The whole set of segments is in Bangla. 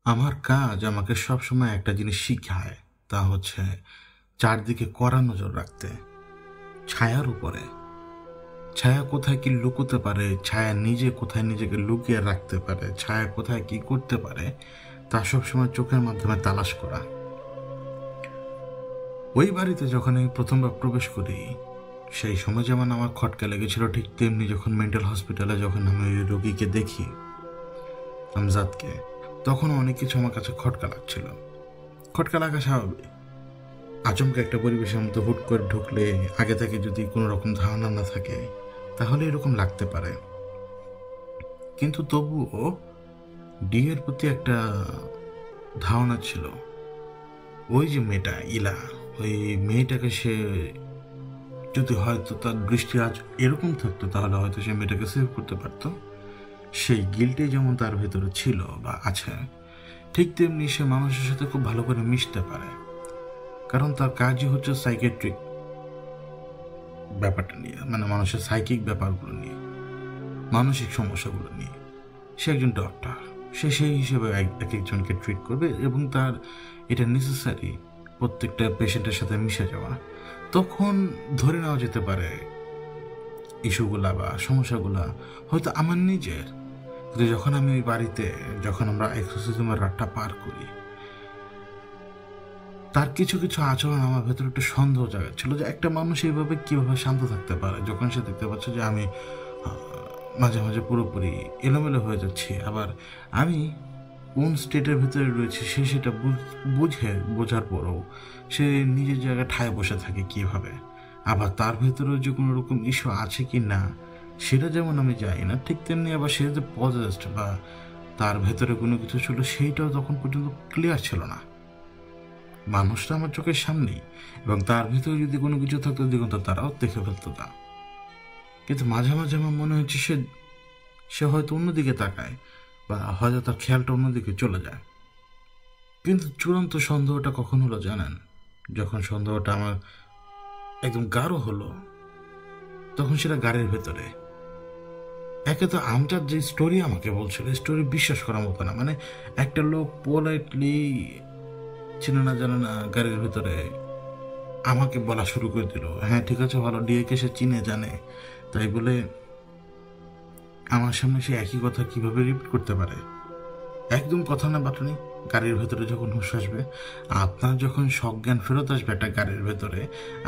আমার কাজ আমাকে সবসময় একটা জিনিস শিখায়, তা হচ্ছে চারদিকে কড়া নজর রাখতে। ছায়ার উপরে, ছায়া কোথায় কি লুকোতে পারে, ছায়া নিজে কোথায় নিজেকে লুকিয়ে রাখতে পারে, ছায়া কোথায় কি করতে পারে, তা সবসময় চোখের মাধ্যমে তালাশ করা। ওই বাড়িতে যখন আমি প্রথমবার প্রবেশ করি, সেই সময় যেমন আমার খটকা লেগেছিল, ঠিক তেমনি যখন মেন্টাল হসপিটালে যখন আমি ওই রোগীকে দেখি, আমজাদকে, তখন অনেক কিছু আমার কাছে খটকা লাগছিল। খটকা লাগা স্বাভাবিক। আচমকা একটা পরিবেশের মধ্যে হুট করে ঢুকলে আগে থেকে যদি কোনো রকম ধারণা না থাকে, তাহলে এরকম লাগতে পারে। কিন্তু তবুও ডিএর প্রতি একটা ধারণা ছিল। ওই যে মেয়েটা ইলা, ওই মেয়েটাকে সে যদি হয়তো তার দৃষ্টি আজ এরকম থাকতো, তাহলে হয়তো সে মেয়েটাকে সেভ করতে পারতো। সেই গিল্টে যেমন তার ভেতরে ছিল বা আছে, ঠিক তেমনি সে মানুষের সাথে খুব ভালো করে মিশতে পারে, কারণ তার কাজই হচ্ছে সাইকেট্রিক ব্যাপারটা নিয়ে, মানে মানুষের সাইকিক ব্যাপারগুলো নিয়ে, মানসিক সমস্যাগুলো নিয়ে। সে একজন ডক্টর, সে সেই হিসেবে এক একজনকে ট্রিট করবে এবং তার এটা নেসেসারি প্রত্যেকটা পেশেন্টের সাথে মিশে যাওয়া। তখন ধরে নেওয়া যেতে পারে ইস্যুগুলা বা সমস্যাগুলা হয়তো আমার নিজের। কিন্তু যখন আমি ওই বাড়িতে, যখন আমরা এক্সোসিজমের রাতটা পার করি, তার কিছু কিছু আচরণ আমার ভেতরে একটু সন্দেহ জাগাচ্ছিল যে একটা মানুষ এইভাবে কীভাবে শান্ত থাকতে পারে যখন সে দেখতে পাচ্ছে যে আমি মাঝে মাঝে পুরোপুরি এলোমেলো হয়ে যাচ্ছি। আবার আমি কোন স্টেটের ভেতরে রয়েছি সে সেটা বোঝার পরও সে নিজের জায়গায় ঠায় বসে থাকে কীভাবে। আবার তার ভেতরেও যে কোনো রকম ইস্যু আছে কি না সেটা যেমন আমি জানি না, ঠিক তেমনি আবার সে যে পজেসড বা তার ভেতরে কোনো কিছু ছিল সেইটাও তখন পর্যন্ত ক্লিয়ার ছিল না। মানুষটা আমার চোখের সামনেই, এবং তার ভিতরে যদি কোনো কিছু থাকতো দিগন্ত তারাও দেখে ফেলতো তা। কিন্তু মাঝে মাঝে আমার মনে হচ্ছে সে হয়তো অন্যদিকে তাকায় বা হয়তো তার খেয়ালটা অন্যদিকে চলে যায়। কিন্তু চূড়ান্ত সন্দেহটা কখন হলো জানেন? যখন সন্দেহটা আমার একদম গাঢ় হলো, তখন সেটা গাড়ির ভেতরে। একে তো আমজাদ যে স্টোরি আমাকে বলছিল, স্টোরি বিশ্বাস করার মতো না। মানে একটা লোক পোলাইটলি, চিনে না জানে না, গাড়ির ভেতরে আমাকে বলা শুরু করে দিল, হ্যাঁ ঠিক আছে ভালো, ডিএকে সে চিনে জানে, তাই বলে আমার সামনে সে একই কথা কিভাবে রিপিট করতে পারে? একদম কথা না বাটানি। গাড়ির ভেতরে যখন হুঁশ আসবে, আপনার যখন সজ্ঞান ফেরত আসবে একটা গাড়ির ভেতরে,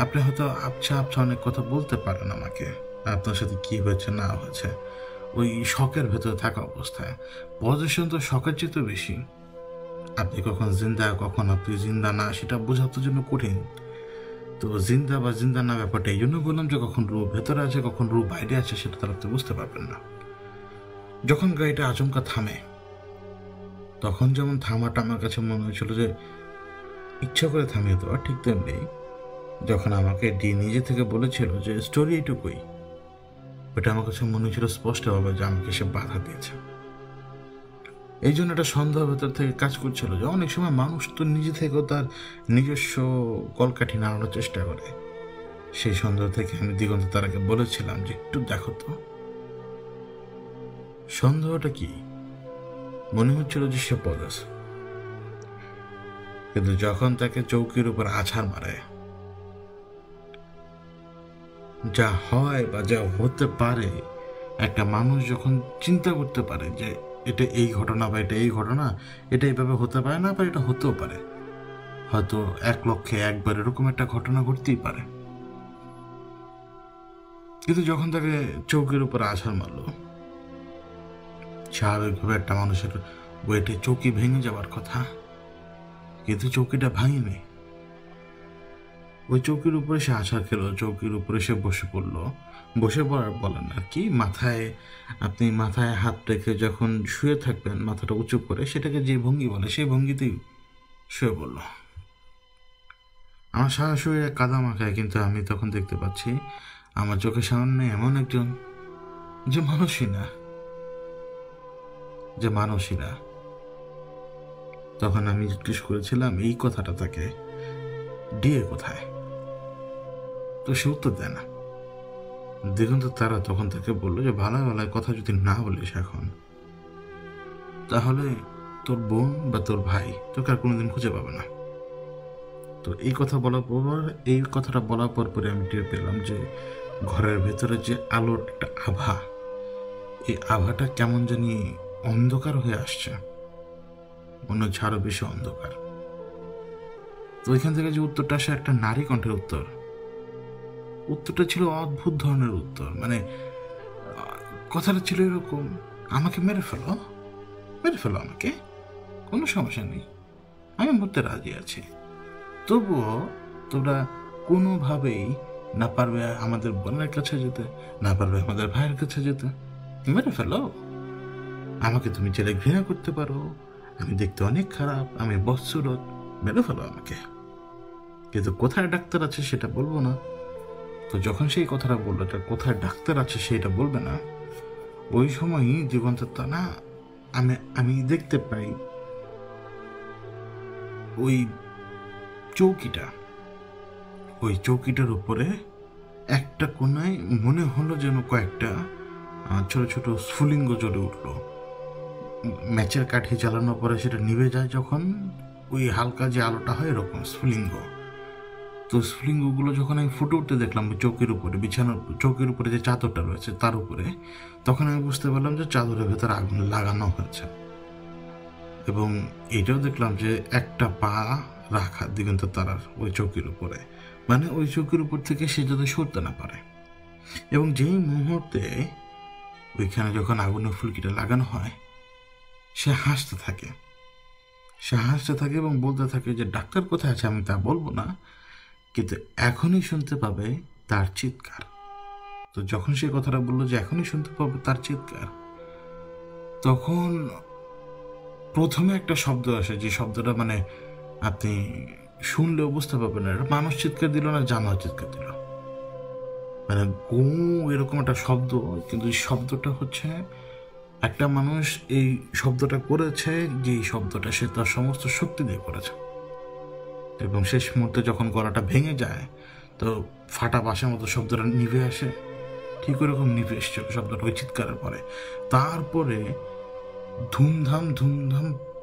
আপনি হয়তো আবছা আবছা অনেক কথা বলতে পারেন আমাকে, আপনার সাথে কি হয়েছে না হয়েছে ওই শখের ভেতরে থাকা অবস্থায়। পজিশন তো শখের চেয়ে বেশি। আপনি কখন জিন্দা কখন আপনি জিন্দা না সেটা বোঝার জন্য কঠিন। তো জিন্দা বা জিন্দা না ব্যাপারটা এই জন্য বললাম যে কখন রূপ ভেতরে আছে কখন রূপ বাইরে আছে সেটা তারা আপনি বুঝতে পারবেন না। যখন গাড়িটা আচমকা থামে, তখন যেমন থামাটা আমার কাছে মনে হয়েছিল যে ইচ্ছা করে থামিয়ে দেওয়া, ঠিক তেমনি যখন আমাকে ডি নিজে থেকে বলেছিল যে স্টোরি এইটুকুই, ওটা আমার কাছে মনে হয়েছিল স্পষ্টভাবে যে আমাকে সে বাধা দিয়েছে। এই জন্য একটা সন্দেহ ভেতর থেকে কাজ করছিল যে অনেক সময় মানুষ তো নিজে থেকেও তার নিজস্ব কলকাঠি নাড়ানোর চেষ্টা করে। সেই সন্দেহ থেকে আমি দিগন্ত তারাকে বলেছিলাম যে একটু দেখো তো সন্দেহটা কি। মনে হচ্ছিল যে সে পদাস, কিন্তু যখন তাকে চৌকির উপর আছাড় মারে, যা হয় বা যা হতে পারে, একটা মানুষ যখন চিন্তা করতে পারে যে এটা এই ঘটনা বা এটা এই ঘটনা, এটা এইভাবে হতে পারে না, বা এটা হতেও পারে, হয়তো 1,00,000 একবার এরকম একটা ঘটনা ঘটতেই পারে। কিন্তু যখন তাকে চৌকির উপর আছাড় মারলো, স্বাভাবিকভাবে একটা মানুষের ওয়েটে চৌকি ভেঙে যাওয়ার কথা, কিন্তু চৌকিটা ভাঙেনি। ওই চৌকির উপরে সে আছাড় খেলো, চৌকির উপরে সে বসে পড়লো। বসে পড়ার বলেন আর কি, আপনি মাথায় হাত রেখে যখন শুয়ে থাকবেন মাথাটা উঁচু করে, সেটাকে যে ভঙ্গি বলে সেই ভঙ্গিতেই শুয়ে পড়লো। আমার সারা শরীরে কাদা মাখায়, কিন্তু আমি তখন দেখতে পাচ্ছি আমার চোখের সামনে এমন একজন যে মানুষই না। তখন আমি জিজ্ঞেস করেছিলাম এই কথাটা তাকে, ডিএ কোথায়? তো সে উত্তর দেয় না। দিগন্ত তারা তখন তাকে বললো যে ভালো ভালো কথা যদি না বলিস এখন, তাহলে তোর বোন বা তোর ভাই তোকে আর কোনোদিন খুঁজে পাবে না। তো এই কথাটা বলার পরে আমি টের পেলাম যে ঘরের ভেতরে যে আলোর একটা আভা, এই আভাটা কেমন জানি অন্ধকার হয়ে আসছে, মনে হচ্ছে আরো বেশি অন্ধকার। তো ওইখান থেকে যে উত্তরটা আসে একটা নারী কণ্ঠের উত্তরটা ছিল অদ্ভুত ধরনের উত্তর। মানে কথাটা ছিল এরকম, আমাকে মেরে ফেলো আমাকে, কোনো সমস্যা নেই, আমি মরতে রাজি আছি, তবুও তোমরা কোনোভাবেই না পারবে আমাদের বোনের কাছে যেতে, না পারবে আমাদের ভাইয়ের কাছে যেতে, মেরে ফেলো আমাকে। তুমি ছেলে ঘৃণা করতে পারো, আমি দেখতে অনেক খারাপ, আমি বৎসরত, মেরে ফেলো আমাকে, কিন্তু কোথায় ডাক্তার আছে সেটা বলবো না। তো যখন সেই কথাটা বললো কোথায় ডাক্তার আছে সেটা বলবে না, ওই সময়ই জীবনদত্তা না আমি দেখতে পাই ওই চৌকিটার উপরে একটা কোনায় মনে হলো যেন কয়েকটা ছোট ছোট স্ফুলিঙ্গ জ্বলে উঠলো। ম্যাচের কাঠি জ্বালানোর পরে সেটা নিভে যায় যখন, ওই হালকা যে আলোটা হয় এরকম স্ফুলিঙ্গ। তো স্ফুলিঙ্গগুলো যখন আমি ফুটে উঠতে দেখলাম চৌকির উপরে, বিছানার চৌকির উপরে যে চাদরটা রয়েছে তার উপরে, তখন আমি বুঝতে পারলাম যে চাদরের ভেতরে আগুন লাগানো হয়েছে। এবং এটাও দেখলাম যে একটা পা রাখা দিগন্ত তারার ওই চৌকির উপরে, মানে ওই চৌকির উপর থেকে সে যাতে সরতে না পারে। এবং যেই মুহূর্তে ওইখানে যখন আগুনের ফুলকিটা লাগানো হয়, সে হাসতে থাকে এবং বলতে থাকে যে ডাক্তার কোথায় আছে আমি তা বলবো না, কিন্তু এখনই শুনতে পাবে তার চিৎকার। তো যখন সে কথাটা বললো যে এখনই শুনতে পাবে তার চিৎকার, তখন প্রথমে একটা শব্দ আসে, যে শব্দটা মানে আপনি শুনলেও বুঝতে পারবেন না এটা মানুষ চিৎকার দিল না জানোয়ার চিৎকার দিল, মানে গো এরকম একটা শব্দ। কিন্তু এই শব্দটা হচ্ছে একটা মানুষ এই শব্দটা করেছে, যে এই শব্দটা সে তার সমস্ত শক্তি দিয়ে করেছে, এবং শেষ মুহূর্তে যখন গলাটা ভেঙে যায় তো ফাটা বাঁশের মতো শব্দটা নিভে আসে, ঠিক ওরকম নিভে এসছে শব্দটা ওই চিৎকারের পরে। তারপরে ধুমধাম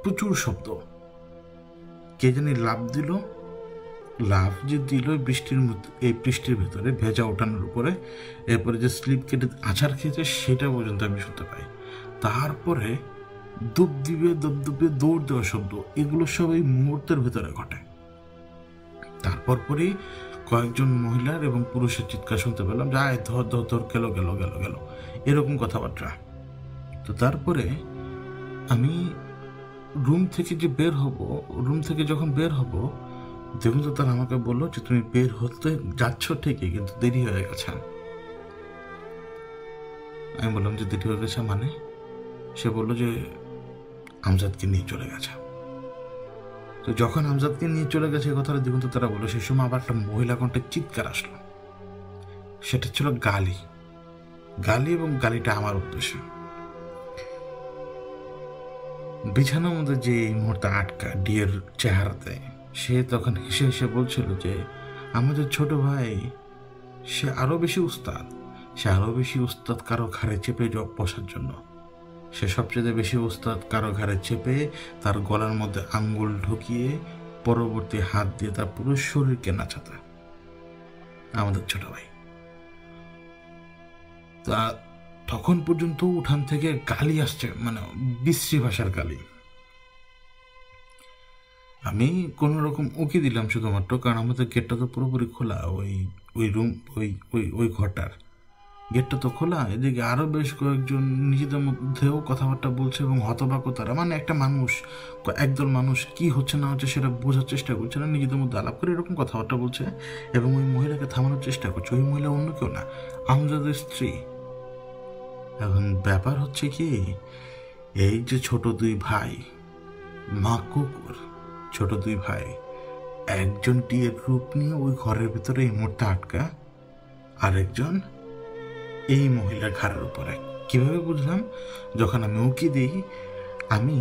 প্রচুর শব্দ, কে জানি লাভ যে দিল বৃষ্টির ভিতরে ভেজা ওঠানোর উপরে, এরপরে যে স্লিপ কেটে আছাড় খেয়েছে সেটা পর্যন্ত আমি শুনতে পাই। তারপরে দপদপে দৌড় দেওয়া শব্দ, এগুলো সব এই মুহূর্তের ভিতরে ঘটে। তারপর পরেই কয়েকজন মহিলার এবং পুরুষের চিৎকার শুনতে পেলাম, যে আয় ধর গেল এরকম কথাবার্তা। তো তারপরে আমি রুম থেকে যখন বের হব দেখুন তো তারা আমাকে বললো যে তুমি বের হতে যাচ্ছ ঠিকই, কিন্তু দেরি হয়ে গেছে। আমি বললাম যে দেরি হয়ে গেছে মানে? সে বললো যে আমজাদকে নিয়ে চলে গেছে। তো যখন আমজাদকে নিয়ে চলে গেছে এই কথাটা দেখুন তো তারা বললো, সেই সময় আবার একটা মহিলা কণ্ঠে চিৎকার আসলো, সেটা ছিল গালি, এবং গালিটা আমার উদ্দেশ্যে। বিছানার মধ্যে যে এই মুহূর্তে আটকা ডিয়ের চেহারাতে, সে তখন হেসে বলছিল যে আমাদের ছোট ভাই সে আরো বেশি উস্তাদ কারো ঘাড়ে চেপে বসার জন্য। সে সবচেয়ে বেশি উস্তাদ কারো ঘাড়ে চেপে তার গলার মধ্যে আঙ্গুল ঢুকিয়ে পরবর্তী হাত দিয়ে তার পুরো শরীরকে নাচাতে। আমাদের ছোট ভাই তা তখন পর্যন্ত উঠান থেকে গালি আসছে, মানে বিশ্রী ভাষার গালি। আমি কোনো রকম উকি দিলাম শুধুমাত্র, কারণ আমাদের গেটটা তো পুরোপুরি খোলা, ওই ঘরটার গেটটা তো খোলা। এদিকে আরো বেশ কয়েকজন নিজেদের মধ্যেও কথাবার্তা বলছে এবং হতবাক তারা, মানে একদল মানুষ কি হচ্ছে না হচ্ছে সেটা বোঝার চেষ্টা করছে না, নিজেদের মধ্যে আলাপ করে এরকম কথাবার্তা বলছে এবং ওই মহিলাকে থামানোর চেষ্টা করছে। ওই মহিলা অন্য কেউ না, আমজাদের স্ত্রী। এখন ব্যাপার হচ্ছে কি, এই যে ছোট দুই ভাই মা কুকুর, ছোট দুই ভাই একজন টিয়ের রূপ নিয়ে ওই ঘরের ভিতরে এই মুহূর্তে আটকা, আরেকজন এই মহিলার ঘাড়ের উপরে। কিভাবে বুঝলাম? যখন আমি উকি দিই আমি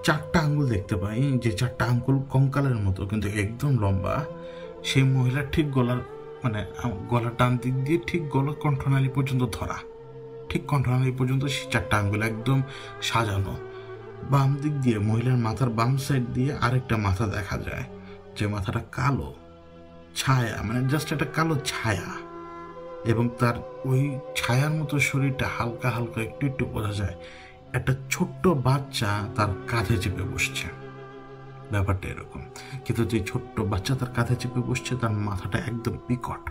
4টা আঙ্গুল দেখতে পাই, যে 4টা আঙ্গুল কঙ্কালের মতো কিন্তু একদম লম্বা। সেই মহিলার ঠিক গলার ডান দিক দিয়ে ঠিক গলার কণ্ঠনালী পর্যন্ত ধরা, ঠিক কণ্ঠনালী পর্যন্ত সেই 4টা আঙ্গুল একদম সাজানো। বাম দিক দিয়ে, মহিলার মাথার বাম সাইড দিয়ে আরেকটা মাথা দেখা যায়, যে মাথাটা কালো ছায়া, মানে জাস্ট একটা কালো ছায়া, এবং তার ওই ছায়ার মতো শরীরটা হালকা হালকা একটু একটু বোঝা যায় একটা ছোট্ট বাচ্চা তার কাঁধে চেপে বসছে। ব্যাপারটা এরকম, কিন্তু যে ছোট্ট বাচ্চা তার কাঁধে চেপে বসছে তার মাথাটা একদম বিকট,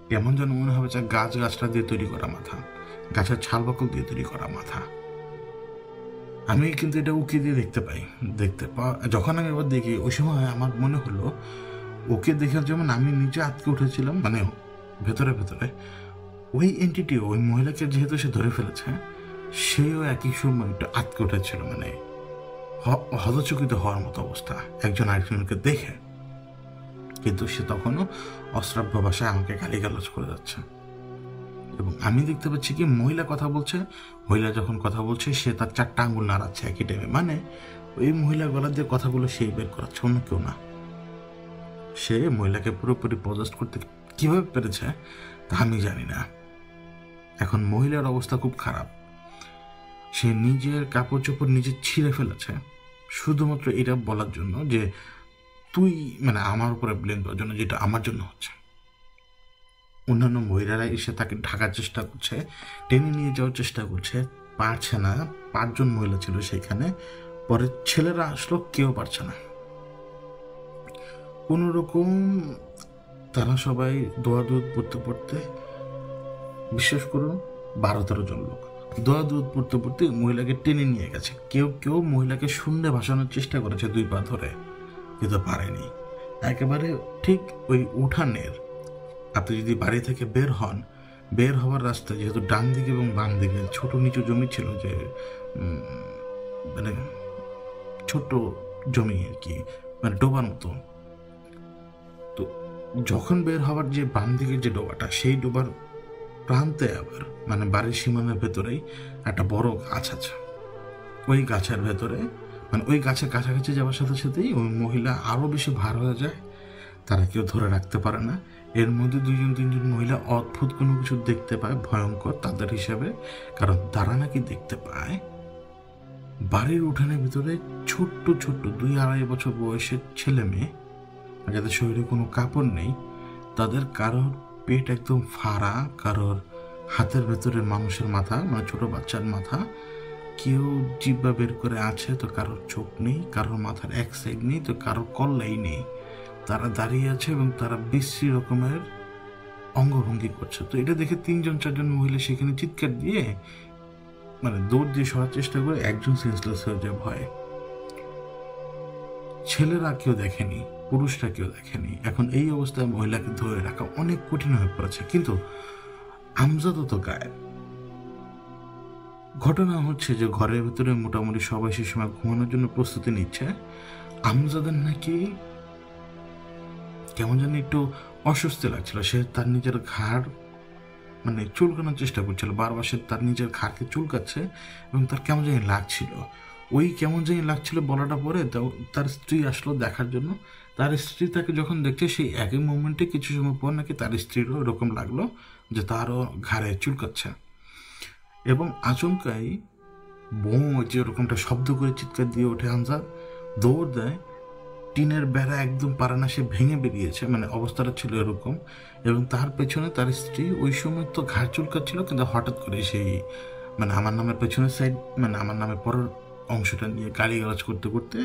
কেমন যেন মনে হবে যে গাছটা দিয়ে তৈরি করা মাথা, গাছের ছাল বাকল দিয়ে তৈরি করা মাথা। আমি কিন্তু এটা উকি দিয়ে যখন আমি এবার দেখি, ওই সময় আমার মনে হলো ওকে দেখে যেমন আমি নিজে আটকে উঠেছিলাম, মানে ভেতরে ভেতরে ওই এন্টিটি, ওই মহিলাকে যেহেতু সে ধরে ফেলেছে, সেও একই সময় একটু আটকে উঠেছিল, মানে হতচকিত হওয়ার মতো অবস্থা একজন আরেকজনকে দেখে। কিন্তু সে তখনও অশ্রাব্য ভাষায় আমাকে গালিগালাজ করে যাচ্ছে, এবং আমি দেখতে পাচ্ছি কি মহিলা কথা বলছে, মহিলা যখন কথা বলছে সে তার 4টা আঙ্গুল নাড়াচ্ছে একই টাইমে, মানে ওই মহিলা গলা দিয়ে কথাগুলো সেই বের করাচ্ছে, অন্য কেউ না। সে মহিলাকে পুরোপুরি পজেস্ট করতে কিভাবে পেরেছে তা আমি জানি না। এখন মহিলার অবস্থা খুব খারাপ, সে নিজের কাপড় চোপড় নিজে ছিঁড়ে ফেলেছে শুধুমাত্র এটা বলার জন্য যে তুই, মানে আমার উপরে ব্লেম দেওয়ার জন্য, যেটা আমার জন্য হচ্ছে। অন্যান্য মহিলারা এসে তাকে ঢাকার চেষ্টা করছে, টেনে নিয়ে যাওয়ার চেষ্টা করছে, পারছে না। 5 জন মহিলা ছিল সেখানে, পরে ছেলেরা আসলো, কেউ পারছে না। কোনো রকম তারা সবাই দোয়া-দরুদ পড়তে পড়তে, বিশ্বাস করুন 12-13 জন লোক দোয়া-দরুদ পড়তে পড়তে মহিলাকে টেনে নিয়ে গেছে। কেউ কেউ মহিলাকে শূন্যে ভাসানোর চেষ্টা করেছে 2 পা ধরে, কিন্তু পারেনি। একেবারে ঠিক ওই উঠানের, আপনি যদি বাড়ি থেকে বের হওয়ার রাস্তা, যেহেতু ডান দিকে এবং বাম দিকে ছোট নিচু জমি ছিল, যে মানে ছোট্ট জমি আর কি, মানে ডোবার মতো। তো যখন বের হওয়ার যে বাম দিকের যে ডোবাটা, সেই ডোবার প্রান্তে আবার, মানে বাড়ির সীমানার ভেতরেই একটা বড় গাছ আছে। ওই গাছের ভেতরে, মানে ওই গাছের কাছাকাছি যাওয়ার সাথে সাথেই ওই মহিলা আরও বেশি ভার হয়ে যায়, তারা কেউ ধরে রাখতে পারে না। এর মধ্যে 2-3 জন মহিলা অদ্ভুত কোনো কিছু দেখতে পায়, ভয়ঙ্কর তাদের হিসাবে, কারণ তারা নাকি দেখতে পায় বাড়ির উঠানের ভিতরে ছোট্ট ছোট্ট 2-2.5 বছর বয়সের ছেলে মেয়ে, যাদের শরীরে কোনো কাপড় নেই, তাদের কারোর পেট একদম ফাড়া, কারোর হাতের ভেতরে মানুষের মাথা, মানে ছোট বাচ্চার মাথা, কেউ জিব্বা বের করে আছে, তো কারোর চোখ নেই, কারোর মাথার এক সাইড নেই, তো কারোর কল্লাই নেই। তারা দাঁড়িয়ে আছে এবং তারা বিশ্রী রকমের অঙ্গভঙ্গি করছে। তো এটা দেখে 3-4 জন মহিলা সেখানে চিৎকার দিয়ে, মানে দৌড় দিয়ে সরার চেষ্টা করে, একজন সেন্সলেস হয়ে যায় ভয়ে। ছেলেরা কেউ দেখেনি, পুরুষরা কেউ দেখেনি। এখন এই অবস্থায় মহিলাকে ধরে রাখা অনেক কঠিন হয়ে পড়েছে, কিন্তু আমজাদও তো গায়েব। ঘটনা হচ্ছে যে ঘরের ভিতরে মোটামুটি সবাই সে সময় ঘুমানোর জন্য প্রস্তুতি নিচ্ছে। আমজাদের নাকি কেমন যেন একটু অস্বস্তি লাগছিল, সে তার নিজের ঘাড় মানে চুলকানোর চেষ্টা করছিল, বারবার সে তার নিজের ঘাড়কে চুলকাচ্ছে, এবং তার কেমন জানি লাগছিল। ওই কেমন জানি লাগছিল বলাটা পরে তার স্ত্রী আসলো দেখার জন্য। তার স্ত্রী তাকে যখন দেখছে, সেই একই মোমেন্টে কিছু সময় পর নাকি তার স্ত্রীরও এরকম লাগলো যে তারও ঘাড়ে চুলকাচ্ছে, এবং আচমকাই বউ যে ওরকমটা শব্দ করে চিৎকার দিয়ে ওঠে। আমজাদ দৌড় দেয়, টিনের বেড়া একদম পারে না, সে ভেঙে বেরিয়েছে, মানে অবস্থাটা ছিল এরকম। এবং তার পেছনে তার স্ত্রী ওই সময় তো ঘাড় চুলকাচ্ছিল, কিন্তু হঠাৎ করে সেই, মানে আমার নামের পেছনের সাইড, মানে আমার নামের পরের অংশটা নিয়ে গালিগালাজ করতে করতে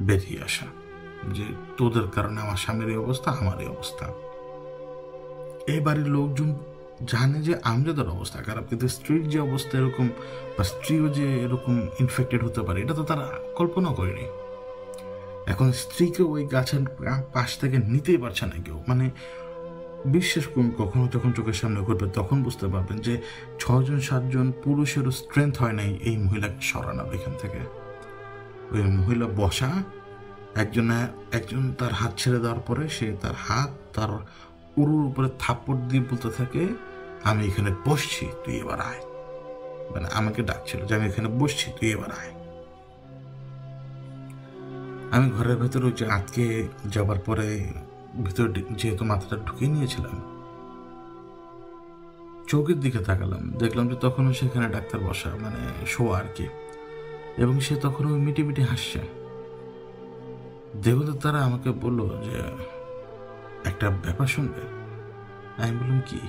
বেরিয়ে আসা, যে তোদের কারণে আমার স্বামীর এই অবস্থা, আমার এই অবস্থা। এই বাড়ির লোকজন জানে যে আমজাদের অবস্থা খারাপ, কিন্তু স্ত্রীর যে অবস্থা এরকম, বা স্ত্রীও যে এরকম ইনফেক্টেড হতে পারে, এটা তো তারা কল্পনা করেনি। এখন স্ত্রীকে ওই গাছের পাশ থেকে নিতেই পারছে না কেউ, মানে বিশ্বাস করুন, কখনো যখন চোখের সামনে ঘটবে তখন বুঝতে পারবেন যে 6-7 জন পুরুষেরও স্ট্রেংথ হয় নাই এই মহিলাকে সরানোর এখান থেকে। ওই মহিলা বসা, একজন তার হাত ছেড়ে দেওয়ার পরে সে তার হাত তার উরুর উপরে থাপ্পড় দিয়ে বলতে থাকে, আমি এখানে বসছি, তুই এবার আয়। মানে আমাকে ডাকছিল যে আমি এখানে বসছি, তুই এবার আয়। আমি ঘরের ভেতরে ওই যে আটকে যাবার পরে ভিতরে যেহেতু মাথাটা ঢুকিয়ে নিয়েছিলাম, চোখের দিকে তাকালাম, দেখলাম যে তখনও সেখানে ডাক্তার বসা, মানে শোয়া আর কি। এবং সে তখন ওই মিটি মিটি হাসছে। দেবতা তারা আমাকে বলল যে একটা ব্যাপার শুনবে। আমি বললাম কি?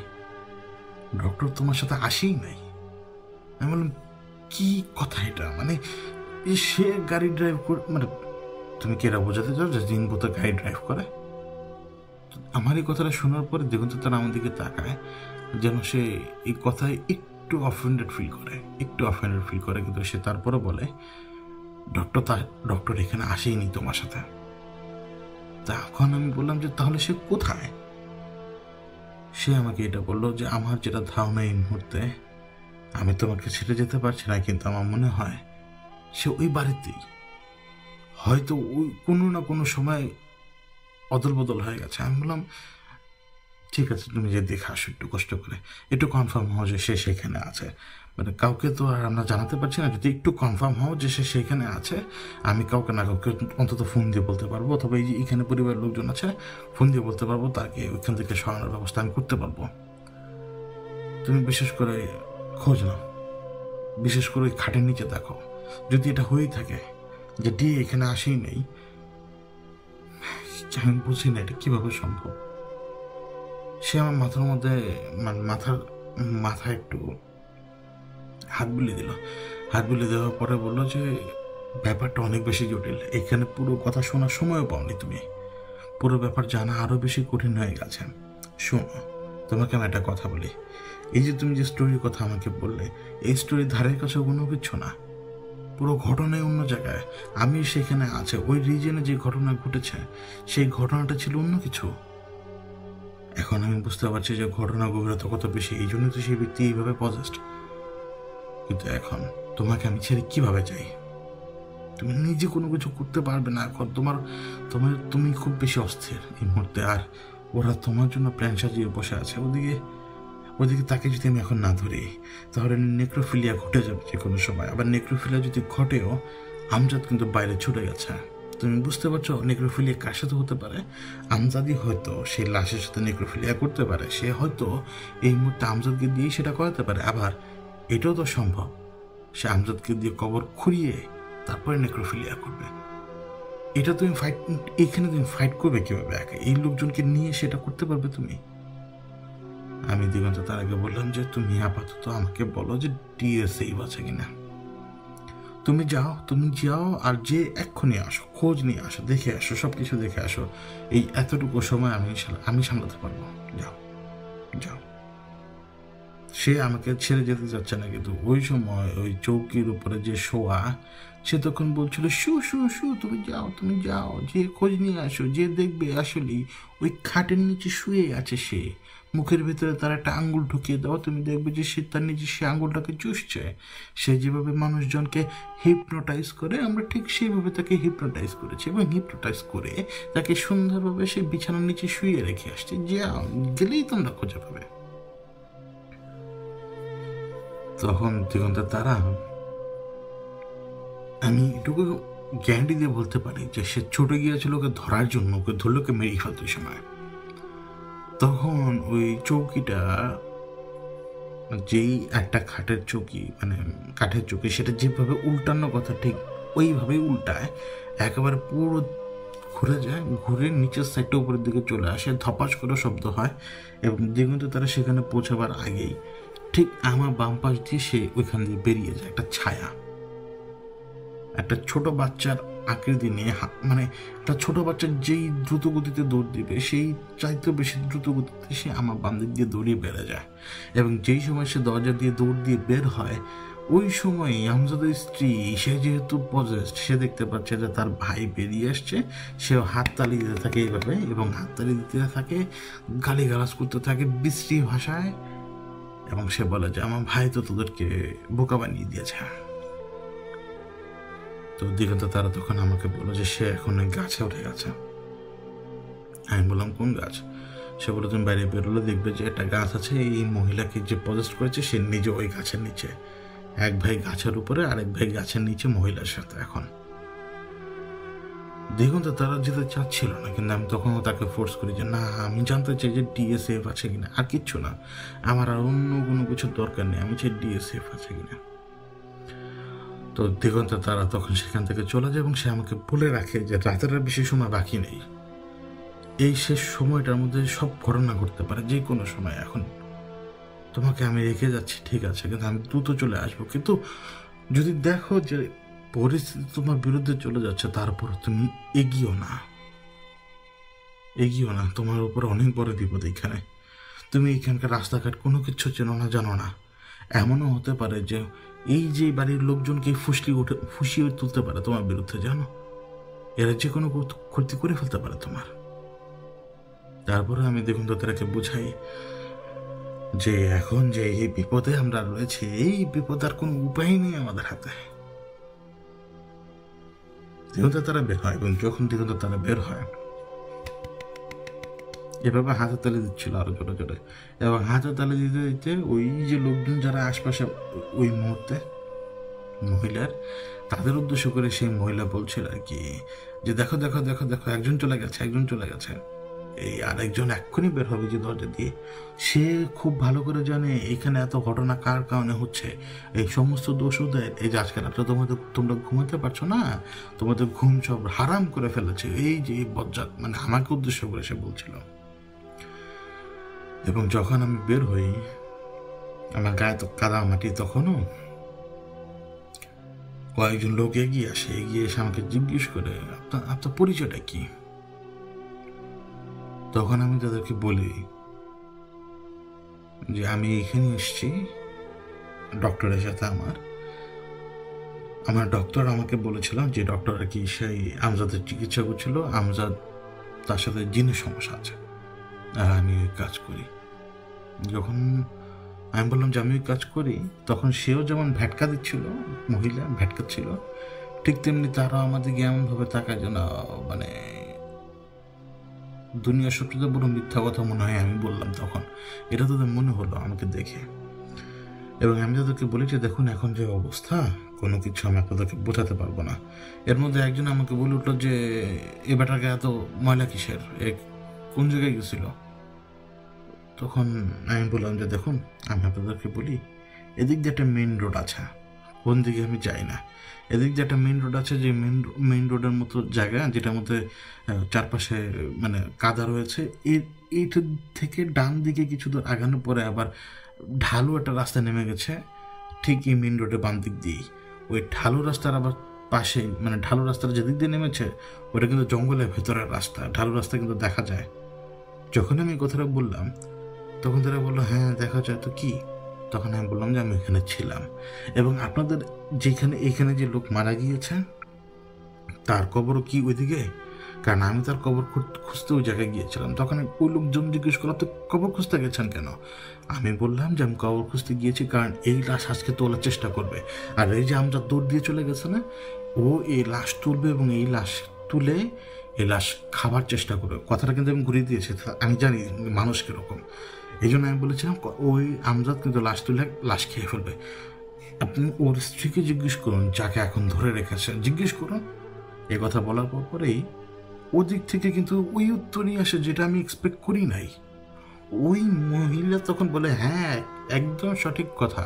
ডক্টর তোমার সাথে আসেই নাই। আমি বললাম কি কথা এটা? মানে সে গাড়ি ড্রাইভ করে, মানে তুমি কি এরা বোঝাতে চাও যে দিন বোধ গাড়ি ড্রাইভ করে? আমার এই কথাটা শোনার পরে দেখুন তো তারা আমার দিকে তাকায় যেন সে এই কথায় একটু অফেন্ডেড ফিল করে, কিন্তু সে তারপরে বলে ডক্টর এখানে আসেইনি তোমার সাথে। তখন আমি বললাম যে তাহলে সে কোথায়? সে আমাকে এটা বললো যে আমার যেটা ধারণা এই মুহূর্তে, আমি তোমাকে ছেড়ে যেতে পারছি না, কিন্তু আমার মনে হয় সে ওই বাড়িতেই, হয়তো ওই কোনো না কোনো সময় অদল বদল হয়ে গেছে। আমি বললাম ঠিক আছে, তুমি যে দেখে আসো একটু কষ্ট করে, একটু কনফার্ম হও যে সে সেখানে আছে। মানে কাউকে তো আর আমরা জানাতে পারছি না, যদি একটু কনফার্ম হও যে সে সেখানে আছে, আমি কাউকে না কাউকে অন্তত ফোন দিয়ে বলতে পারবো, অথবা এই যে এখানে পরিবারের লোকজন আছে ফোন দিয়ে বলতে পারবো, তাকে ওইখান থেকে সরানোর ব্যবস্থা আমি করতে পারবো। তুমি বিশেষ করে খোঁজ নাও, বিশেষ করে ওই খাটের নিচে দেখো, যদি এটা হয়েই থাকে যে ডিএ এখানে আসেই নেই, আমি বুঝি না এটা কিভাবে সম্ভব। সে আমার মাথার মধ্যে, মানে মাথায় একটু হাত বুলিয়ে দেওয়ার পরে বললো যে ব্যাপারটা অনেক বেশি জটিল, এখানে পুরো কথা শোনার সময়ও পাওনি তুমি, পুরো ব্যাপার জানা আরও বেশি কঠিন হয়ে গেছে। শোনো, তোমাকে আমি একটা কথা বলি, এই যে তুমি যে স্টোরির কথা আমাকে বললে, এই স্টোরির ধারের কাছে কোনো কিছু না, পুরো ঘটনায় অন্য জায়গায়। আমি সেখানে আছে, ওই রিজনে যে ঘটনা ঘটেছে সেই ঘটনাটা ছিল অন্য কিছু। এখন আমি বুঝতে পারছি যে ঘটনা গভীরতা কত বেশি, এই জন্য তো সেই ব্যক্তি এইভাবে পজেস্ট। কিন্তু এখন তোমাকে আমি ছেড়ে কিভাবে যাই? তুমি নিজে কোনো কিছু করতে পারবে না এখন, তুমি খুব বেশি অস্থির এই মুহূর্তে, আর ওরা তোমার জন্য প্ল্যান সাজিয়ে বসে আছে। ওদিকে তাকে যদি আমি এখন না ধরি, তাহলে নেক্রোফিলিয়া ঘটে যাবে যে কোনো সময়। আবার নেক্রোফিলিয়া যদি ঘটেও, আমজাদ কিন্তু বাইরে ছুটে গেছে। তুমি বুঝতে পারছো নেক্রোফিলিয়া কার সাথে হতে পারে? আমজাদই হয়তো সেই লাশের সাথে নেক্রোফিলিয়া করতে পারে, সে হয়তো এই মুহূর্তে আমজাদকে দিয়েই সেটা করাতে পারে। আবার এটাও তো সম্ভব সে আমজাদকে দিয়ে কবর খুঁড়িয়ে তারপরে নেক্রোফিলিয়া করবে। এখানে তুমি ফাইট করবে কিভাবে একা? এই লোকজনকে নিয়ে সেটা করতে পারবে তুমি? আমি দিগন্ত তার আগে বললাম যে তুমি আপাতত আমাকে বলো যে ডিএ সেভ আছে কিনা। তুমি যাও আর যে এক্ষুনি আসো, খোঁজ নিয়ে আসো, দেখে আসো, সবকিছু দেখে আসো। এই এতটুকু সময় আমি সামলাতে পারবো। যাও। সে আমাকে ছেড়ে যেতে চাচ্ছে না, কিন্তু ওই সময় ওই চৌকির উপরে যে শোয়া, সে তখন বলছিল শু তুমি যাও, যে খোঁজ নিয়ে আসো, যে দেখবে আসলে ওই খাটের নিচে শুয়ে আছে সে, মুখের ভিতরে তার একটা আঙ্গুল ঢুকিয়ে দাও, তুমি দেখবে যে সে তার নিচে সে আঙ্গুলটাকে চুষছে। সে যেভাবে মানুষজনকে হিপনোটাইজ করে, আমরা ঠিক সেইভাবে তাকে হিপনোটাইজ করেছি, এবং হিপনোটাইজ করে তাকে সুন্দরভাবে সেই বিছানার নিচে শুয়ে রেখে আসছে। গেলেই তোমরা খুঁজে পাবে। তখন দিগন্তের তারা, আমি এটুকু গ্যারান্টি দিয়ে বলতে পারি যে সে ছুটে গিয়েছিল ওকে ধরার জন্য, ওকে ধরলে ওকে মেরে ফেলতো সময়। তখন ওই চৌকিটা, যেই একটা খাটের চৌকি, মানে কাঠের চৌকি, সেটা যেভাবে উল্টানোর কথা ঠিক ওইভাবেই উল্টায়, একেবারে পুরো ঘুরে যায়, ঘুরে নিচের সাইডটা উপরের দিকে চলে আসে, ধপাস করে শব্দ হয়, এবং দিগন্ত তারা সেখানে পৌঁছাবার আগেই ঠিক আমার বাম পাশ দিয়ে সে ওইখান দিয়ে বেরিয়ে যায়। একটা ছায়া, একটা ছোট বাচ্চার আকৃতি নিয়ে, মানে একটা ছোট বাচ্চা যেই দ্রুত গতিতে দৌড় দিবে, সেই চাইতেও বেশি দ্রুত গতিতে সে আমার বাম দিক দিয়ে দৌড়িয়ে বেড়ে যায়। এবং যেই সময় সে দরজা দিয়ে দৌড় দিয়ে বের হয়, ওই সময় আমজাদের স্ত্রী, সে যেহেতু পজেসড, সে দেখতে পাচ্ছে যে তার ভাই বেরিয়ে আসছে। সে হাততালি দিতে থাকে এইভাবে, এবং হাততালি দিতে থাকে, গালিগালাজ করতে থাকে বিশ্রী ভাষায়, এবং সে বলে যে আমার ভাই তো তোদেরকে বোকা বানিয়ে দিয়েছে। তো দিগন্ত তারা তখন আমাকে বললো যে সে এখন ওই গাছে উঠে গেছে। আমি বললাম কোন গাছ? সে বললো তুমি বাইরে বেরোলে দেখবে যে একটা গাছ আছে, এই মহিলাকে যে পজেস্ট করেছে সে নিজে ওই গাছের নিচে, এক ভাই গাছের উপরে, আরেক ভাই গাছের নিচে মহিলার সাথে। এখন দেখুন তো তারা যেতে চাচ্ছিল না, কিন্তু আমি তখনও তাকে ফোর্স করি যে না, আমি জানতে চাই যে ডিএসএফ আছে কিনা, আর কিচ্ছু না, আমার আর অন্য কোনো কিছুর দরকার নেই, আমি চাই ডিএসএফ আছে কিনা। তো দিগন্ত তারা তখন সেখান থেকে চলে যায় এবং সে আমাকে বলে রাখে যে রাতের আর বেশি সময় বাকি নেই, এই শেষ সময়টার মধ্যে সব ঘটনা ঘটতে পারে যে কোনো সময়। এখন তোমাকে আমি রেখে যাচ্ছি, ঠিক আছে, কিন্তু আমি দ্রুত চলে আসবো, কিন্তু যদি দেখো যে পরিস্থিতি তোমার বিরুদ্ধে চলে যাচ্ছে তারপর তুমি এগিয়েও না, তোমার উপর অনেক বড় বিপদ এখানে। তুমি এখানকার রাস্তাঘাট কোনো কিছু চেনো না, জানো না। এমনও হতে পারে যে এই যে বাড়ির লোকজনকে ফুসিয়ে তুলতে পারে তোমার বিরুদ্ধে, জানো, এরা যে কোনো ক্ষতি করে ফেলতে পারে তোমার। তারপরে আমি দেখুন তাদেরকে বুঝাই যে এখন যে এই বিপদে আমরা রয়েছি, এই বিপদ আর কোনো উপায় নেই আমাদের হাতে। দেখুন তারা বের হয়, এবং যখন দেখুন তারা বের হয় এভাবে হাতে তালি দিচ্ছিল আরো জোরে জোরে, এবং হাতে তালি দিতে দিতে ওই যে লোকজন যারা আশপাশে ওই মুহূর্তে মহিলার, তাদের উদ্দেশ্য করে সেই মহিলা বলছিল আর কি যে দেখো দেখো দেখো দেখো, একজন চলে গেছে, এই আরেকজন এক্ষুনি বের হবে যে দরজা দিয়ে। সে খুব ভালো করে জানে এখানে এত ঘটনা কার কারণে হচ্ছে, এই সমস্ত দোষ ওদের। এই যে আজকাল তোমরা ঘুমাতে পারছো না, তোমাদের ঘুম সব হারাম করে ফেলেছে এই যে বজ্জাত, মানে আমাকে উদ্দেশ্য করে সে বলছিল। এবং যখন আমি বের হই, আমার গায়ে তো কাদা মাটি, তখনও কয়েকজন লোক এগিয়ে এসে আমাকে জিজ্ঞেস করে আপনার পরিচয়টা কি। তখন আমি তাদেরকে বলি যে আমি এখানে এসেছি ডক্টরের সাথে। আমার ডক্টর আমাকে বলেছিল যে ডক্টর আর কি সেই আমজাদের চিকিৎসা করছিল, আমজাদ তার সাথে জিনের সমস্যা আছে আর আমি ওই কাজ করি। যখন আমি বললাম যে আমি ওই কাজ করি, তখন সেও যেমন ভ্যাটকা দিচ্ছিল, মহিলা ভ্যাটকাচ্ছিল, ঠিক তেমনি তারা আমাদেরকে এমনভাবে তাকায় যেন মানে দুনিয়ার সবচেয়ে বড় মিথ্যা কথা মনে হয় আমি বললাম তখন, এটা তাদের মনে হলো আমাকে দেখে। এবং আমি তাদেরকে বলি যে দেখুন এখন যে অবস্থা, কোনো কিছু আমি আপনাদেরকে বোঝাতে পারবো না। এর মধ্যে একজন আমাকে বলে উঠলো যে এ বেটাকে এত ময়লা কিসের, কোন জায়গায় গেছিল। তখন আমি বললাম যে দেখুন আমি আপনাদেরকে বলি, এদিক দিয়ে একটা মেইন রোড আছে, কোন দিকে আমি যাই না, এদিক দিয়ে একটা মেইন রোড আছে, যে মেইন রোডের মতো জায়গা যেটার মধ্যে চারপাশে মানে কাদা রয়েছে, এইটার থেকে ডান দিকে কিছু দূর আগানোর পরে আবার ঢালু একটা রাস্তা নেমে গেছে, ঠিক এই মেইন রোডের বাম দিক দিয়েই। ওই ঢালু রাস্তার আবার পাশেই, মানে ঢালু রাস্তার যেদিক দিয়ে নেমেছে ওটা কিন্তু জঙ্গলের ভেতরের রাস্তা, ঢালু রাস্তা কিন্তু দেখা যায়। যখন আমি কথাটা বললাম তখন তারা বললো হ্যাঁ দেখা যায় তো কি। তখন আমি বললাম যে আমি এখানে ছিলাম, এবং আপনাদের এখানে যে লোক মারা গিয়েছে তার কবরও কি ওইদিকে, কারণ আমি তার কবর খুঁজতে ওই জায়গায় গিয়েছিলাম। তখন ওই লোকজন জিজ্ঞেস করলাম তো কবর খুঁজতে গেছেন কেন। আমি বললাম যে আমি কবর খুঁজতে গিয়েছি কারণ এই লাশ আজকে তোলার চেষ্টা করবে, আর এই যে আমরা দৌড় দিয়ে চলে গেছে না, ও এই লাশ তুলবে এবং এই লাশ তুলে এই লাশ খাবার চেষ্টা করবে। কথাটা কিন্তু আমি ঘুরিয়ে দিয়েছি, আমি জানি মানুষ কীরকম। এই জন্য আমি বলেছিলাম ওই আমজাদ কিন্তু লাশ তুলে লাশ খেয়ে ফেলবে। আপনি ওর স্ত্রীকে জিজ্ঞেস করুন, যাকে এখন ধরে রেখেছেন জিজ্ঞেস করুন। এ কথা বলার পরেই ওদিক থেকে কিন্তু ওই উত্তরই আসে যেটা আমি এক্সপেক্ট করি নাই। ওই মহিলা তখন বলে হ্যাঁ একদম সঠিক কথা,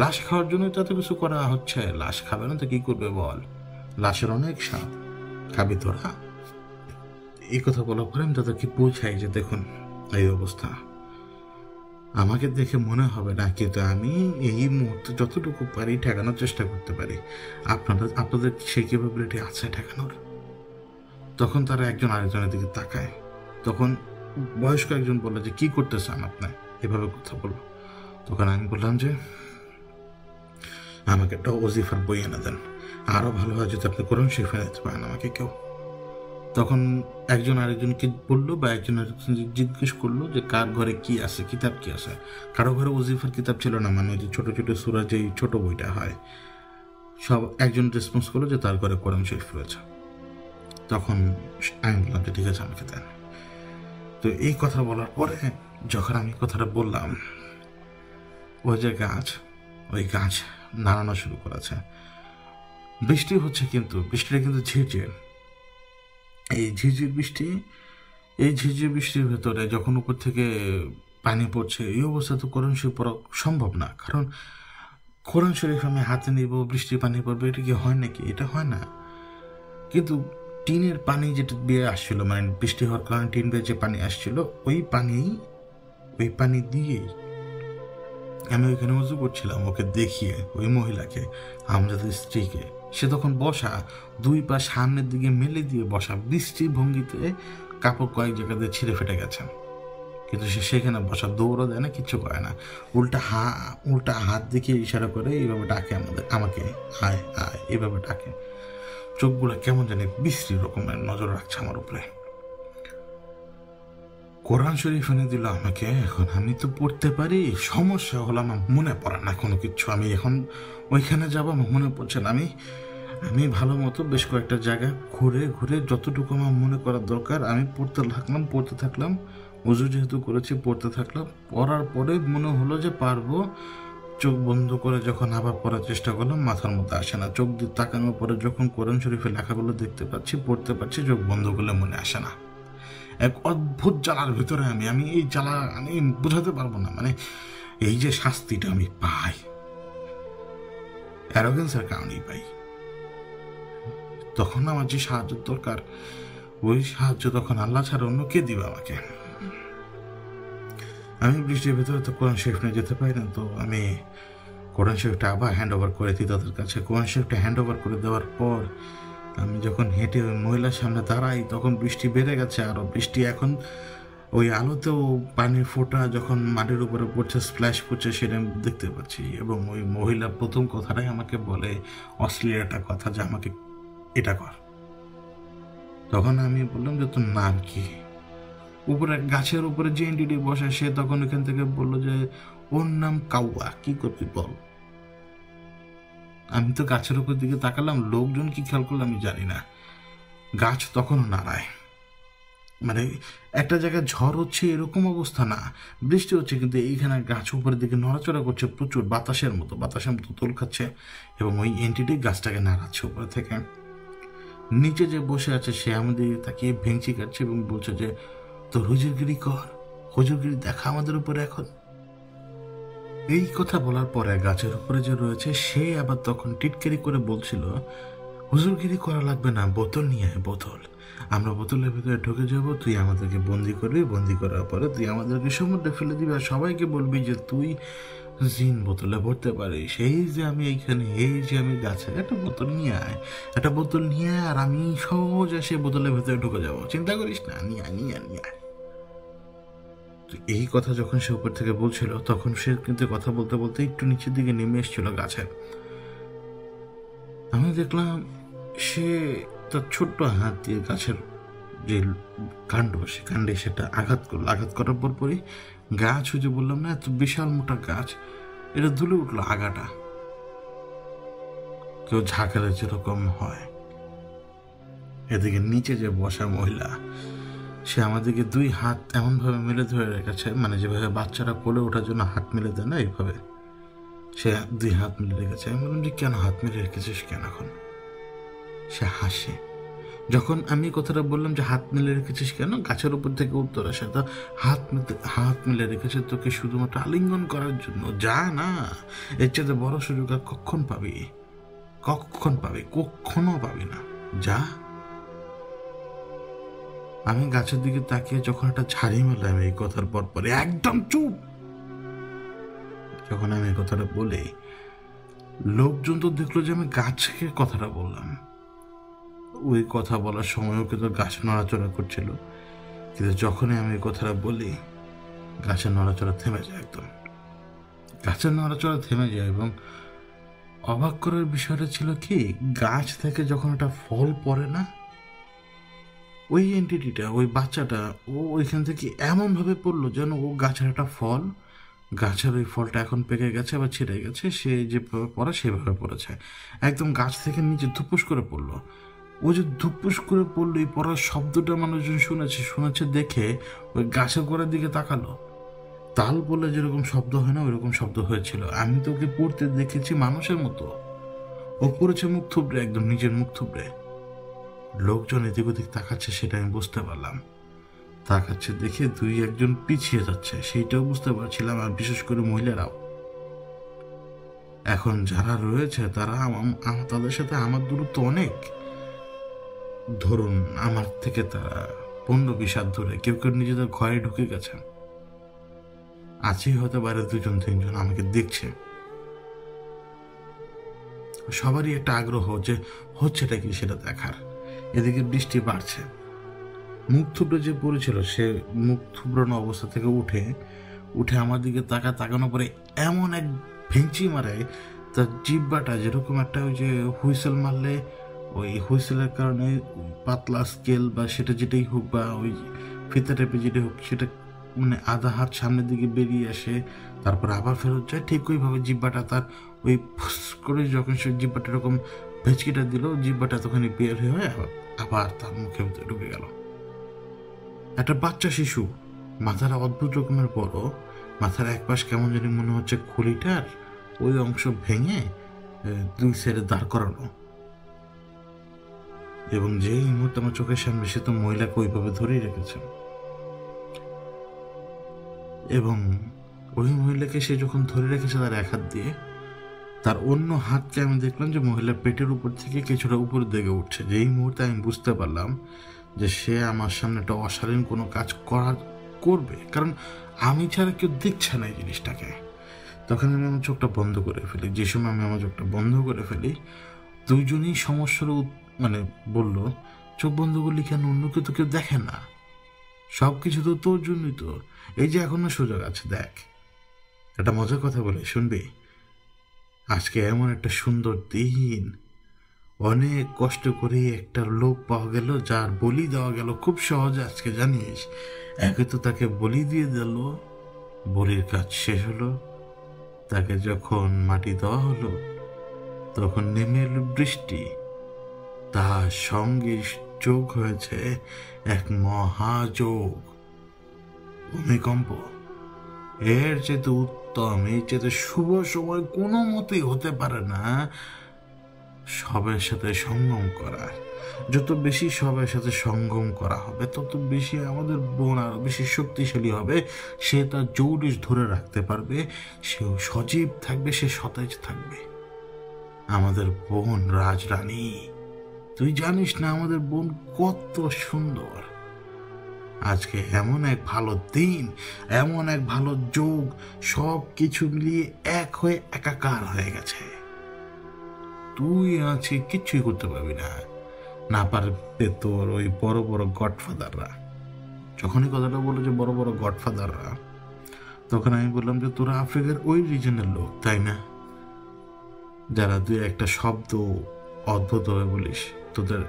লাশ খাওয়ার জন্য তো এত কিছু করা হচ্ছে, লাশ খাবে না তো কি করবে বল, লাশের অনেক স্বাদ, খাবি তোরা। এই কথা বলার পরে আমি তাদেরকে বোঝাই যে দেখুন এই অবস্থা, আমাকে দেখে মনে হবে না, কিন্তু আমি এই মুহূর্তে যতটুকু পারি ঠেকানোর চেষ্টা করতে পারি। আপনাদের সেই ক্যাপাবিলিটি আছে ঠেকানোর। তখন তারা একজন আরেকজনের দিকে তাকায়। তখন বয়স্ক একজন বললো যে কি করতে চান আপনি, এভাবে কথা বললো। তখন আমি বললাম যে আমাকে একটা ওজিফার বই এনে দেন, আরও ভালো হয় যদি আপনি কোরআন শরীফ এনে দিতে পারেন আমাকে কেউ। তখন একজন আরেকজনকে বললো বা একজন আরেকজন জিজ্ঞেস করলো যে কার ঘরে কি আছে, কিতাব কি আছে। কারো ঘরে ওজিফার কিতাব ছিল না, মানে যে ছোট ছোট সূরা যেই ছোট বইটা হয়, সব একজন রেসপন্স করলো যে তার ঘরে কোরআন শরীফ রয়েছে। তখন আমি বললাম যে ঠিক আছে আমাকে দেন। তো এই কথা বলার পরে যখন আমি কথাটা বললাম, ওই যে ওই গাছ নাড়ানো শুরু করেছে। বৃষ্টি হচ্ছে, কিন্তু বৃষ্টিটা কিন্তু ঝিরঝির। এই ঝিরঝির বৃষ্টির ভেতরে যখন উপর থেকে পানি পড়ছে, এই অবস্থা তো কোরআন শরীফ পড়া সম্ভব না, কারণ কোরআন শরীফ আমি হাতে নিব, বৃষ্টির পানি পড়বে, এটা কি হয় নাকি? এটা হয় না। কিন্তু টিনের পানি যেটা বেয়ে আসছিল, মানে বৃষ্টি হওয়ার কারণে টিন বেয়ে যে পানি আসছিল, ওই পানি দিয়েই আমি ওইখানে উজু করছিলাম, ওকে দেখিয়ে, ওই মহিলাকে, আমজাদের স্ত্রীকে। সে তখন বসা, দুই পা সামনের দিকে মেলে দিয়ে বসা, বৃষ্টির ভঙ্গিতে কাপড় কয়েক জায়গাতে ছিঁড়ে ফেটে গেছে, কিন্তু সে সেখানে বসা, দৌড়ও দেয় না, কিচ্ছু করে না, উল্টা হাত দেখিয়ে ইশারা করে এইভাবে ডাকে আমাকে, আয় আয়, এইভাবে ডাকে। চোখগুলো কেমন জানি বিশ্রী রকমের নজর রাখছে আমার উপরে। কোরআন শরীফ এনে দিল আমাকে, এখন আমি তো পড়তে পারি, সমস্যা হলো আমার মনে পড়ে না কোনো কিছু। আমি এখন ওইখানে যাবো, আমার মনে পড়ছে না। আমি ভালো মতো বেশ কয়েকটা জায়গা ঘুরে ঘুরে যতটুকু আমার মনে করার দরকার আমি পড়তে থাকলাম। উজু যেহেতু করেছি, পড়তে থাকলাম। পড়ার পরে মনে হলো যে পারবো। চোখ বন্ধ করে যখন আবার পড়ার চেষ্টা করলাম, মাথার মধ্যে আসে না। চোখ দিয়ে তাকানোর পরে যখন কোরআন শরীফের লেখাগুলো দেখতে পাচ্ছি, পড়তে পারছি, চোখ বন্ধ করলে মনে আসে না। এক অদ্ভুত জ্বালার ভিতরে আমি এই জ্বালা আমি বোঝাতে পারবো না। মানে এই যে শাস্তিটা আমি পাই, অ্যারোগেন্সের কারণেই পাই। তখন আমার যে সাহায্যের দরকার, ওই সাহায্য তখন আল্লাহ ছাড়া অন্য কে দিবে আমাকে? আমি বৃষ্টির ভিতরে তো কোরআন শরীফ নিয়ে যেতে পারি না, তো আমি কোরআন শরীফটা আবার হ্যান্ড ওভার করে দিই তাদের কাছে। কোরআন শরীফটা হ্যান্ড ওভার করে দেওয়ার পর আমি যখন হেঁটে ওই মহিলার সামনে দাঁড়াই, তখন বৃষ্টি বেড়ে গেছে আরও। বৃষ্টি এখন ওই আলোতেও পানির ফোঁটা যখন মাটির উপরে পড়ছে, স্প্ল্যাশ করছে, সেটা আমি দেখতে পাচ্ছি। এবং ওই মহিলা প্রথম কথাটাই আমাকে বলে, অশ্লীল একটা কথা, যে আমাকে এটা কর। তখন আমি বললাম যে তোর নাম কি? উপরে গাছের উপরে যে এনটিটি বসে, সে তখন এখান থেকে বললো যে ওর নাম কাউয়া, কি করবি বল। আমি তো গাছের উপর দিকে তাকালাম, লোকজন কি খেয়াল করলো আমি জানি না, গাছ তখনও নাড়ায়। মানে একটা জায়গায় ঝড় হচ্ছে এরকম অবস্থা না, বৃষ্টি হচ্ছে, কিন্তু এইখানে গাছ উপরের দিকে নড়াচড়া করছে প্রচুর, বাতাসের মতো তোল খাচ্ছে। এবং ওই এনটিটি গাছটাকে নাড়াচ্ছে উপরে থেকে। নিচে যে বসে আছে সে আমাদের তাকিয়ে ভেঙচি কাটছে এবং বলছে যে তোর হুজুরগিরি কর, হুজুরগিরি দেখা আমাদের উপরে এখন। এই কথা বলার পরে গাছের উপরে যে রয়েছে সে আবার তখন টিটকারি করে বলছিল, হুজুরগিরি করা লাগবে না, বোতল নিয়ে আয়, বোতল। আমরা বোতলের ভিতরে ঢুকে যাব, তুই আমাদেরকে বন্দি করবি, বন্দি করার পরে তুই আমাদেরকে সমুদ্রে ফেলে দিবি, আর সবাইকে বলবি যে তুই জিন বোতলে ভরতে পারিস। এই যে আমি এইখানে, এই যে আমি গাছে, একটা বোতল নিয়ে আয়, একটা বোতল নিয়ে আয়, আর আমি সহজ সে বোতলের ভিতরে ঢুকে যাবো, চিন্তা করিস না, নিয়ে আয়, নিয়ে আয়, নিয়ে আয়। এই কথা যখন সে উপর থেকে বলছিল, তখন সে কিন্তু কথা বলতে বলতে একটু নিচের দিকে নেমে এসেছিল গাছের। আমি দেখলাম সে তার ছোট্ট হাত দিয়ে গাছের যে কাণ্ড, সে কাণ্ডে সেটা আঘাত করলো। আঘাত করার পরই গাছ, ওই যে বললাম না এত বিশাল মোটা গাছ, এটা দুলে উঠলো আগাটা, কেউ ঝাঁকালে যেরকম হয়। এদিকে নিচে যে বসা মহিলা, সে আমাদেরকে দুই হাত এমনভাবে মেলে ধরে রেখেছে, মানে যেভাবে বাচ্চারা কোলে ওঠার জন্য হাত মেলে দেয় না, এইভাবে সে দুই হাত মেলে রেখেছে। আমি বললাম যে কেন হাত মেলে রেখেছিস কেন? এখন সে হাসে। যখন আমি কথাটা বললাম যে হাত মেলে রেখেছিস কেন, গাছের উপর থেকে উত্তর আসে, তো হাত মেলে রেখেছে তোকে শুধুমাত্র আলিঙ্গন করার জন্য। যা না, এর চেয়ে বড় সুযোগ আর কখন পাবি? কখনো পাবি না, যা। আমি গাছের দিকে তাকিয়ে যখন একটা ঝাড়ি মেলাম এই কথার পর পরে, একদম চুপ। যখন আমি এই কথাটা বলি, লোকজন তো দেখলো যে আমি গাছকে কথাটা বললাম। ওই কথা বলার সময়ও কিন্তু গাছ নড়াচড়া করছিল, কিন্তু যখনই আমি এই কথাটা বলি, গাছের নড়াচড়া থেমে যায়, একদম গাছের নড়াচড়া থেমে যায়। এবং অবাক করার বিষয়টা ছিল কি, গাছ থেকে যখন একটা ফল পড়ে না, ওই এন্টিটিটা, ওই বাচ্চাটা, ও ওইখান থেকে এমনভাবে পড়লো যেন ও গাছের একটা ফল, গাছের ওই ফলটা এখন পেকে গেছে বা ছিঁড়ে গেছে, সে যেভাবে পড়ে সেভাবে পড়েছে, একদম গাছ থেকে নিচে ধুপুস করে পড়লো। ও যে ধুপুস করে পড়লো, এই পড়ার শব্দটা মানুষজন শুনেছে দেখে ওই গাছের গোড়ার দিকে তাকালো। তাল বলে যেরকম শব্দ হয় না, ওইরকম শব্দ হয়েছিল। আমি তো ওকে পড়তে দেখেছি মানুষের মতো, ও পড়েছে মুখ থুবড়ে, একদম নিজের মুখ থুবড়ে। লোকজন এদিক ওদিক তাকাচ্ছে, সেটা আমি বুঝতে পারলাম। তাকাচ্ছে দেখে দুই একজন পিছিয়ে যাচ্ছে, সেইটাও বুঝতে পারছিলাম, আর বিশেষ করে মহিলারাও। এখন যারা রয়েছে তারা তাদের সাথে আমার দূরত্ব অনেক। ধরুন আমার থেকে তারা 15-20 হাত ধরে, কেউ কেউ নিজেদের ঘরে ঢুকে গেছে, আছেই হয়তো বাইরে 2-3 জন আমাকে দেখছে। সবারই একটা আগ্রহ যে হচ্ছেটা কি সেটা দেখার। এদিকে বৃষ্টি বাড়ছে। মুখ থুবড়ে যে পড়েছিল সে মুখ থুবড়ানো অবস্থা থেকে উঠে আমার দিকে তাকানো পরে এমন এক ভেঞ্চি মারে, তার জিব্বাটা যেরকম একটা ওই যে হুইসেল মারলে ওই হুইসেলের কারণে পাতলা স্কেল বা সেটা যেটাই হোক বা ওই ফিতা টাইপের যেটাই হোক সেটা মানে আধা হাত সামনের দিকে বেরিয়ে আসে, তারপর আবার ফেরত যায়, ঠিক ওইভাবে জিব্বাটা তার ওই ফুস করে যখন সে জিব্বাটা এরকম ভেচকিটা দিল, জিব্বাটা তখনই বের হয়ে আবার তার মুখের ভিতরে ঢুকে গেল। একটা বাচ্চা শিশু, মাথাটা অদ্ভুত রকমের বড়, মাথার এক পাশ কেমন জানি মনে হচ্ছে খুলিটার ওই অংশ ভেঙে 2 সাইডে দাঁড় করানো। এবং যেই মুহূর্তে আমার চোখের সামনে, সে তো মহিলাকে ওইভাবে ধরেই রেখেছে। এবং ওই মহিলাকে সে যখন ধরে রেখেছে তার এক হাত দিয়ে, তার অন্য হাতকে আমি দেখলাম যে মহিলার পেটের উপর থেকে কিছুটা উপরের দিকে উঠছে। যেই মুহূর্তে আমি বুঝতে পারলাম যে সে আমার সামনে একটা অশালীন কোনো কাজ করবে, কারণ আমি ছাড়া কেউ দেখছে না এই জিনিসটাকে, তখন আমি আমার চোখটা বন্ধ করে ফেলি। যে সময় আমি আমার চোখটা বন্ধ করে ফেলি, দুইজনই সমস্যার মানে বলল, চোখ বন্ধ করলি কেন? অন্য কেউ তো কেউ দেখে না, সব কিছু তো তোর জন্যই তো, এই যে এখনো সুযোগ আছে, দেখ। একটা মজার কথা বলে শুনবি? আজকে এমন একটা সুন্দর দিন, অনেক কষ্ট করে একটা লোক পাওয়া গেল যার বলি দেওয়া গেল খুব সহজে আজকে, জানিস? একে তো তাকে বলি দিয়ে দিল, বলির কাজ শেষ হলো, তাকে যখন মাটি দেওয়া হলো তখন নেমে এলো বৃষ্টি, তার সঙ্গে যোগ হয়েছে এক মহাযোগ, ভূমিকম্প। এর চেয়ে উত্তম, এর চেয়ে শুভ সময় কোনো মতেই হতে পারে না সবের সাথে সঙ্গম করার। যত বেশি সবের সাথে সঙ্গম করা হবে তত বেশি আমাদের বোন আরো বেশি শক্তিশালী হবে, সে তার জৌলুস ধরে রাখতে পারবে, সেও সজীব থাকবে, সে সতেজ থাকবে। আমাদের বোন রাজরানী, তুই জানিস না আমাদের বোন কত সুন্দর। আজকে এমন এক ভালো দিন, এমন এক ভালো যোগ, সব কিছু মিলিয়ে এক হয়ে একাকার হয়ে গেছে। তুই আছি কিচ্ছুই করতে পারবি না, না পারবে তোর ওই বড় বড় গডফাদাররা। যখনই কথাটা বললো যে বড় বড় গডফাদাররা, তখন আমি বললাম যে তোরা আফ্রিকার ওই রিজনের লোক, তাই না? যারা 2-1 শব্দ অদ্ভুত হয়ে বলিস তোদের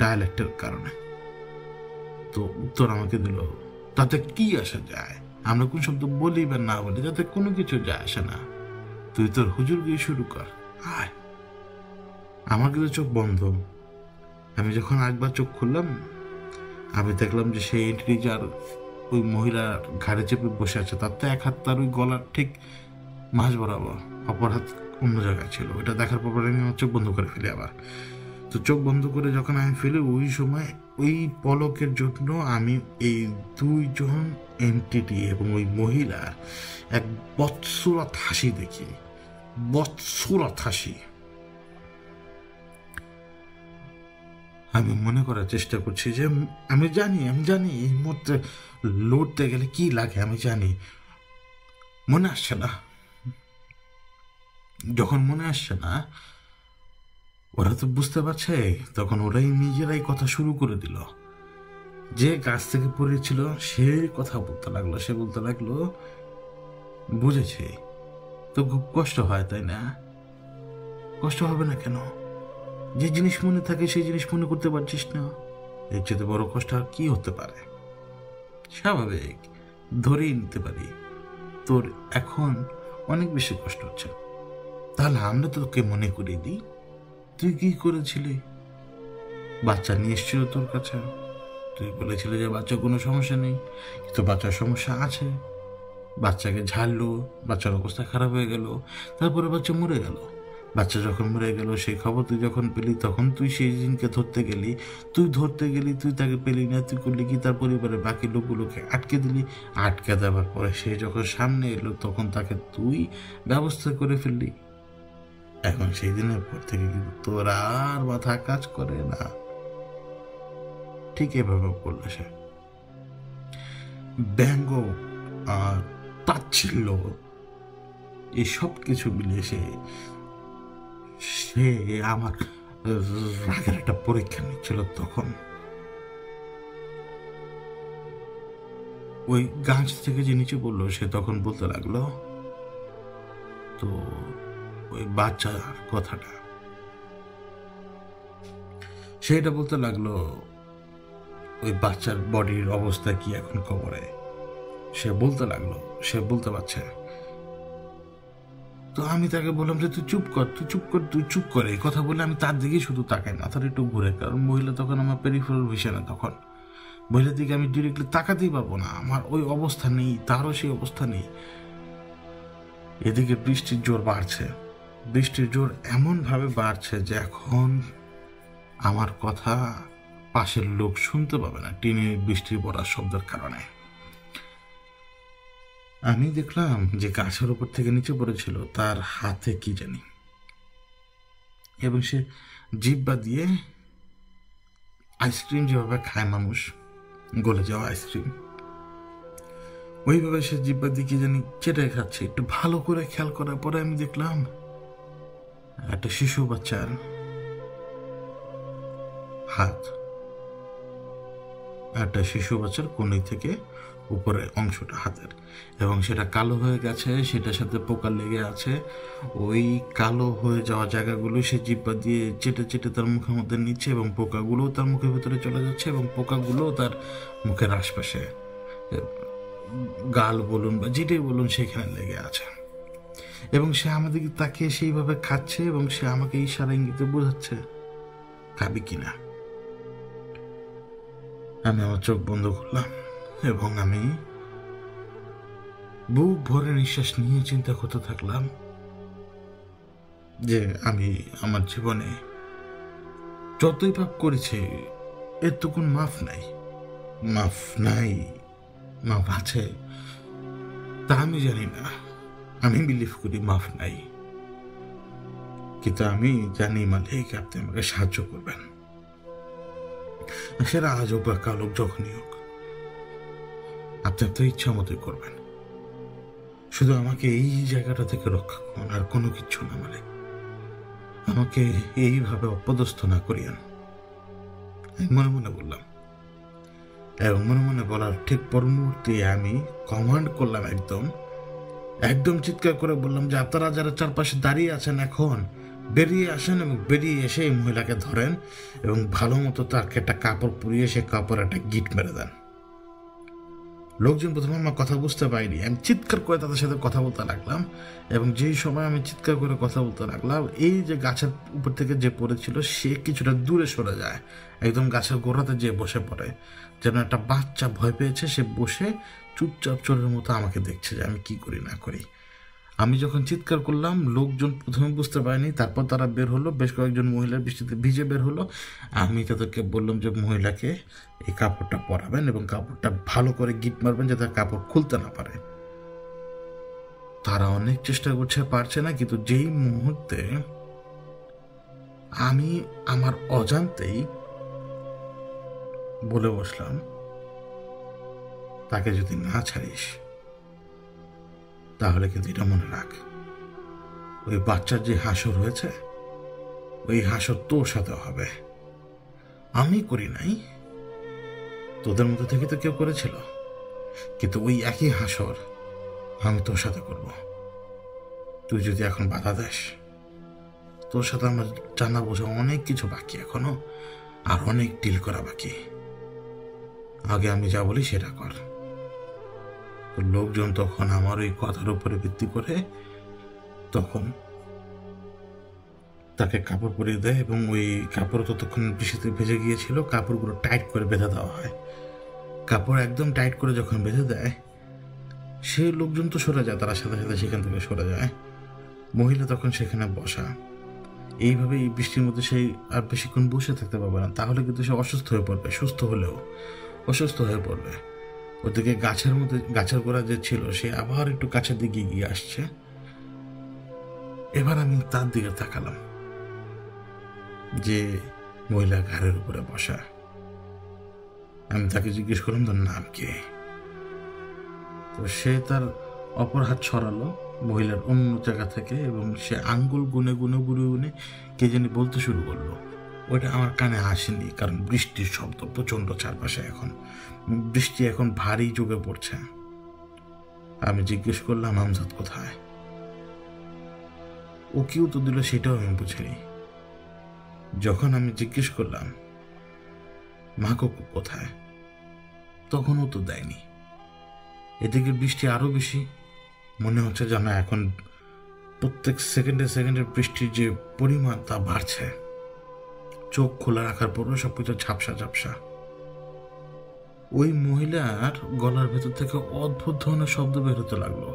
ডায়ালেক্টের কারণে। তো উত্তর আমাকে দিল, তাতে কি আসা যায়, আমরা কোন শব্দ বলি বা না বলি তাতে কোনো কিছু যায় আসে না, তুই তোর হুজুর গিয়ে শুরু কর, আয়। আমার কিন্তু চোখ বন্ধ। আমি যখন একবার চোখ খুললাম, আমি দেখলাম যে সেই এন্ট্রি যার ওই মহিলার ঘাড়ে চেপে বসে আছে, তার তো এক হাত তার ওই গলার ঠিক মাঝ বরাবর, অপর হাত অন্য জায়গায় ছিল। ওইটা দেখার পর আমি আমার চোখ বন্ধ করে ফেলি আবার। তো চোখ বন্ধ করে যখন আমি ফেলি, ওই সময় ওই পলকের জন্য আমি এই 2 জন এন্টিটি এবং ওই মহিলার এক বৎসরত হাসি দেখি, বৎসরত হাসি। আমি মনে করার চেষ্টা করছি যে আমি জানি এই মুহূর্তে লড়তে গেলে কি লাগে, আমি জানি, মনে আসছে না। যখন মনে আসছে না, ওরা তো বুঝতে পারছে, তখন ওরাই নিজেরাই কথা শুরু করে দিল। যে গাছ থেকে পড়েছিল সে কথা বলতে লাগলো, সে বলতে লাগলো, বুঝেছি তো খুব কষ্ট হয়, তাই না? কষ্ট হবে না কেন? যে জিনিস মনে থাকে সেই জিনিস মনে করতে পারছিস না, এর চেয়ে বড় কষ্ট আর কি হতে পারে? স্বাভাবিক, ধরেই নিতে পারি তোর এখন অনেক বেশি কষ্ট হচ্ছে, তাহলে আমরা তোকে মনে করিয়ে দিই, তুই কি করেছিলি? বাচ্চা নিয়ে এসেছিল তোর কাছে, তুই বলেছিলি যে বাচ্চার কোনো সমস্যা নেই, কিন্তু বাচ্চার সমস্যা আছে। বাচ্চাকে ঝাড়লো, বাচ্চার অবস্থা খারাপ হয়ে গেল, তারপরে বাচ্চা মরে গেল। বাচ্চা যখন মরে গেল সেই খবর তুই যখন পেলি, তখন তুই সেই দিনকে ধরতে গেলি, তুই তাকে পেলি না, তুই করলি কি, তার পরিবারের বাকি লোকগুলোকে আটকে দিলি। আটকে দেওয়ার পরে সে যখন সামনে এলো তখন তাকে তুই ব্যবস্থা করে ফেললি। এখন সেই দিনের পর থেকে কিন্তু তোর আর মাথা কাজ করে না। ঠিক এভাবে বললো সে। ব্যঙ্গ আর তাচ্ছিল্য এই সব কিছু মিলিয়ে সে আমার রাগের একটা পরীক্ষা নিচ্ছিল। তখন ওই গাছ থেকে যে নিচে বললো সে তখন বলতে লাগলো, তো ওই বাচ্চার কথাটা সেটা বলতে লাগলো, ওই বাচ্চার বডির অবস্থা কি এখন খবরে সে বলতে লাগলো, সে বলতে পারছে। তো আমি তাকে বললাম যে তুই চুপ কর, তুই চুপ কর, তুই চুপ করে এই কথা বলে আমি তার দিকে শুধু তাকাই, মাথার একটু ঘুরে, কারণ মহিলা তখন আমার পেরিফেরাল ভিশনে, তখন মহিলার দিকে আমি ডিরেক্টলি তাকাতেই পারবো না, আমার ওই অবস্থা নেই, তারও সেই অবস্থা নেই। এদিকে বৃষ্টির জোর বাড়ছে, বৃষ্টির জোর এমনভাবে বাড়ছে যে এখন আমার কথা পাশের লোক শুনতে পাবে না টিনে বৃষ্টি পড়ার শব্দের কারণে। আমি দেখলাম যে গাছের উপর থেকে নিচে পড়েছিল তার হাতে কি জানি, এবং সে জিহ্বা দিয়ে আইসক্রিম যেভাবে খায় মানুষ, গলে যাওয়া আইসক্রিম, ওইভাবে সে জিহ্বা দিয়ে কি জানি চেটে খাচ্ছে। একটু ভালো করে খেয়াল করার পরে আমি দেখলাম একটা শিশু বাচ্চার হাত, একটা শিশু বাচ্চার কোণে থেকে উপরের অংশটা হাতের, এবং সেটা কালো হয়ে গেছে, সেটার সাথে পোকা লেগে আছে। ওই কালো হয়ে যাওয়া জায়গাগুলো সে জিহ্বা দিয়ে চেটে চেটে তার মুখের মধ্যে নিচ্ছে, এবং পোকাগুলোও তার মুখের ভিতরে চলে যাচ্ছে, এবং পোকাগুলোও তার মুখের আশপাশে, গাল বলুন বা যেটাই বলুন সেখানে লেগে আছে। এবং সে আমাদেরকে তাকিয়ে সেইভাবে খাচ্ছে, এবং সে আমাকে ইশারা ইঙ্গিতে বোঝাচ্ছে খাবি কিনা। আমি আমার চোখ বন্ধ করলাম এবং আমি বুক ভরে নিঃশ্বাস নিয়ে চিন্তা করতে থাকলাম যে আমি আমার জীবনে যতই পাপ করেছি এর তো কোন মাফ নাই, মাফ নাই, মাফ আছে তা আমি জানি না। আমি বিলিভ করি মাফ নাই, কিন্তু আমি জানি মালিক আপনি আমাকে সাহায্য করবেন, সেটা আজ হোক বা কাল হোক, যখনই হোক আপনি আপনার ইচ্ছা মতোই করবেন। শুধু আমাকে এই জায়গাটা থেকে রক্ষা করুন, আর কোনো কিচ্ছু না মালিক। আমাকে এইভাবে অপদস্থ না করিয়েন, মনে মনে বললাম। এবং মনে মনে বলার ঠিক পর মুহূর্তে আমি কমান্ড করলাম, একদম একদম চিৎকার করে বললাম যে আপনারা যারা চারপাশে দাঁড়িয়ে আছেন এখন বেরিয়ে আসেন, এবং বেরিয়ে এসে এই মহিলাকে ধরেন এবং ভালো মতো তাকে একটা কাপড় পুড়িয়ে সে কাপড় একটা গিট মেরে দেন। লোকজন প্রথমে আমার কথা বুঝতে পারিনি, আমি চিৎকার করে তাদের সাথে কথা বলতে লাগলাম, এবং যেই সময় আমি চিৎকার করে কথা বলতে লাগলাম এই যে গাছের উপর থেকে যে পড়েছিল সে কিছুটা দূরে সরে যায়, একদম গাছের গোড়াতে যে বসে পড়ে, যেন একটা বাচ্চা ভয় পেয়েছে, সে বসে চুপচাপ চোরের মতো আমাকে দেখছে যে আমি কি করি না করি। আমি যখন চিৎকার করলাম লোকজন প্রথমে বুঝতে পারেনি, তারপর তারা বের হলো, বেশ কয়েকজন মহিলা বৃষ্টিতে ভিজে বের হলো। আমি তাদেরকে বললাম যে মহিলাকে এই কাপড়টা পরাবেন এবং কাপড়টা ভালো করে গিট মারবেন যাতে কাপড় খুলতে না পারে। তারা অনেক চেষ্টা করছে, পারছে না, কিন্তু যেই মুহূর্তে আমি আমার অজান্তেই বলে বসলাম তাকে যদি না ছাড়িস তাহলে কিন্তু এটা মনে রাখ, ওই বাচ্চার যে হাসর হয়েছে ওই হাসর তোর সাথে হবে। আমি করি নাই, তোদের মধ্যে থেকে তো কেউ করেছিল, কিন্তু ওই একই হাসর আমি তোর সাথে করব। তুই যদি এখন বাধা দেস, তোর সাথে আমার জানা বোঝা অনেক কিছু বাকি, এখনো আর অনেক ডিল করা বাকি। আগে আমি যা বলি সেটা কর। তো লোকজন তখন আমার ওই কথার উপরে ভিত্তি করে তখন তাকে কাপড় পরিয়ে দেয়, এবং ওই কাপড় ততক্ষণ বৃষ্টিতে ভেজে গিয়েছিল, কাপড়গুলো টাইট করে বেঁধে দেওয়া হয়। কাপড় একদম টাইট করে যখন বেঁধে দেয় সেই লোকজন তো সরে যায়, তারা সাথে সাথে সেখান থেকে সরে যায়। মহিলা তখন সেখানে বসা, এইভাবে এই বৃষ্টির মধ্যে সেই আর বেশিক্ষণ বসে থাকতে পারবে না, তাহলে কিন্তু সে অসুস্থ হয়ে পড়বে, সুস্থ হলেও অসুস্থ হয়ে পড়বে। ওদিকে গাছের মধ্যে গাছের গোড়া যে ছিল সে আবার একটু কাছের দিকে গিয়ে আসছে। এবার আমি তার দিকে তাকালাম, যে মহিলা ঘাড়ের উপরে বসা। আমি তাকে জিজ্ঞেস করলাম তোর নাম কে? তো সে তার অপর হাত ছড়ালো মহিলার অন্য জায়গা থেকে এবং সে আঙ্গুল গুনে গুনে গুনে গুনে কে জানি বলতে শুরু করলো। ওইটা আমার কানে আসেনি, কারণ বৃষ্টির শব্দ প্রচণ্ড চারপাশে। এখন বৃষ্টি এখন ভারী যোগে পড়ছে। আমি জিজ্ঞেস করলাম আমজাদ কোথায়? ও কি উত্তর দিল সেটাও আমি বুঝিনি। যখন আমি জিজ্ঞেস করলাম মা কাকু কোথায়, তখন উত্তর দেয়নি। এদিকে বৃষ্টি আরো বেশি, মনে হচ্ছে যেন এখন প্রত্যেক সেকেন্ডে সেকেন্ডে বৃষ্টির যে পরিমাণ তা বাড়ছে। চোখ খোলা রাখার পরও সবকিছু ঝাপসা ঝাপসা। ওই মহিলার গলার ভেতর থেকে অদ্ভুত ধরনের শব্দ বের হতে লাগলো।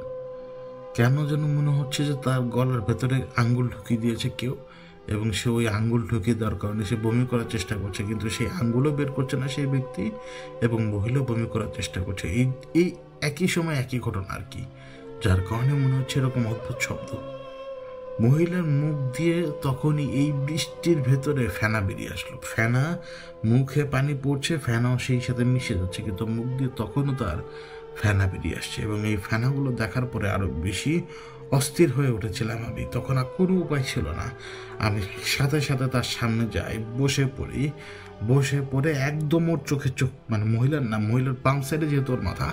কেন যেন মনে হচ্ছে যে তার গলার ভেতরে আঙ্গুল ঢুকিয়ে দিয়েছে কেউ, এবং সে ওই আঙ্গুল ঢুকিয়ে দেওয়ার কারণে সে বমি করার চেষ্টা করছে, কিন্তু সেই আঙ্গুলও বের করছে না সেই ব্যক্তি, এবং মহিলাও বমি করার চেষ্টা করছে। এই একই সময় একই ঘটনা আর কি, যার কারণে মনে হচ্ছে এরকম অদ্ভুত শব্দ। মহিলার মুখ দিয়ে তখনই এই বৃষ্টির ভেতরে ফেনা বেরিয়ে আসলো। ফেনা, মুখে পানি পড়ছে, ফেনাও সেই সাথে মিশে যাচ্ছে, কিন্তু মুখ দিয়ে তখনও তার ফেনা বেরিয়ে আসছে। এবং এই ফেনাগুলো দেখার পরে আরো বেশি অস্থির হয়ে উঠেছিলাম আমি। তখন আর কোনো উপায় ছিল না, আমি সাথে সাথে তার সামনে যাই, বসে পড়ে একদম ওর চোখে চোখ, মানে মহিলার বাম সাইডে যেহেতু ওর মাথা,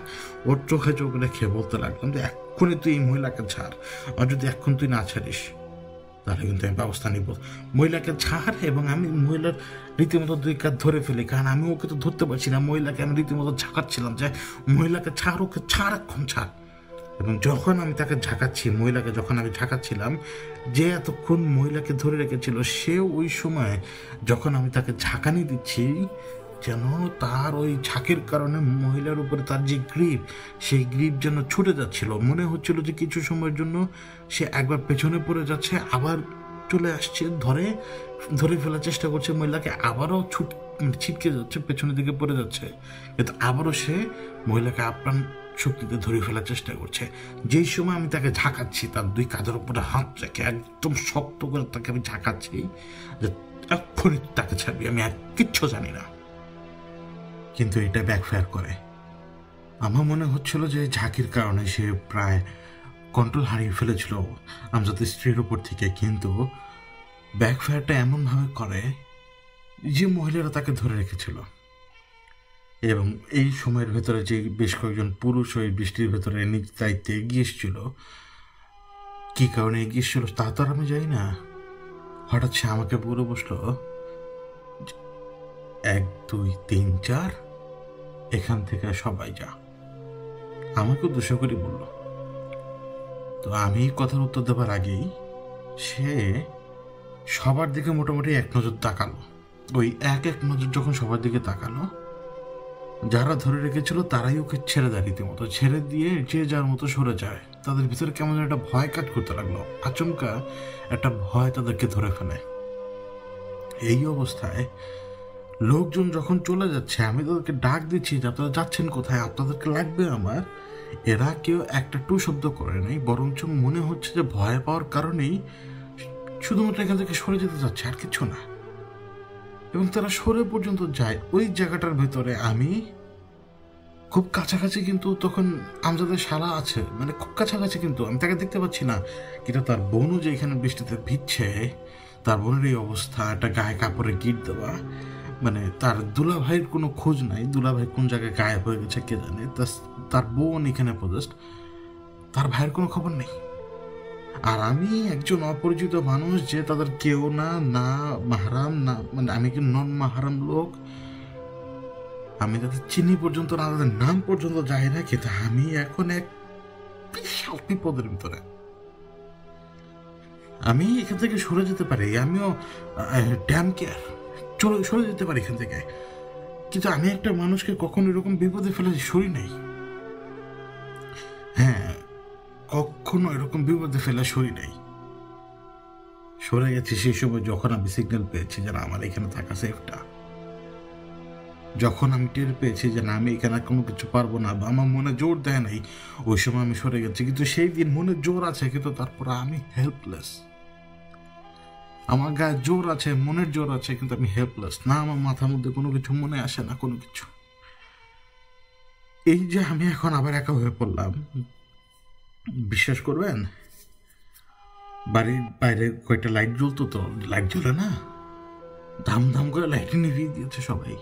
ওর চোখে চোখ রেখে বলতে লাগলাম যে এক্ষুনি তুই এই মহিলাকে ছাড়, আর যদি এখন তুই না ছাড়িস তাহলে কিন্তু আমি ব্যবস্থা নিব। মহিলাকে ছাড়, এবং আমি মহিলার রীতিমতো দুই কাজ ধরে ফেলি, কারণ আমি ওকে তো ধরতে পারছি না। মহিলাকে আমি রীতিমতো ঝাঁকাচ্ছিলাম যে মহিলাকে ছাড়, ওকে ছাড়, এখন ছাড়। এবং যখন আমি তাকে ঝাঁকাচ্ছি, মহিলাকে যখন আমি ঝাঁকাচ্ছিলাম, যে এতক্ষণ মহিলাকে ধরে রেখেছিল সে ওই সময় যখন আমি তাকে ঝাঁকানি দিচ্ছি, যেন তার ওই ঝাঁকের কারণে মহিলার উপরে তার যে গ্রিপ, সেই গ্রিপ যেন ছুটে যাচ্ছিল। মনে হচ্ছিল যে কিছু সময়ের জন্য সে একবার পেছনে পড়ে যাচ্ছে, আবার চলে আসছে, ধরে ফেলার চেষ্টা করছে মহিলাকে, আবারও ছিটকে যাচ্ছে, পেছনের দিকে পড়ে যাচ্ছে, কিন্তু আবারও সে মহিলাকে আপ্রাণ শক্তিতে ধরে ফেলার চেষ্টা করছে। যেই সময় আমি তাকে ঝাঁকাচ্ছি, তার দুই কাঁধের উপরে হাত রেখে একদম শক্ত করে তাকে আমি ঝাঁকাচ্ছি যে এক্ষুনি তাকে ছাড়বি, আমি আর কিচ্ছু জানি না। কিন্তু এটা ব্যাকফায়ার করে। আমার মনে হচ্ছিল যে ঝাঁকির কারণে সে প্রায় কন্ট্রোল হারিয়ে ফেলেছিল আমজাদের স্ত্রীর উপর থেকে, কিন্তু ব্যাকফায়ারটা এমনভাবে করে যে মহিলারা তাকে ধরে রেখেছিল। এবং এই সময়ের ভেতরে যে বেশ কয়েকজন পুরুষ ওই বৃষ্টির ভেতরে নিজ দায়িত্বে এগিয়ে এসেছিল, কী কারণে এগিয়ে এসেছিল তা তো আর আমি জানি না। হঠাৎ সে আমাকে বলে বসলো 1 2 3 4, এখান থেকে সবাই যা। আমাকে উদ্দেশ্য করে বলল। তো আমি কথার উত্তর দেবার আগেই সে সবার দিকে মোটামুটি এক নজর তাকালো। ওই এক নজর যখন সবার দিকে তাকালো, যারা ধরে রেখেছিল তারাই ওকে ছেড়ে দেয়, রীতিমতো ছেড়ে দিয়ে যে যার মতো সরে যায়। তাদের ভিতরে কেমন একটা ভয় কাজ করতে লাগলো, আচমকা একটা ভয় তাদেরকে ধরে ফেলে। এই অবস্থায় লোকজন যখন চলে যাচ্ছে, আমি তাদেরকে ডাক দিচ্ছি যে আপনারা যাচ্ছেন কোথায়, আপনাদেরকে লাগবে আমার। এরা কেউ একটা টু শব্দ করে নাই, বরঞ্চ মনে হচ্ছে যে ভয় পাওয়ার কারণেই শুধুমাত্র এখান থেকে সরে যেতে চাচ্ছে, আর কিছু না। এবং তারা সরে পর্যন্ত যায়। ওই জায়গাটার ভেতরে আমি খুব কাছাকাছি, কিন্তু তখন আমজাদের শালা আছে, মানে খুব কাছাকাছি, কিন্তু আমি তাকে দেখতে পাচ্ছি না। কিন্তু তার বোনও যে এখানে বৃষ্টিতে ভিজছে, তার বোনের এই অবস্থা, একটা গায়ে কাপড়ে গিট দেওয়া, মানে তার দুলাভাইয়ের কোনো খোঁজ নাই, দুলাভাই কোন জায়গায় গায়েব হয়ে গেছে কে জানে। তার বোন এখানে পজেস্ট, তার ভাইয়ের কোনো খবর নেই। আর আমি একজন অপরিচিত মানুষ, যে তাদের কেউ না মাহারাম না, মানে আমি কি নন মাহারাম লোক, আমি তাদের চিনি পর্যন্ত না, তাদের নাম পর্যন্ত যাই না, কিন্তু আমি এখন এক বিশাল বিপদের ভিতরে। আমি এখান থেকে সরে যেতে পারি, আমিও ড্যাম কেয়ার সরে যেতে পারি এখান থেকে, কিন্তু আমি একটা মানুষকে কখনো এরকম বিপদে ফেলে সরি নাই। হ্যাঁ, কখনো এরকম বিপদে ফেলে সরি নাই। সরে গেছি সেই সময় যখন আমি সিগন্যাল পেয়েছি যে আমার এখানে থাকা সেফটা, যখন আমি টের পেয়েছি যে না আমি এখানে কোনো কিছু পারবো না, বা আমার মনে জোর দেয় নাই, ওই সময় আমি সরে গেছি। কিন্তু সেই দিন মনে জোর আছে, কিন্তু তারপরে আমি হেল্পলেস। আমার গায়ে জোর আছে, মনের জোর আছে, কিন্তু আমি হেল্পলেস। না আমার মাথার মধ্যে কোনো কিছু মনে আসে না, কোনো কিছু। এই যে আমি এখন আবার একা হয়ে পড়লাম, বিশ্বাস করবেন বাড়ির বাইরে কয়েকটা লাইট জ্বলতো, তো লাইট জ্বলে না, ধাম ধাম করে লাইট নিভিয়ে দিয়েছে সবাই।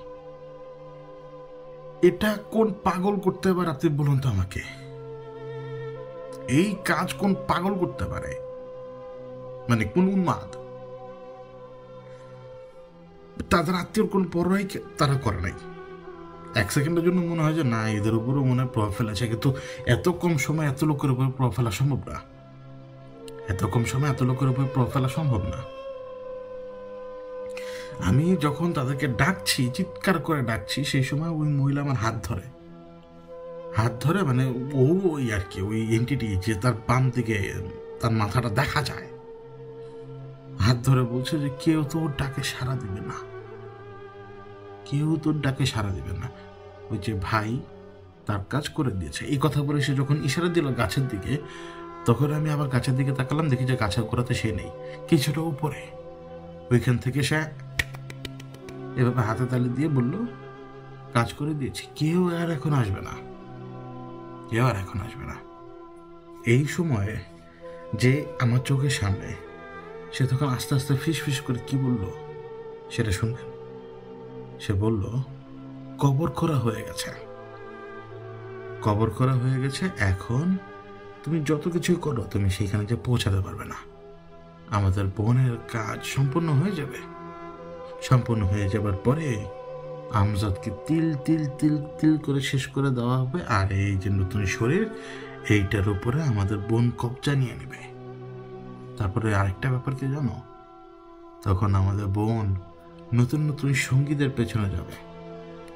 এটা কোন পাগল করতে পারে আপনি বলুন তো আমাকে? এই কাজ কোন পাগল করতে পারে? মানে কোন উন্মাদ? তাদের আত্মীয়র কোন পরোয়াই তারা করে নাই। এক সেকেন্ডের জন্য মনে হয় যে না, এদের উপরও মনে হয় প্রভাব ফেলেছে, কিন্তু এত কম সময় এত লোকের উপর প্রভাব ফেলা সম্ভব না। এত কম সময় এত লোকের উপর প্রভাব ফেলা সম্ভব না। আমি যখন তাদেরকে ডাকছি, চিৎকার করে ডাকছি, সেই সময় ওই মহিলা আমার হাত ধরে মানে ওই আর কি, ওই এন্টিটি যে তার বাম দিকে তার মাথাটা দেখা যায়, হাত ধরে বলছে যে কেউ তোর ডাকে সাড়া দিবে না, কেউ তোর ডাকে সাড়া দিবে না। ওই যে ভাই তার কাজ করে দিয়েছে। এই কথা বলে সে যখন ইশারা দিল গাছের দিকে, তখন আমি আবার গাছের দিকে তাকালাম, দেখি যে গাছের গোড়াতে সে নেই, কিছুটা উপরে। ওইখান থেকে সে এভাবে হাতে তালি দিয়ে বলল কাজ করে দিয়েছি, কেউ আর এখন আসবে না, কেউ আর এখন আসবে না। এই সময়ে যে আমার চোখের সামনে, সে তখন আস্তে আস্তে ফিস ফিস করে কি বলল সেটা শুনবেন। সে বলল কবর খোঁড়া হয়ে গেছে, কবর খোঁড়া হয়ে গেছে, এখন তুমি যত কিছুই করো তুমি সেইখানে যে পৌঁছাতে পারবে না। আমাদের বোনের কাজ সম্পূর্ণ হয়ে যাবে, সম্পূর্ণ হয়ে যাবার পরে আমজাদকে তিল তিল তিল তিল করে শেষ করে দেওয়া হবে, আর এই যে নতুন শরীর এইটার উপরে আমাদের বোন কবজা নিয়ে নেবে। তারপরে আরেকটা ব্যাপার কি জানো, তখন আমাদের বোন নতুন নতুন সঙ্গীদের পেছনে যাবে,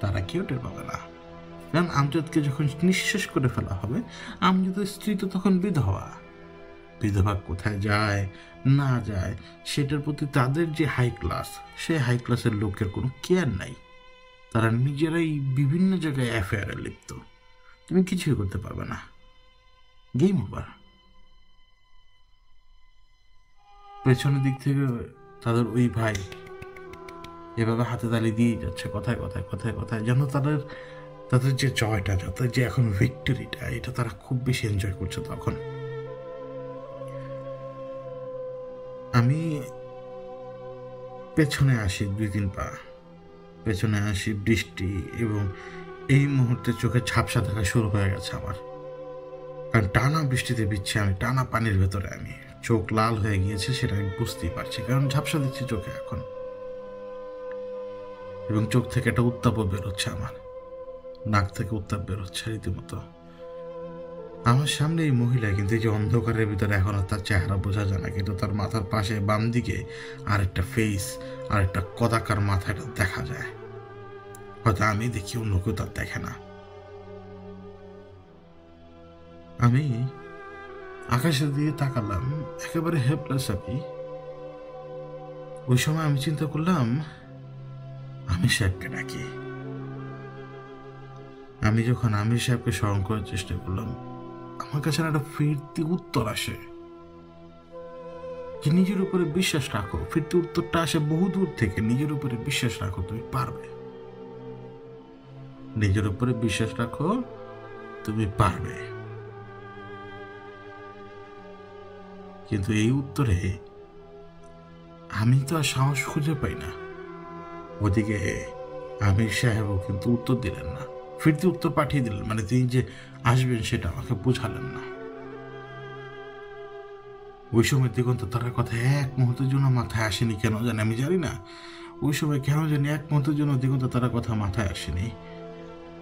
তারা কেউ টের পাবে না। কারণ আমজাদকে যখন নিঃশেষ করে ফেলা হবে, আমজাদের স্ত্রী তো তখন বিধবা। বিধবা কোথায় যায় না যায় সেটার প্রতি তাদের যে হাই ক্লাস, সেই হাই ক্লাসের লোকের কোনো কেয়ার নাই। তারা নিজেরাই বিভিন্ন জায়গায় অ্যাফেয়ারে লিপ্ত, তুমি কিছুই করতে পারবে না, গেম ওভার। পেছনের দিক থেকে তাদের ওই ভাই এভাবে হাতে তালি দিয়ে যাচ্ছে, কথায় কথায় কথায় কথায়, যেন তাদের যে জয়টা, তাদের যে এখন ভিক্টরিটা, এটা তারা খুব বেশি এনজয় করছে। তখন আমি পেছনে আসি 2-3 পা পেছনে আসি, বৃষ্টি, এবং এই মুহূর্তে চোখে ঝাপসা থাকা শুরু হয়ে গেছে আমার, কারণ টানা বৃষ্টিতে ভিজছি আমি, টানা পানির ভেতরে আমি, চোখ লাল হয়ে গিয়েছে, সেটা আমি বুঝতেই পারছি, কারণ ঝাপসা দিচ্ছি চোখে এখন, এবং চোখ থেকে একটা উত্তাপও বেরোচ্ছে, আমার নাক থেকে উত্তাপ বেরোচ্ছে রীতিমতো। আমার সামনে এই মহিলা, কিন্তু এই যে অন্ধকারের ভিতরে এখন তার চেহারা বোঝা যায় না, কিন্তু তার মাথার পাশে বাম দিকে আর একটা ফেস, আর একটা কদাকার মাথাটা দেখা যায়, হয়তো আমি দেখি, অন্য কেউ তার দেখে না। আমি আকাশের দিকে তাকালাম, একেবারে হেল্পলেস আমি। ওই সময় আমি চিন্তা করলাম আমির সাহেবকে ডাকি। আমি যখন আমির সাহেবকে স্মরণ করার চেষ্টা করলাম, আমার কাছে একটা ফিরতি উত্তর আসে যে নিজের উপরে বিশ্বাস রাখো। ফিরতি উত্তরটা আসে বহু দূর থেকে, নিজের উপরে বিশ্বাস রাখো, তুমি পারবে, নিজের উপরে বিশ্বাস রাখো, তুমি পারবে। কিন্তু এই উত্তরে আমি তো আর সাহস খুঁজে পাই না। ওদিকে আমির সাহেবও কিন্তু উত্তর দিলেন না, ফিরতি উত্তর পাঠিয়ে দিলেন, মানে তিনি যে আসবেন সেটা আমাকে বোঝালেন না। ওই সময় দিগন্ত তারার কথা এক মুহূর্তের জন্য মাথায় আসেনি, কেন জানি আমি জানি না, ওই সময় কেন জানি এক মুহূর্তের জন্য দিগন্ত তারার কথা মাথায় আসেনি।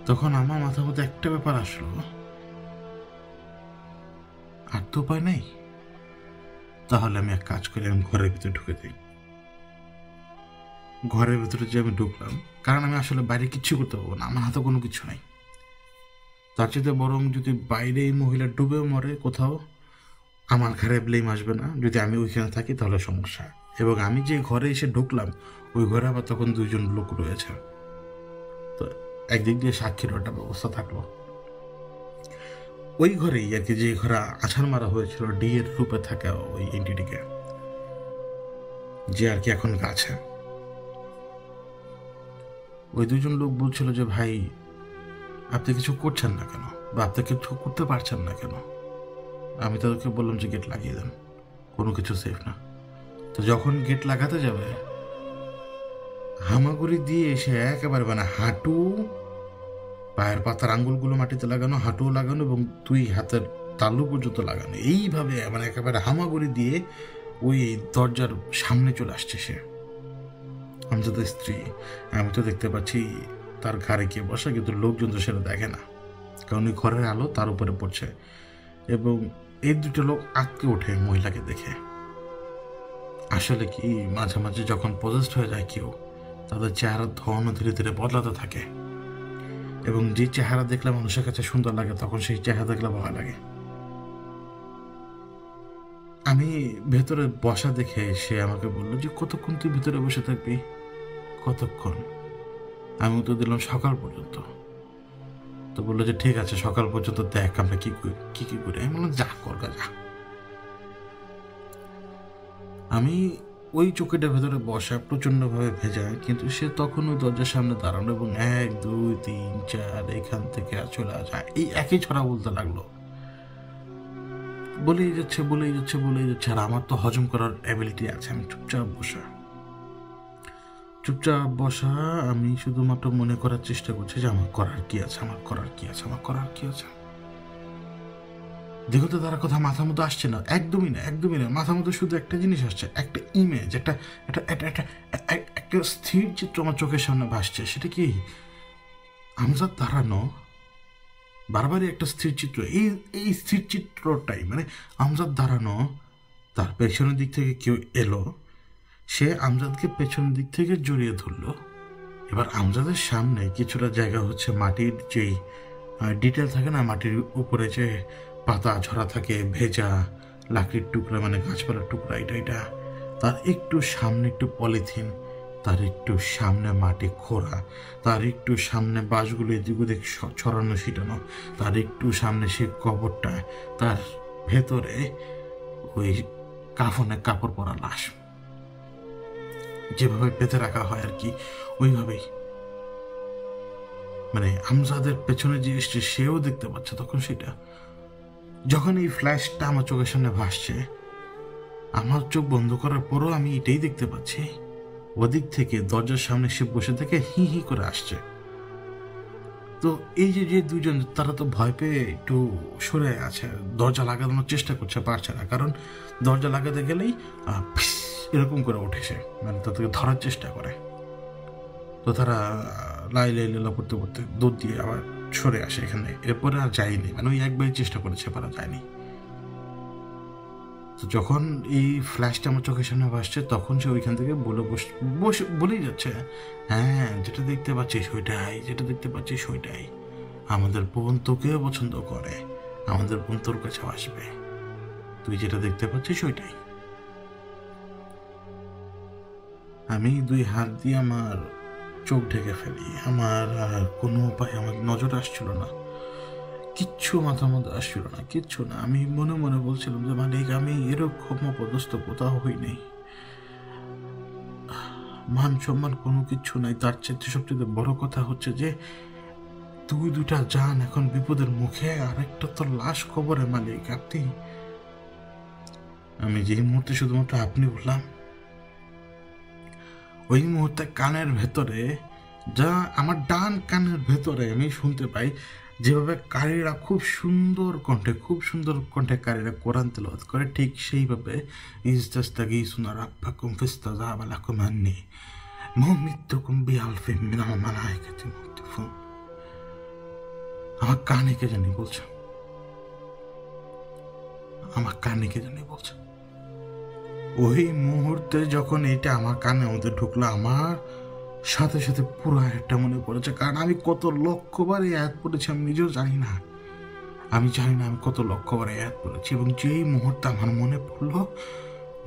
তখন আমার মাথার মধ্যে একটা ব্যাপার আসলো, আর তো উপায় নেই, তাহলে আমি এক কাজ করি, আমি ঘরের ভিতরে ঢুকে যাই। ঘরের ভিতরে যে আমি ঢুকলাম, কারণ আমি আসলে বাইরে কিচ্ছু করতে পারবো না, আমার হাতে কোনো কিছু নাই। তার চেয়ে বরং যদি বাইরে এই মহিলা ডুবে মরে কোথাও, আমার ঘরে ব্লেম আসবে না, যদি আমি ওইখানে থাকি তাহলে সমস্যা। এবং আমি যে ঘরে এসে ঢুকলাম, ওই ঘরে আবার তখন 2জন লোক রয়েছে, তো একদিক দিয়ে সাক্ষীর একটা ব্যবস্থা থাকলো। ওই ঘরেই আর কি, যে ঘরে আছাড় মারা হয়েছিল ডি এর রূপে থাকা ওই এন্টিটিকে, যে আর কি এখন আছে। ওই দুজন লোক বলছিল যে ভাই আপনি কিছু করছেন না কেন, বা আপনি কিছু করতে পারছেন না কেন। আমি তাদেরকে বললাম যে গেট লাগিয়ে দেন, কোনো কিছু সেফ না। তো যখন গেট লাগাতে যাবে, হামাগুড়ি দিয়ে এসে একেবারে মানে হাঁটু, পায়ের পাতার আঙ্গুলগুলো মাটিতে লাগানো, হাঁটুও লাগানো এবং দুই হাতের তালু পর্যন্ত লাগানো, এইভাবে মানে একেবারে হামাগুড়ি দিয়ে ওই দরজার সামনে চলে আসছে সে, আমজাদের স্ত্রী। আমি তো দেখতে পাচ্ছি তার ঘাড়ে গিয়ে বসা, কিন্তু লোকজন তো সেটা দেখে না, কারণ ওই ঘরের আলো তার উপরে পড়ছে। এবং এই দুটো লোক আটকে ওঠে মহিলাকে দেখে। আসলে কি মাঝে মাঝে যখন পজেসড হয়ে যায় কেউ, তাদের চেহারার ধরনও ধীরে ধীরে বদলাতে থাকে, এবং যে চেহারা দেখলে মানুষের কাছে সুন্দর লাগে তখন সেই চেহারা দেখলে ভয় লাগে। আমি ভেতরে বসা দেখে সে আমাকে বললো যে কতক্ষণ তুই ভেতরে বসে থাকবি? কতক্ষণ? আমি উত্তর দিলাম সকাল পর্যন্ত। তো বললো যে ঠিক আছে, সকাল পর্যন্ত দেখ আমরা কি করি। আমি বললাম যা করগা যা। আমি ওই চৌকিটার ভেতরে বসা, প্রচণ্ডভাবে ভেজা, কিন্তু সে তখন ওই দরজার সামনে দাঁড়ানো এবং 1 2 3 4 এখান থেকে চলে যায়, এই একই ছড়া বলতে লাগলো। বলেই যাচ্ছে। আর আমার তো হজম করার অ্যাবিলিটি আছে। আমি চুপচাপ বসা। আমি শুধুমাত্র মনে করার চেষ্টা করছি যে আমার করার কি আছে। দেখো তো তার কথা মাথার মধ্যে আসছে না, একদমই না। মাথার মধ্যে শুধু একটা জিনিস আসছে, একটা ইমেজ, একটা স্থির চিত্র আমার চোখের সামনে ভাসছে। সেটা কি? আমজাদ দাঁড়ানো, বারবারই একটা স্থির চিত্র। এই স্থির চিত্রটাই মানে আমজাদ দাঁড়ানো, তার পেছনের দিক থেকে কেউ এলো, সে আমজাদকে পেছনের দিক থেকে জড়িয়ে ধরলো। এবার আমজাদের সামনে কিছুটা জায়গা হচ্ছে মাটির যেই ডিটেল থাকে না, মাটির উপরে যে পাতা ঝরা থাকে, ভেজা লাকড়ির টুকরা, মানে গাছপালার টুকরা, এটা তার একটু সামনে একটু পলিথিন, তার একটু সামনে মাটি খোঁড়া, তার একটু সামনে বাঁশগুলো এদিক ওদিক ছড়ানো ছিটানো, তার একটু সামনে সে কবরটা, তার ভেতরে ওই কাফনে কাপড় পরা লাশ, যেভাবে পেতে রাখা হয় আর কি, ওইভাবেই। মানে আমজাদের পেছনে যে এসছে সেও দেখতে পাচ্ছে তখন সেটা। যখন এই ফ্ল্যাশটা আমার চোখের সামনে ভাসছে, আমার চোখ বন্ধ করার পরও আমি এটাই দেখতে পাচ্ছি, ওদিক থেকে দরজার সামনে সে বসে থেকে হি করে আসছে। তো এই যে দুজন, তারা তো ভয় পেয়ে একটু সরে আছে, দরজা লাগানোর চেষ্টা করছে, পারছে না, কারণ দরজা লাগাতে গেলেই এরকম করে ওঠে সে, মানে তাদেরকে ধরার চেষ্টা করে। তো তারা লাই করতে দৌড় দিয়ে আবার সরে আসে এখানে। এরপরে আর যায়নি, মানে ওই একবারই চেষ্টা করেছে, পারা যায়নি। তো যখন এই ফ্ল্যাশটা আমার চোখের সামনে ভাসছে, তখন সে ওইখান থেকে বলেই যাচ্ছে, হ্যাঁ যেটা দেখতে পাচ্ছিস ওইটাই। আমাদের বোন তোকেও পছন্দ করে, আমাদের বোন তোর কাছে আসবে, তুই যেটা দেখতে পাচ্ছিস ওইটাই। আমি 2 হাত দিয়ে আমার চোখ ঢেকে ফেলি। আমার আর কোনো উপায়, আমার নজর আসছিল না, কিচ্ছু মাথার মধ্যে আসছিল না, কিচ্ছু না। আমি মনে মনে বলছিলাম যে মালিক, আমি এরকম অপদস্থ কোথাও হইনি, মান সম্মান কোনো কিচ্ছু নাই। তার চাইতে সবচেয়ে বড় কথা হচ্ছে যে 2টা জান এখন বিপদের মুখে, আর একটা তো লাশ কবরে। মালিক আপনি, আমি যেই মুহূর্তে শুধুমাত্র আপনি বললাম, ওই মুহূর্তে কানের ভেতরে, যা আমার ডান কানের ভেতরে আমি শুনতে পাই যেভাবে কারীরা খুব সুন্দর কণ্ঠে কারীরা কোরআন তেলাওয়াত করে, ঠিক সেইভাবে ইস্তাগীসুনা রাব্বাকুম ফাস্তাজাবা লাকুম আন্নী মুমিদ্দুকুম বিআলফিন মিনাল মালায়েকাতি মুরদিফুন। আমার কানে কে জানি বলছে। ওই মুহূর্তে যখন এটা আমার কানের মধ্যে ঢুকলো, আমার সাথে সাথে পুরো আয়াতটা মনে পড়েছে। কারণ আমি কত লক্ষবার এই আয়াত পড়েছি আমি নিজেও জানি না। আমি কত লক্ষবার এই আয়াত পড়েছি। এবং যেই মুহূর্তে আমার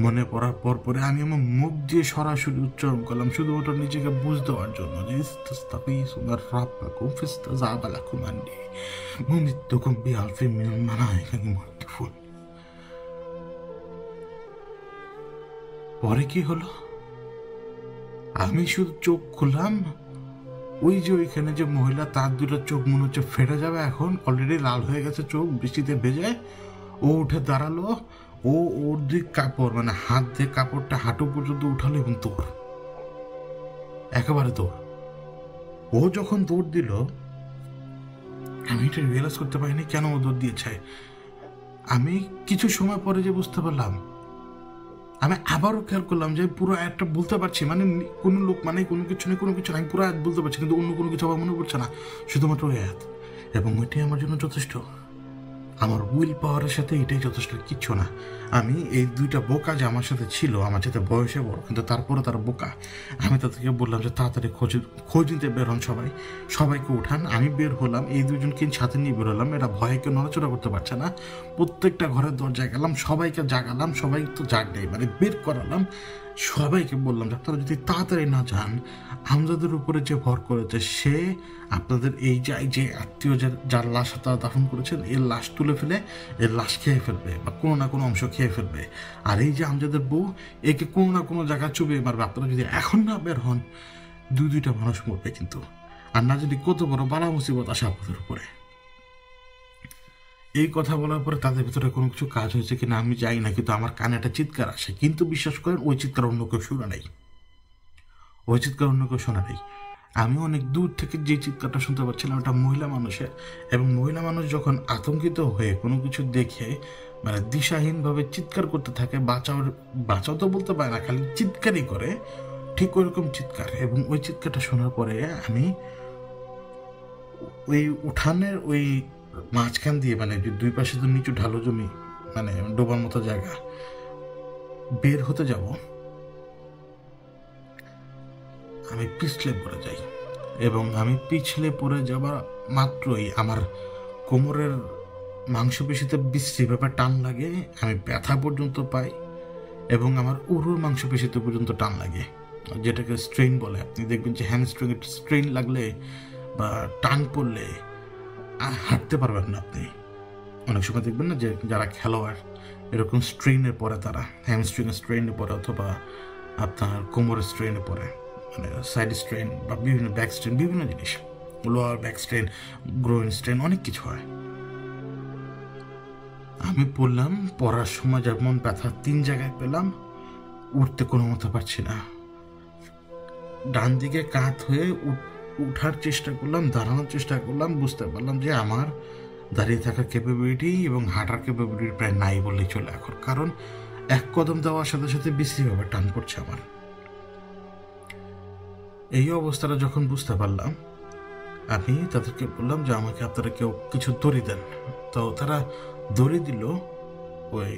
মনে পড়ার পরে আমি আমার মুখ দিয়ে সরাসরি উচ্চারণ করলাম, শুধুমাত্র নিজেকে বুঝ দেওয়ার জন্য, যে ইস্তাগীসুনা রাব্বাকুম ফাস্তাজাবা লাকুম আন্নী মুমিদ্দুকুম বিআলফিন মিনাল মালায়েকাতি মুরদিফুন। পরে কি হলো? আমি শুধু চোখ খুললাম, ওই যে ওইখানে যে মহিলা, তার দুটো চোখ মনে হচ্ছে ফেটে যাবে, এখন অলরেডি লাল হয়ে গেছে চোখ বৃষ্টিতে ভেজে। ও উঠে দাঁড়ালো, ওর দিক কাপড় মানে হাত দিয়ে কাপড়টা হাঁটু পর্যন্ত উঠালো এবং দৌড়, একেবারে দৌড়। ও যখন দৌড় দিল আমি এটা রিয়েলাইজ করতে পারিনি কেন ও দৌড় দিয়েছে। আমি কিছু সময় পরে যে বুঝতে পারলাম, আমি আবারও খেয়াল করলাম যে পুরো একটা বলতে পারছি, মানে কোনো লোক মানে কোনো কিছু নেই, কোনো কিছু আমি পুরো আয়াত বলতে পারছি, কিন্তু অন্য কোনো কিছু আমার মনে পড়ছে না, শুধুমাত্র ওই আয়াত। এবং ওইটাই আমার জন্য যথেষ্ট, আমার উইল পাওয়ারের সাথে এটাই যথেষ্ট, কিচ্ছু না। আমি এই দুইটা বোকা যে আমার সাথে ছিল, আমার সাথে বয়সে বড় কিন্তু তারপরে তারা বোকা, আমি তাদেরকে বললাম যে তাড়াতাড়ি খোঁজ নিতে বের হন, সবাইকে উঠান। আমি বের হলাম, এই দুজনকে সাথে নিয়ে বের হলাম, এরা ভয়ে কেউ নড়াচড়া করতে পারছে না। প্রত্যেকটা ঘরের দরজায় গেলাম, সবাইকে জাগালাম, সবাই তো জাগ নেই মানে বের করালাম। সবাইকে বললাম যে আপনারা যদি তাড়াতাড়ি না যান, আমজাদের উপরে যে ভর করেছে সে আপনাদের এই যে আত্মীয় যার লাশ তারা দাফন করেছেন, এর লাশ তুলে ফেলে এর লাশ খেয়ে ফেলবে বা কোনো না কোনো অংশ খেয়ে ফেলবে। আর এই যে আমজাদের বউ, একে কোনো না কোনো জায়গায় চুবিয়ে মারবে। আপনারা যদি এখন না বের হন, দুইটা মানুষ মরবে কিন্তু, আর না যদি কত বড় বালা মুসিবত আসে আপনাদের উপরে। এই কথা বলার পরে তাদের ভিতরে কোনো কিছু কাজ হয়েছে কিনা আমি জানি না, কিন্তু আমার কানে একটা চিৎকার আসে, কিন্তু বিশ্বাস করেন ওই চিৎকার অন্য কেউ শোনা নেই, ওই চিৎকার অন্য কেউ শোনা নেই। আমি অনেক দূর থেকে যে চিৎকারটা শুনতে পাচ্ছিলাম ওটা মহিলা মানুষের, এবং মহিলা মানুষ যখন আতঙ্কিত হয়ে কোনো কিছু দেখে মানে দিশাহীনভাবে চিৎকার করতে থাকে, বাঁচাও তো বলতে পারে না, খালি চিৎকারই করে, ঠিক ওইরকম চিৎকার। এবং ওই চিৎকারটা শোনার পরে আমি ওই উঠানের ওই মাঝখান দিয়ে, মানে দুই পাশে তো নিচু ঢালু জমি, মানে ডোবার মতো জায়গা, বের হতে যাব, আমি পিছলে পড়ে যাই। এবং আমি পিছলে পড়ে যাবার মাত্রই আমার কোমরের মাংসপেশিতে বিশ্রীভাবে টান লাগে, আমি ব্যথা পর্যন্ত পাই, এবং আমার উরুর মাংসপেশিতে পর্যন্ত টান লাগে, যেটাকে স্ট্রেইন বলে। আপনি দেখবেন যে হ্যামস্ট্রিং স্ট্রেইন লাগলে বা টান পড়লে হাঁটতে পারবেন না আপনি। অনেক সময় দেখবেন না যে যারা খেলোয়াড় এরকম স্ট্রেইনে পড়ে, তারা হ্যামস্ট্রিংয়ের স্ট্রেইনে পড়ে অথবা আপনার কোমরের স্ট্রেইনে পড়ে, মানে সাইড স্ট্রেন বা বিভিন্ন ব্যাক স্ট্রেন, বিভিন্ন জিনিস, lower back strain, groin strain, অনেক কিছু হয়। আমি পড়লাম, পড়ার সময় যেমন ব্যথা 3 জায়গায় পেলাম, উঠতে কোনো মতো পারছি না। ডান দিকে কাত হয়ে উঠার চেষ্টা করলাম, দাঁড়ানোর চেষ্টা করলাম, বুঝতে পারলাম যে আমার দাঁড়িয়ে থাকার ক্যাপাবিলিটি এবং হাঁটার ক্যাপাবিলিটি প্রায় নাই বললেই চলে এখন, কারণ এক কদম দেওয়ার সাথে সাথে বিশ্রীভাবে টান পড়ছে আমার। এই অবস্থাটা যখন বুঝতে পারলাম, আমি তাদেরকে বললাম যে আমাকে আপনারা কেউ কিছু দড়ি দেন। তো তারা দড়ি দিল, ওই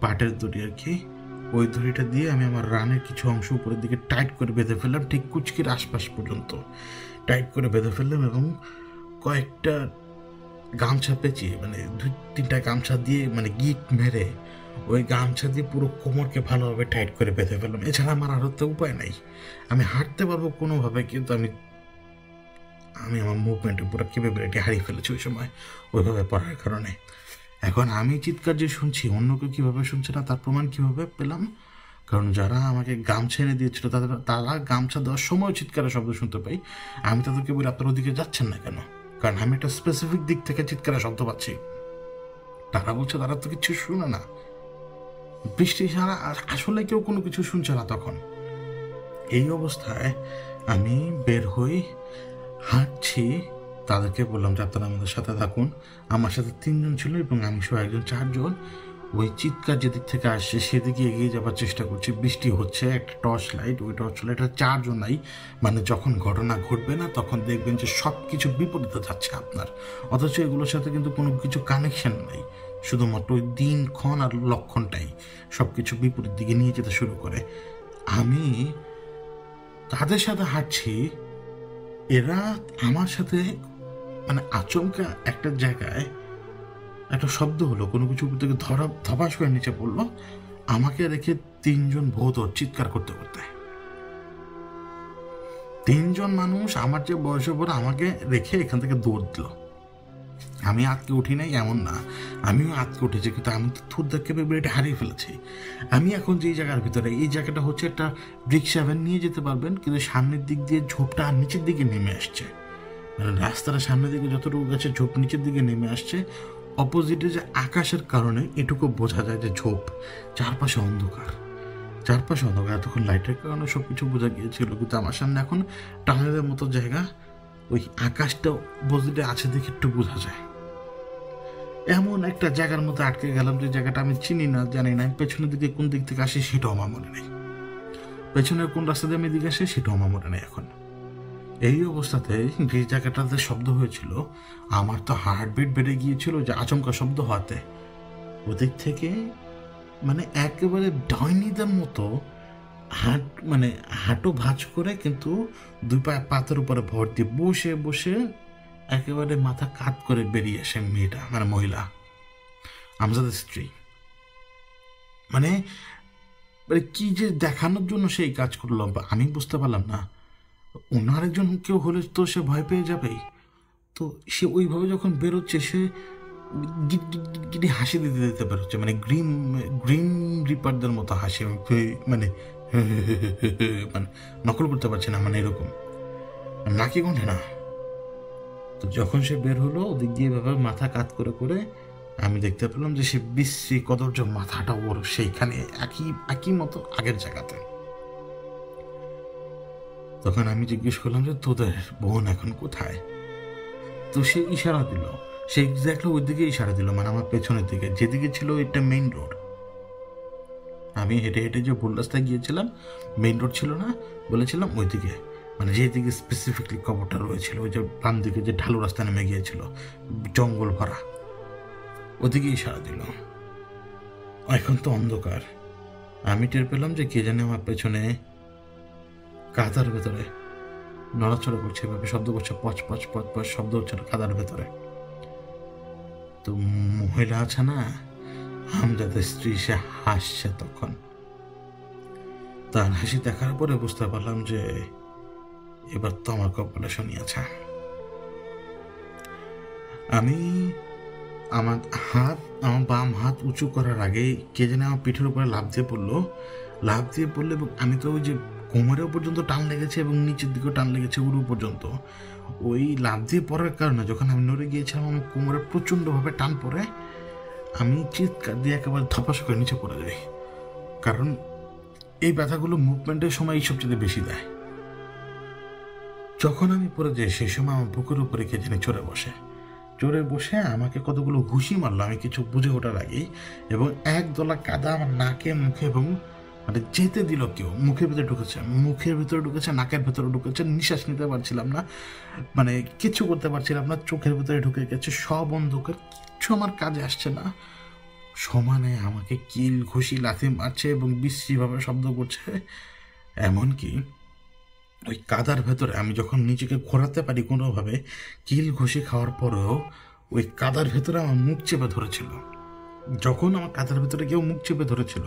পাটের দড়ি আর কি। ওই দড়িটা দিয়ে আমি আমার রানের কিছু অংশ উপরের দিকে টাইট করে বেঁধে ফেললাম, ঠিক কুচকির আশপাশ পর্যন্ত টাইট করে বেঁধে ফেললাম, এবং কয়েকটা গামছা পেঁচিয়ে, মানে 2-3টা গামছা দিয়ে, মানে গিট মেরে ওই গামছা দিয়ে পুরো কোমরকে ভালোভাবে টাইট করে বেঁধে ফেললাম। এছাড়া আমার আর তো উপায় নাই, আমি হাঁটতে পারবো কোনোভাবে, কিন্তু আমি আমার মুভমেন্টের পুরো ক্যাপাবিলিটি হারিয়ে ফেলেছি ওই সময় ওইভাবে পড়ার কারণে। এখন আমি চিৎকার যে শুনছি, অন্য কেউ কীভাবে শুনছে না তার প্রমাণ কীভাবে পেলাম, কারণ যারা আমাকে গামছা এনে দিয়েছিল তারা গামছা দেওয়ার সময় চিৎকারের শব্দ শুনতে পাই। আমি তাদেরকে বলি আপনার ওদিকে যাচ্ছেন না কেন, কারণ আমি একটা স্পেসিফিক দিক থেকে চিৎকারের শব্দ পাচ্ছি। তারা বলছে তারা তো কিছু শুনে না, বৃষ্টি ছাড়া আসলে কেউ কোনো কিছু শুনছে না তখন। এই অবস্থায় আমি বের হই, হাঁটছি, তাদেরকে বললাম যে আপনারা আমাদের সাথে থাকুন। আমার সাথে 3 জন ছিল এবং আমি সহ একজন 4 জন। ওই চিৎকার যেদিক থেকে আসছে সেদিকে এগিয়ে যাবার চেষ্টা করছি। বৃষ্টি হচ্ছে, একটা টর্চ লাইট, ওই টর্চ লাইটটা 4 জন নাই, মানে যখন ঘটনা ঘটবে না তখন দেখবেন যে সব কিছু বিপরীতে যাচ্ছে আপনার, অথচ এগুলোর সাথে কিন্তু কোনো কিছু কানেকশন নেই, শুধুমাত্র ওই দিনক্ষণ আর লক্ষণটাই সব কিছু বিপরীত দিকে নিয়ে যেতে শুরু করে। আমি তাদের সাথে হাঁটছি, এরা আমার সাথে, মানে আচমকা একটা জায়গায় একটা শব্দ হলো, কোনো কিছু উপর থেকে ধপাস করে নিচে পড়লো, আমাকে রেখে 3 জন ভূত চিৎকার করতে করতে। 3 জন মানুষ আমার যে বয়সে পরে আমাকে রেখে এখান থেকে দৌড় দিল। আমি আজকে উঠি নাই এমন না, আমিও আজকে উঠেছি, কিন্তু আমি তো থুরদার ক্যাপাবিলিটি হারিয়ে ফেলেছি। আমি এখন যেই জায়গার ভিতরে, এই জায়গাটা হচ্ছে একটা রিক্সা ভ্যান নিয়ে যেতে পারবেন, কিন্তু সামনের দিক দিয়ে ঝোপটা আর নিচের দিকে নেমে আসছে, মানে রাস্তাটা সামনের দিকে যতটুকু গেছে ঝোপ নিচের দিকে নেমে আসছে। অপোজিটে যে আকাশের কারণে এটুকু বোঝা যায় যে ঝোপ, চারপাশে অন্ধকার, চারপাশে অন্ধকার। এতক্ষণ লাইটের কারণে সব কিছু বোঝা গিয়েছিল, কিন্তু আমার সামনে এখন টানেলের মতো জায়গা, ওই আকাশটা অপোজিটে আছে দেখে একটু বোঝা যায়। এমন একটা জায়গার মধ্যে আটকে গেলাম যে জায়গাটা আমি চিনি না, জানি না। পেছনের দিকে কোন দিক থেকে আসি সেটাও আমার মনে নেই, পেছনের কোন রাস্তা দিয়ে আমি দিকে আসি সেটাও আমার মনে নেই এখন। এই অবস্থাতে যে জায়গাটাতে শব্দ হয়েছিল, আমার তো হার্টবিট বেড়ে গিয়েছিল যে আচমকা শব্দ হওয়াতে। ওদিক থেকে মানে একেবারে ডাইনিদের মতো মানে হাঁটু ভাঁজ করে, কিন্তু দুই পায়ে পাথর উপরে ভর দিয়ে বসে বসে একেবারে মাথা কাত করে বেরিয়ে আসে মেয়েটা, মানে মহিলা, আমজাদের স্ত্রী। মানে কি যে দেখানোর জন্য সেই কাজ করলো আমি বুঝতে পারলাম না। অন্য আরেকজন কেউ হলে তো সে ভয় পেয়ে যাবেই, তো সে ওইভাবে যখন বেরোচ্ছে সে গিটি হাসি দিতে দিতে বেরোচ্ছে, মানে গ্রিন রিপারদের মতো হাসি, মানে মানে নকল করতে পারছে না, মানে এরকম নাকি কণ্ঠে না। তো যখন সে বের হলো ওদিক দিয়ে এভাবে মাথা কাত করে করে, আমি দেখতে পেলাম যে সে বিশ্রী কদর্য মাথাটা ওর সেইখানে একই মতো আগের জায়গাতে। তখন আমি জিজ্ঞেস করলাম যে তোদের বোন এখন কোথায়? তো সে ইশারা দিল, সে এক্স্যাক্টলি ওই দিকে ইশারা দিল, মানে আমার পেছনের দিকে, যেদিকে ছিল এটা মেইন রোড। আমি হেঁটে হেঁটে যে ভুল রাস্তায় গিয়েছিলাম, মেইন রোড ছিল না, বলেছিলাম ওই দিকে, মানে যেদিকে স্পেসিফিকলি কবরটা রয়েছিল, ওই যে বাম দিকে যে ঢালু রাস্তা নেমে গিয়েছিল জঙ্গল ভরা, ওদিকে ইশারা দিল। এখন তো অন্ধকার, আমি টের পেলাম যে কে জানে আমার পেছনে কাদার ভেতরে নড়াচড়া করছে, এভাবে শব্দ করছে, পচ পচ পচ পচ শব্দ হচ্ছে কাদার ভেতরে। তো মহিলা আছে না আমজাদের স্ত্রী, সে হাসছে তখন। তার হাসি দেখার পরে বুঝতে পারলাম যে এবার তো আমার কপালে শনি আছে। আমি আমার বাম হাত উঁচু করার আগে কে জানে আমার পিঠের উপরে লাফ দিয়ে পড়লো এবং আমি তো ওই যে কোমরেও পর্যন্ত টান লেগেছে এবং নিচের দিকেও টান লেগেছে উড়ু পর্যন্ত। ওই লাফ দিয়ে পড়ার কারণে যখন আমি নড়ে গিয়েছিলাম আমার কোমরে প্রচণ্ডভাবে টান পড়ে, আমি চিৎকার দিয়ে একেবারে ধপাস করে নিচে পড়ে যাই। কারণ এই ব্যথাগুলো মুভমেন্টের সময় এই সবচেয়ে বেশি দেয়। যখন আমি পড়ে যাই সেই সময় আমার বুকের উপরে কে জানি চড়ে বসে আমাকে কতগুলো ঘুষি মারলো আমি কিছু বুঝে ওঠার আগেই, এবং এক দলা কাদা আমার নাকে মুখে এবং মানে যেতে দিল কেউ। মুখের ভিতরে ঢুকেছে, নাকের ভেতরে ঢুকেছে, নিঃশ্বাস নিতে পারছিলাম না, মানে কিছু করতে পারছিলাম না, চোখের ভিতরে ঢুকে গেছে, সব অন্ধকার, কিচ্ছু আমার কাজে আসছে না। সমানে আমাকে কিল ঘুষি লাথি মারছে এবং বিশ্রীভাবে শব্দ করছে। এমনকি ওই কাদার ভেতরে আমি যখন নিজেকে ঘোরাতে পারি কোনোভাবে, কিল ঘুষি খাওয়ার পরেও ওই কাদার ভেতরে আমার মুখ চেপে ধরেছিল। যখন আমার কাদার ভেতরে কেউ মুখ চেপে ধরেছিল,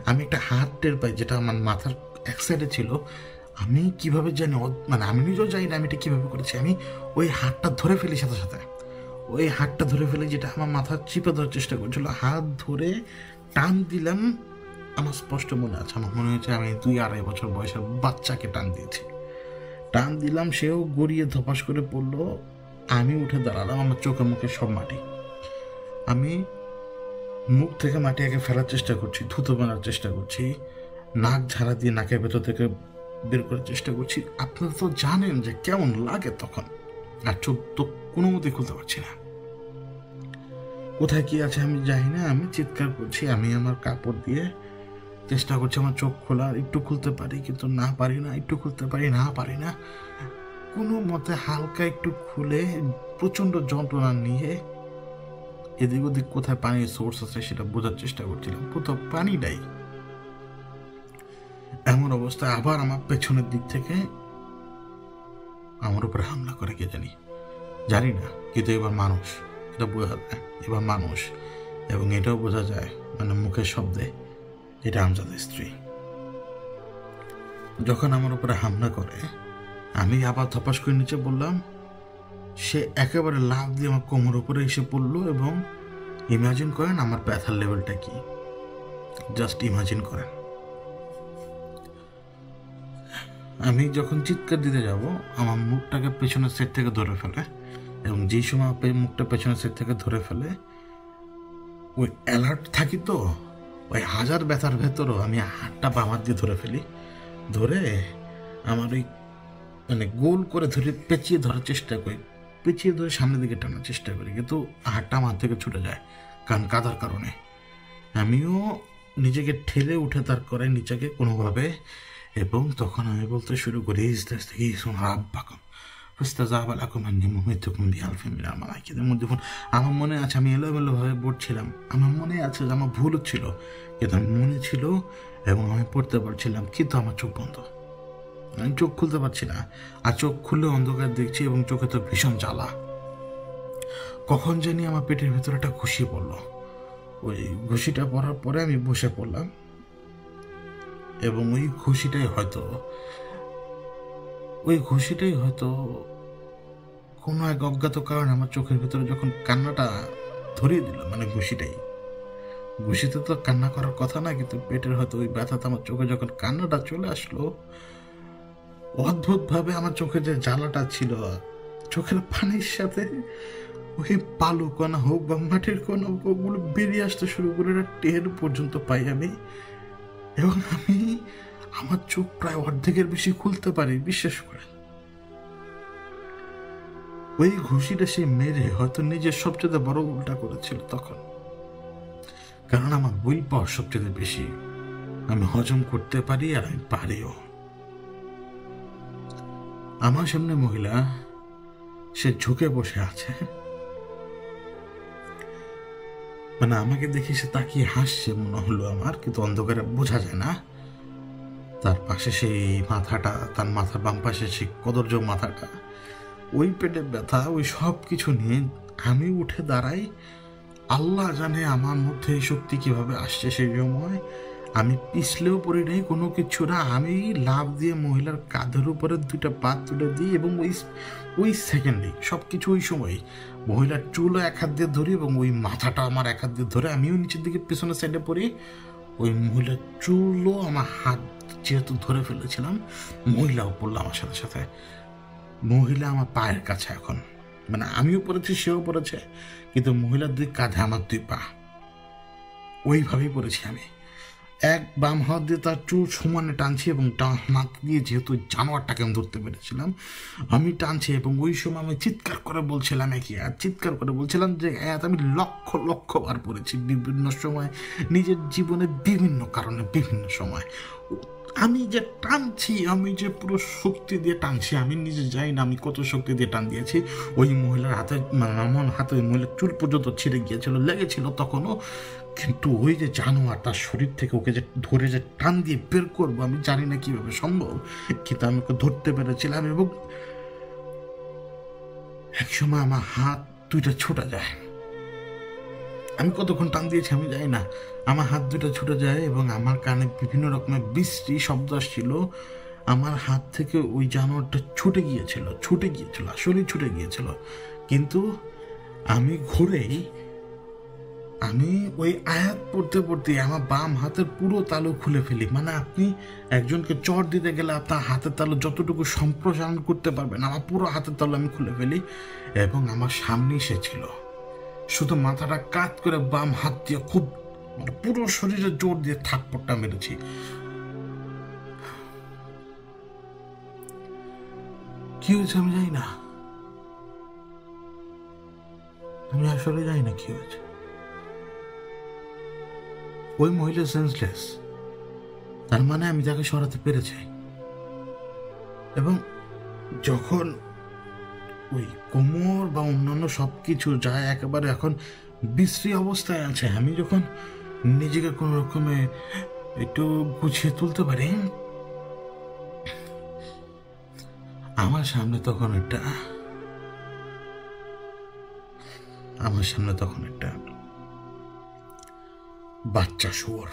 আমি একটা হাত টের পাই যেটা আমার মাথার এক সাইডে ছিল। আমি কিভাবে জানি, মানে আমি নিজেও জানি না আমি এটা কীভাবে করেছি, আমি ওই হাতটা ধরে ফেলি, সাথে সাথে ওই হাতটা ধরে ফেলি যেটা আমার মাথা চিপে ধরার চেষ্টা করছিল। হাত ধরে টান দিলাম, আমার স্পষ্ট মনে আছে, আমার মনে হয়েছে আমি 2-2.5 বছর বয়সের বাচ্চাকে টান দিয়েছি। টান দিলাম, সেও গড়িয়ে ধপাস করে পড়লো। আমি উঠে দাঁড়ালাম, আমার চোখে মুখে সব মাটি। আমি মুখ থেকে মাটি আগে ফেলার চেষ্টা করছি, থুতো মারার চেষ্টা করছি, নাক ঝাড়া দিয়ে নাকের ভেতর থেকে বের করার চেষ্টা করছি। আপনারা তো জানেন যে কেমন লাগে তখন, আর চোখ তো কোনো মতেই খুলতে পারছি না। কোথায় কি আছে আমি জানি না, আমি চিৎকার করছি, আমি আমার কাপড় দিয়ে চেষ্টা করছি আমার চোখ খোলার, একটু খুলতে পারি কিন্তু না পারি না, একটু খুলতে পারি না পারি না, কোনো মতে হালকা একটু খুলে প্রচণ্ড যন্ত্রণা নিয়ে এদিক ওদিক কোথায় পানির সোর্স আছে সেটা বোঝার চেষ্টা করছিলাম, কোথাও পানি নাই। এমন অবস্থায় আবার আমার পেছনের দিক থেকে আমার উপরে হামলা করে কে জানি না, কিন্তু এবার মানুষ, এটা বোঝা যায় এবার মানুষ, এবং এটাও বোঝা যায় মানে মুখের শব্দে এটা আমজাদের স্ত্রী। যখন আমার উপরে হামলা করে আমি আবার ধপাস করে নিচে বললাম, সে একেবারে লাফ দিয়ে আমার কোমর উপরে এসে পড়লো। এবং ইমাজিন করেন আমার ব্যথার লেভেলটা কি, জাস্ট ইমাজিন করেন। আমি যখন চিৎকার দিতে যাব, আমার মুখটাকে পেছনের সাইড থেকে ধরে ফেলে, এবং যেই সময় মুখটা পেছনের সাইড থেকে ধরে ফেলে, ওই অ্যালার্ট থাকি তো, ওই হাজার ব্যথার ভেতরও আমি হাতটা বাম হাত দিয়ে ধরে ফেলি, ধরে আমার ওই মানে গোল করে ধরে পেঁচিয়ে ধরার চেষ্টা করি, পেঁচিয়ে ধরে সামনের দিকে টানার চেষ্টা করি, কিন্তু হাতটা আমার থেকে ছুটে যায় কারণ কাদার কারণে। আমিও নিজেকে ঠেলে উঠে তার করে নিচেকে কোনোভাবে, এবং তখন আমি বলতে শুরু করি আমার মনে আছে আমি এলোমেলোভাবে পড়ছিলাম, আমার মনে আছে যে আমার ভুল ছিল, কিন্তু আমি মনে ছিল এবং আমি পড়তে পারছিলাম, কিন্তু আমার চোখ বন্ধ, আমি চোখ খুলতে পারছি না। আর চোখ খুললে অন্ধকার দেখছি এবং চোখে তো ভীষণ জ্বালা। কখন জানি আমার পেটের ভেতরে একটা ঘুষি পড়লো, ওই ঘুষিটা পড়ার পরে আমি বসে পড়লাম, এবং ওই ঘুষিটাই হয়তো কোনো এক অজ্ঞাত কারণে আমার চোখের ভেতরে যখন কান্নাটা ধরিয়ে দিল, মানে ঘুষিতে তো কান্না করার কথা না, কিন্তু পেটের হয়তো ওই ব্যথাতে আমার চোখে যখন কান্নাটা চলে আসলো, অদ্ভুতভাবে আমার চোখে যে জ্বালাটা ছিল, চোখের পানির সাথে ওই বালু কণা হোক বা মাটির কণা হোক, ওগুলো বেরিয়ে আসতে শুরু করে টের পর্যন্ত পাই আমি। এবং আমি আমার চোখ প্রায় অর্ধেকের বেশি খুলতে পারি, বিশ্বাস করে। ওই ঘুষিটা সে মেরে হয়তো নিজের সবচেয়ে বড় উল্টা করেছিল তখন, কারণ আমার উইল পাওয়ার সবচেয়ে বেশি, আমি হজম করতে পারি আর আমি পারিও। আমার সামনে মহিলা, সে ঝুঁকে বসে আছে, মানে আমাকে দেখে সে তাকিয়ে হাসছে মনে হলো আমার, কিন্তু অন্ধকারে বোঝা যায় না। তার পাশে সেই মাথাটা, তার মাথার বাম পাশে সেই কদর্য মাথাটা, ওই পেটে ব্যথা, ওই সব কিছু নিয়ে আমি উঠে দাঁড়াই। আল্লাহ জানে আমার মধ্যে এই শক্তি কিভাবে আসছে। সেই সময় আমি পিছলেও পড়ি নাই, কোনো কিছু না, আমি লাফ দিয়ে মহিলার কাঁধের উপরে দুইটা পা তুলে দিই, এবং ওই সেকেন্ডে সব কিছু, ওই সময় মহিলার চুলও এক হাত দিয়ে ধরি এবং ওই মাথাটা আমার এক হাত দিয়ে ধরে আমিও নিচের দিকে পেছনের সাইডে পড়ি। ওই মহিলার চুলও আমার হাত যেহেতু ধরে ফেলেছিলাম, মহিলাও পড়লো আমার সাথে সাথে। মহিলা আমার পায়ের কাছে এখন, মানে আমিও পড়েছি, সেও পড়েছে, কিন্তু মহিলার দুই কাঁধে আমার দুই পা, ওইভাবেই পড়েছি আমি। এক বাম হাত দিয়ে তার চুল সমানে টানছি, এবং ডান হাত দিয়ে যেহেতু জানোয়ারটাকে আমি ধরতে পেরেছিলাম, আমি টানছি, এবং ওই সময় আমি চিৎকার করে বলছিলাম যে আমি লক্ষ লক্ষ বার পড়েছি বিভিন্ন সময়, নিজের জীবনে বিভিন্ন কারণে বিভিন্ন সময়। আমি যে টানছি, আমি যে পুরো শক্তি দিয়ে টানছি, আমি নিজে জানি না আমি কত শক্তি দিয়ে টান দিয়েছি। ওই মহিলার হাতে, আমার হাতে ওই মহিলার চুল পর্যন্ত ছিঁড়ে গিয়েছিল, লেগেছিল তখনও, কিন্তু ওই যে জানোয়ার তার শরীর থেকে ওকে যে ধরে যে টান দিয়ে বের করবো, আমি জানি না কিভাবে সম্ভব, কিন্তু আমি ওকে ধরতে পেরেছিলাম। এবং একসময় আমার হাত দুইটা ছুটে যায়, আমি কতক্ষণ টান দিয়েছি আমি জানি না, আমার হাত দুটো ছুটে যায় এবং আমার কানে বিভিন্ন রকমের বিশ্রী শব্দ আসছিল। আমার হাত থেকে ওই জানোয়ারটা ছুটে গিয়েছিল, আসলেই ছুটে গিয়েছিল। কিন্তু আমি ঘুরেই, আমি ওই আয়াত পড়তে পড়তে আমার বাম হাতের পুরো তালু খুলে ফেলি। মানে আপনি একজনকে চড় দিতে গেলে আপনার হাতের তালু যতটুকু সম্প্রসারণ করতে পারবেন, আমার পুরো হাতের তালু আমি খুলে ফেলি, এবং আমার সামনেই সে ছিল। শুধু মাথাটা কাত করে বাম হাত দিয়ে খুব, মানে পুরো শরীরে জোর দিয়ে থাপ্পড়টা মেরেছি। কি হয়েছে আমি জানি না, আমি আসলে জানি না কি হয়েছে। ওই মহিলা সেন্সলেস, তার মানে আমি তাকে সরাতে পেরেছি। এবং যখন ওই কোমর বা অন্যান্য সব কিছু যা একেবারে এখন বিশ্রী অবস্থায় আছে, আমি যখন নিজেকে কোনো রকমে একটু গুছিয়ে তুলতে পারি, আমার সামনে তখন একটা বাচ্চা শুয়োর।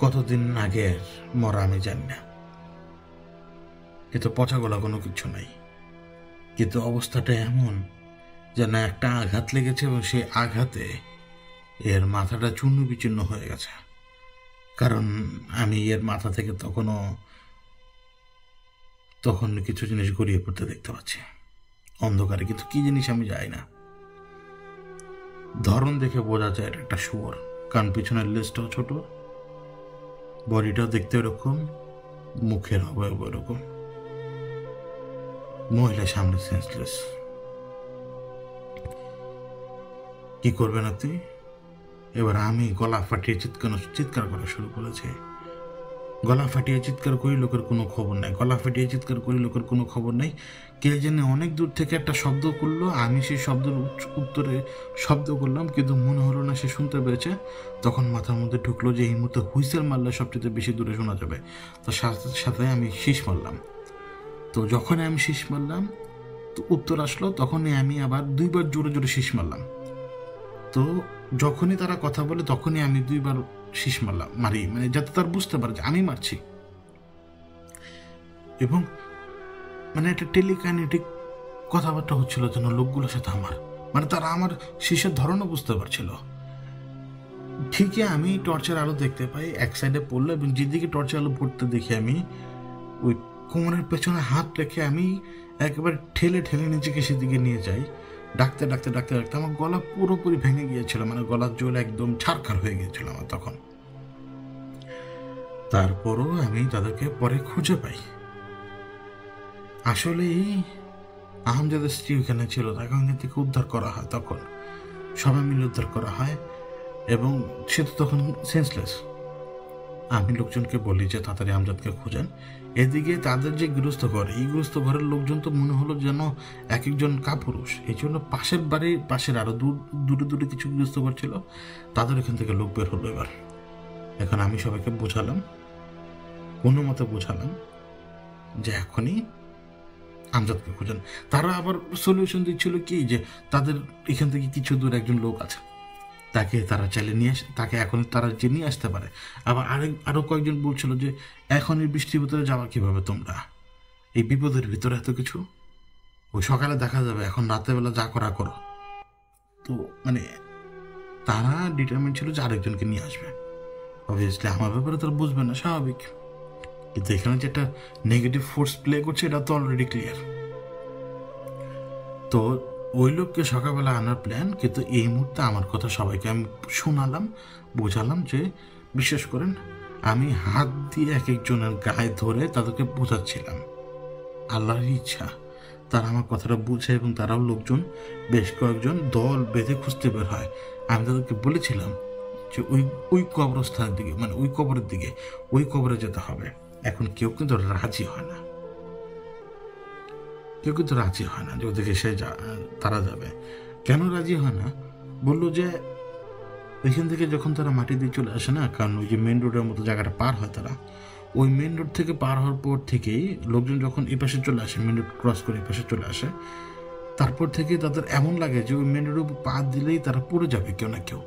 কতদিন আগের মরা আমি জানি না, কিন্তু পচা গলা কোনো কিছু নাই, কিন্তু অবস্থাটা এমন যেন একটা আঘাত লেগেছে এবং সেই আঘাতে এর মাথাটা চূর্ণ বিচূর্ণ হয়ে গেছে। কারণ আমি এর মাথা থেকে তখন কিছু জিনিস গড়িয়ে পড়তে দেখতে পাচ্ছি অন্ধকারে, কিন্তু কি জিনিস আমি যাই না। ধরন দেখে বোঝা যায় এটা একটা শুয়োর, কারণ পিছনের লেজটাও ছোট, বডিটাও দেখতে এরকম, মুখের অবয়ব এরকম। মহিলা সামনে সেন্সলেস। কি করবেন আপনি? এবার আমি গলা ফাটিয়ে চিৎকার করা শুরু করেছে। গলা ফাটিয়ে চিৎকার করি, লোকের কোনো খবর নাই। গলা ফাটিয়ে চিৎকার করি, লোকের কোনো খবর নেই। কে যেন অনেক দূর থেকে একটা শব্দ করলো, আমি সেই শব্দের উত্তরে শব্দ করলাম, কিন্তু মনে হলো না সে শুনতে পেয়েছে। তখন মাথার মধ্যে ঢুকলো যে এই মুহূর্তে হুইসেল মারলে সবচেয়ে বেশি দূরে শোনা যাবে। তো সাথে সাথে আমি শীষ মারলাম। তো যখনই আমি শীষ মারলাম তো উত্তর আসলো, তখনই আমি আবার 2 বার জোরে জোরে শীষ মারলাম। তো যখনই তারা কথা বলে তখনই আমি 2 বার শীষ মারি, মানে যাতে তার বুঝতে পারে যে আমি মারছি। এবং মানে একটা টেলিকাইনেটিক কথাবার্তা হচ্ছিল যেন লোকগুলোর সাথে আমার, মানে তারা আমার শীষের ধরনও বুঝতে পারছিল। ঠিকই আমি টর্চের আলো দেখতে পাই এক সাইডে পড়লো, এবং যেদিকে টর্চের আলো পড়তে দেখি আমি ওই কোমরের পেছনে হাত রেখে আমি একেবারে ঠেলে ঠেলে নিজেকে সেদিকে নিয়ে যাই। ডাকতে ডাকতে ডাকতে ডাকতে আমার গলা পুরোপুরি ভেঙে গিয়েছিল, মানে গলার জোর একদম ছারখার হয়ে গিয়েছিল আমার তখন। তারপরও আমি তাদেরকে পরে খুঁজে পাই। আসলেই আহমজাদের স্ত্রী ওখানে ছিল, তাকে ওখান থেকে উদ্ধার করা হয়। তখন সবাই মিলে উদ্ধার করা হয় এবং সে তো তখন সেন্সলেস। আমি লোকজনকে বলি যে তাড়াতাড়ি আমজাদকে খুঁজেন। এদিকে তাদের যে গৃহস্থ ঘর, এই গৃহস্থ ঘরের লোকজন তো মনে হলো যেন এক একজন কাপুরুষ। এই জন্য পাশের বাড়ির পাশের আরো দূরে দূরে কিছু গৃহস্থ ঘর ছিল, তাদের এখান থেকে লোক বের হলো। এবার এখন আমি সবাইকে বোঝালাম, কোনো মতে বোঝালাম যে এখনই আমজাদকে খুঁজেন। তারা আবার সলিউশন দিচ্ছিল কি, যে তাদের এখান থেকে কিছু দূর একজন লোক আছে, তাকে তারা চাইলে তাকে এখন তারা যে নিয়ে আসতে পারে। আবার আরো কয়েকজন বলছিল যে এখন এই বৃষ্টির ভিতরে যাওয়া কিভাবে তোমরা, এই বিপদের ভিতরে এত কিছু, ওই সকালে দেখা যাবে, এখন রাতের বেলা যা করা করো। তো মানে তারা ডিটারমেন্ট ছিল যে আরেকজনকে নিয়ে আসবে। অবভিয়াসলি আমার ব্যাপারে তারা বুঝবে না, স্বাভাবিক, কিন্তু এখানে যে একটা নেগেটিভ ফোর্স প্লে করছে এটা তো অলরেডি ক্লিয়ার। তো ওই লোককে সকালবেলা আনার প্ল্যান, কিন্তু এই মুহূর্তে আমার কথা সবাইকে আমি শোনালাম, বোঝালাম যে বিশ্বাস করেন আমি হাত দিয়ে এক একজনের গায়ে ধরে তাদেরকে বোঝাচ্ছিলাম। আল্লাহর ইচ্ছা তারা আমার কথাটা বুঝে এবং তারাও লোকজন বেশ কয়েকজন দল বেঁধে খুঁজতে বের হয়। আমি তাদেরকে বলেছিলাম যে ওই কবরস্থানের দিকে, মানে ওই কবরের দিকে, ওই কবরে যেতে হবে। এখন কেউ কিন্তু রাজি হয় না, কেউ কিন্তু রাজি হয় না যে ওদিকে তারা যাবে। কেন রাজি হয় না? বললো যে ওইখান থেকে যখন তারা মাটি দিয়ে চলে আসে না, কারণ ওই যে মেন রোডের মতো জায়গাটা পার হয়, তারা ওই মেন রোড থেকে পার হওয়ার পর থেকেই লোকজন যখন এই পাশে চলে আসে, মেন রোড ক্রস করে এই পাশে চলে আসে, তারপর থেকে তাদের এমন লাগে যে ওই মেন রোডে পা দিলেই তারা পড়ে যাবে কেউ না কেউ।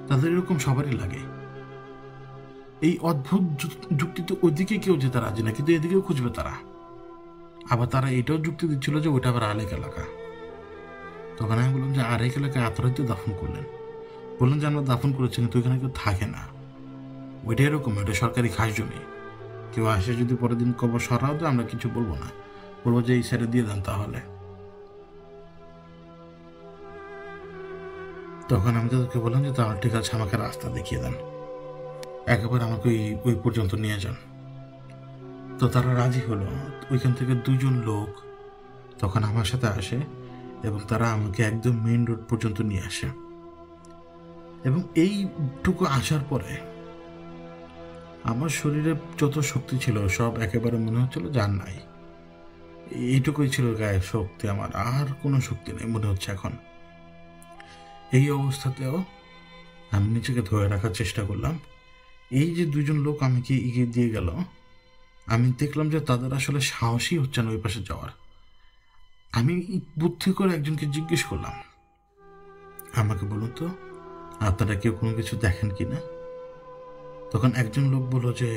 তাদের এরকম সবারই লাগে। এই অদ্ভুত যুক্তিতে ওইদিকে কেউ যেতে রাজি না, কিন্তু এদিকেও খুঁজবে তারা। আবার তারা এটাও যুক্তি দিচ্ছিল যে ওইটা আবার আরেক এলাকা। তখন আমি বললাম যে আরেক এলাকায় আতরাইতে দাফন করলেন। বললেন যে আমরা দাফন করেছি, কিন্তু ওইখানে কেউ থাকে না। ওইটা এরকম, ওইটা সরকারি খাস জমি। কেউ আসে যদি পরের দিন কবর সরাও তো আমরা কিছু বলবো না, বলবো যে এই সাইডে দিয়ে দেন। তাহলে তখন আমি তাদেরকে বললাম যে তাহলে ঠিক আছে, আমাকে রাস্তা দেখিয়ে দেন, একেবারে আমাকে ওই পর্যন্ত নিয়ে যান। তো তারা রাজি হলো। ওইখান থেকে 2 জন লোক তখন আমার সাথে আসে এবং তারা আমাকে একদম মেইন রোড পর্যন্ত নিয়ে আসে। এবং এইটুকু আসার পরে আমার শরীরে যত শক্তি ছিল সব একেবারে মনে হচ্ছিল যার নাই। এইটুকুই ছিল গায়ের শক্তি, আমার আর কোনো শক্তি নেই মনে হচ্ছে এখন। এই অবস্থাতেও আমি নিজেকে ধরে রাখার চেষ্টা করলাম। এই যে 2 জন লোক আমাকে এগিয়ে দিয়ে গেল, আমি দেখলাম যে তাদের আসলে সাহসই হচ্ছে না ওই পাশে যাওয়ার। আমি বুদ্ধি করে একজনকে জিজ্ঞেস করলাম, আমাকে বলুন তো আপনারা কেউ কোনো কিছু দেখেন কি না? তখন একজন লোক বলল যে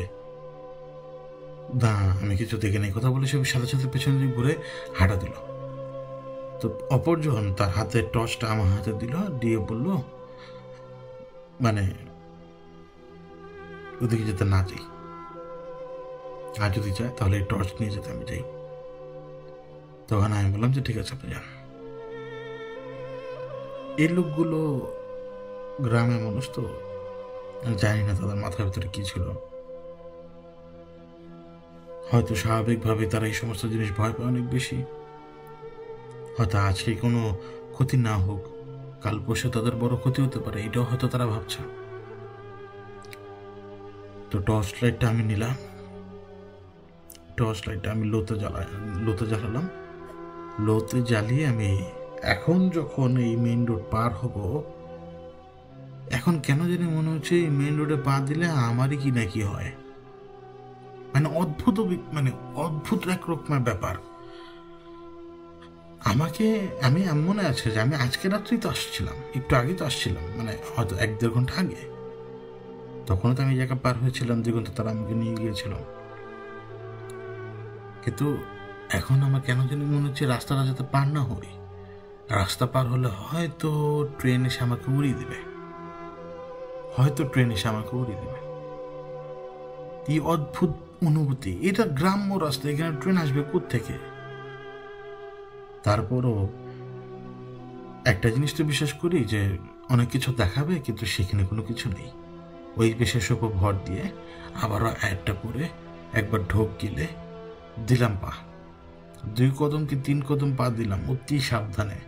না, আমি কিছু দেখে নেই। কথা বলে সে সাথে সাথে পেছনে দিকে ঘুরে হাঁটা দিল। তো অপরজন তার হাতে টর্চটা আমার হাতে দিল, দিয়ে বলল মানে ওদিকে যেতে না যাই, আর যদি চায় তাহলে এই টর্চ নিয়ে যেতে আমি যাই। তখন আমি বললাম যে ঠিক আছে আপনি যান। এই লোকগুলো গ্রামের মানুষ তো, আমি জানি না তাদের মাথার ভিতরে কি ছিল। হয়তো স্বাভাবিকভাবে তারা এই সমস্ত জিনিস ভয় পায় অনেক বেশি। হয়তো আজকে কোনো ক্ষতি না হোক, কাল পরশু তাদের বড় ক্ষতি হতে পারে, এটাও হয়তো তারা ভাবছে। তো টর্চ লাইটটা আমি নিলাম, টর্চ লাইটটা আমি লোতে জ্বালালাম। লোতে জ্বালিয়ে আমি এখন যখন এই মেইন রোড পার হব, এখন কেন জানি মনে হচ্ছে এই মেইন রোডে পা দিলে আমারই কি না কি হয়। মানে অদ্ভুত এক রকমের ব্যাপার। আমি মনে আছে যে আমি আজকে রাত্রেই তো আসছিলাম, একটু আগে তো আসছিলাম, মানে হয়তো 1-1.5 ঘন্টা আগে। তখনও তো আমি জায়গা পার হয়েছিলাম, 2 ঘন্টা তারা আমাকে নিয়ে গিয়েছিল। কিন্তু এখন আমার কেন জানি মনে হচ্ছে রাস্তাটা যাতে পার না হই। রাস্তা পার হলে হয়তো ট্রেন এসে আমাকে উড়িয়ে দেবে, এই অদ্ভুত অনুভূতি। এটা গ্রাম্য রাস্তা, এখানে ট্রেন আসবে কোত্থেকে? তারপরও একটা জিনিস তো বিশ্বাস করি যে অনেক কিছু দেখাবে, কিন্তু সেখানে কোনো কিছু নেই। ওই বিশেষ উপর ভর দিয়ে আবারও একটা করে একবার ঢোক গিলে দিলাম পা। 2 কদম কি 3 কদম পা দিলাম অতি সাবধানে।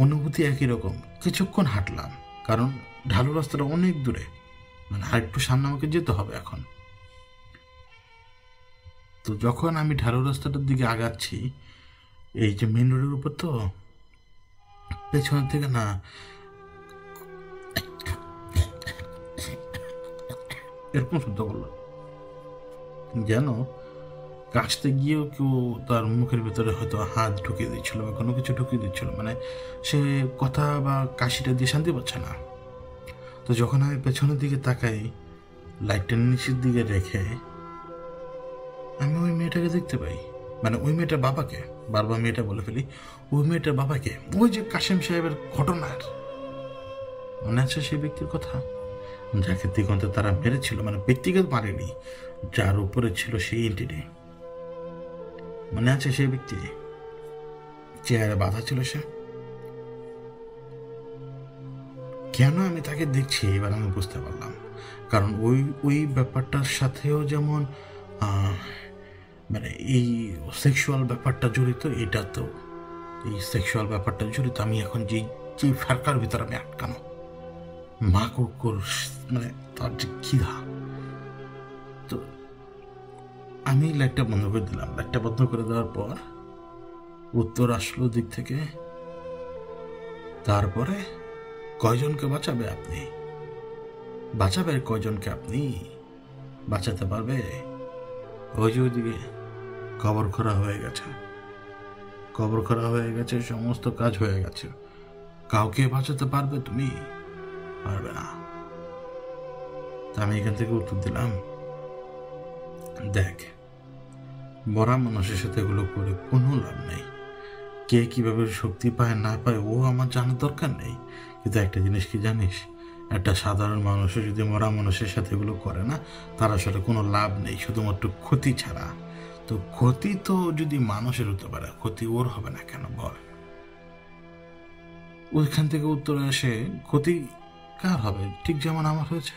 অনুভূতি একই রকম। কিছুক্ষণ হাঁটলাম, কারণ ঢালু রাস্তাটা অনেক দূরে, মানে আর একটু সামনে আমাকে যেতে হবে এখন। তো যখন আমি ঢালু রাস্তাটার দিকে আগাচ্ছি, এই যে মেন রোডের উপর, তো পেছনের থেকে না এরকম শব্দ করলো, যেন কাছতে গিয়েও কেউ তার মুখের ভিতরে হয়তো হাত ঢুকিয়ে দিচ্ছিল বা কোনো কিছু ঢুকিয়ে দিচ্ছিল, মানে সে কথা বা কাশিটা দিয়ে শান্তি পাচ্ছে না। তো যখন আমি পেছনের দিকে তাকাই, লাইটটা নিচের দিকে রেখে আমি ওই মেয়েটাকে দেখতে পাই, মানে ওই মেয়েটার বাবাকে, বারবার মেয়েটা বলে ফেলি, ওই মেয়েটার বাবাকে, ওই যে কাশেম সাহেবের ঘটনার মনে আছে সেই ব্যক্তির কথা, যাকে দিগন্তে তারা মেরেছিল, মানে ব্যক্তিগত মারেনি, যার উপরে ছিল সেই এন্টিটি। মনে আছে সেই ব্যক্তি, চেয়ারে বাধা ছিল সে? কেন আমি তাকে দেখছি এবার আমি বুঝতে পারলাম। কারণ ওই ব্যাপারটার সাথেও যেমন মানে এই সেক্সুয়াল ব্যাপারটা জড়িত, এটা তো এই সেক্সুয়াল ব্যাপারটা জড়িত। আমি এখন যে ফারকার ভিতরে আমি আটকানো, মা কুকুর, মানে তার যে খিদা। তো আমি লাইটটা বন্ধ করে দিলাম। লাইটটা বন্ধ করে দেওয়ার পর উত্তর আসলো দিক থেকে। তারপরে কয়জনকে বাঁচাবে আপনি? কয়জনকে আপনি বাঁচাতে পারবে? ওই যে ওইদিকে কবর খোঁড়া হয়ে গেছে, সমস্ত কাজ হয়ে গেছে। কাউকে বাঁচাতে পারবে তুমি? পারবে না। তা আমি এখান থেকে উত্তর দিলাম, দেখ, মরা মানুষের সাথে এগুলো করে কোনো লাভ নেই। কে কিভাবে শক্তি পায় না পায় ও আমার জানার দরকার নেই। কিন্তু একটা জিনিস কি জানিস, একটা সাধারণ মানুষও যদি মরা মানুষের সাথে এগুলো করে না, তার আসলে কোনো লাভ নেই, শুধুমাত্র ক্ষতি ছাড়া। তো ক্ষতি তো যদি মানুষের হতে পারে, ক্ষতি ওর হবে না কেন বল? ওইখান থেকে উত্তরে আসে, ক্ষতি কার হবে? ঠিক যেমন আমার হয়েছে।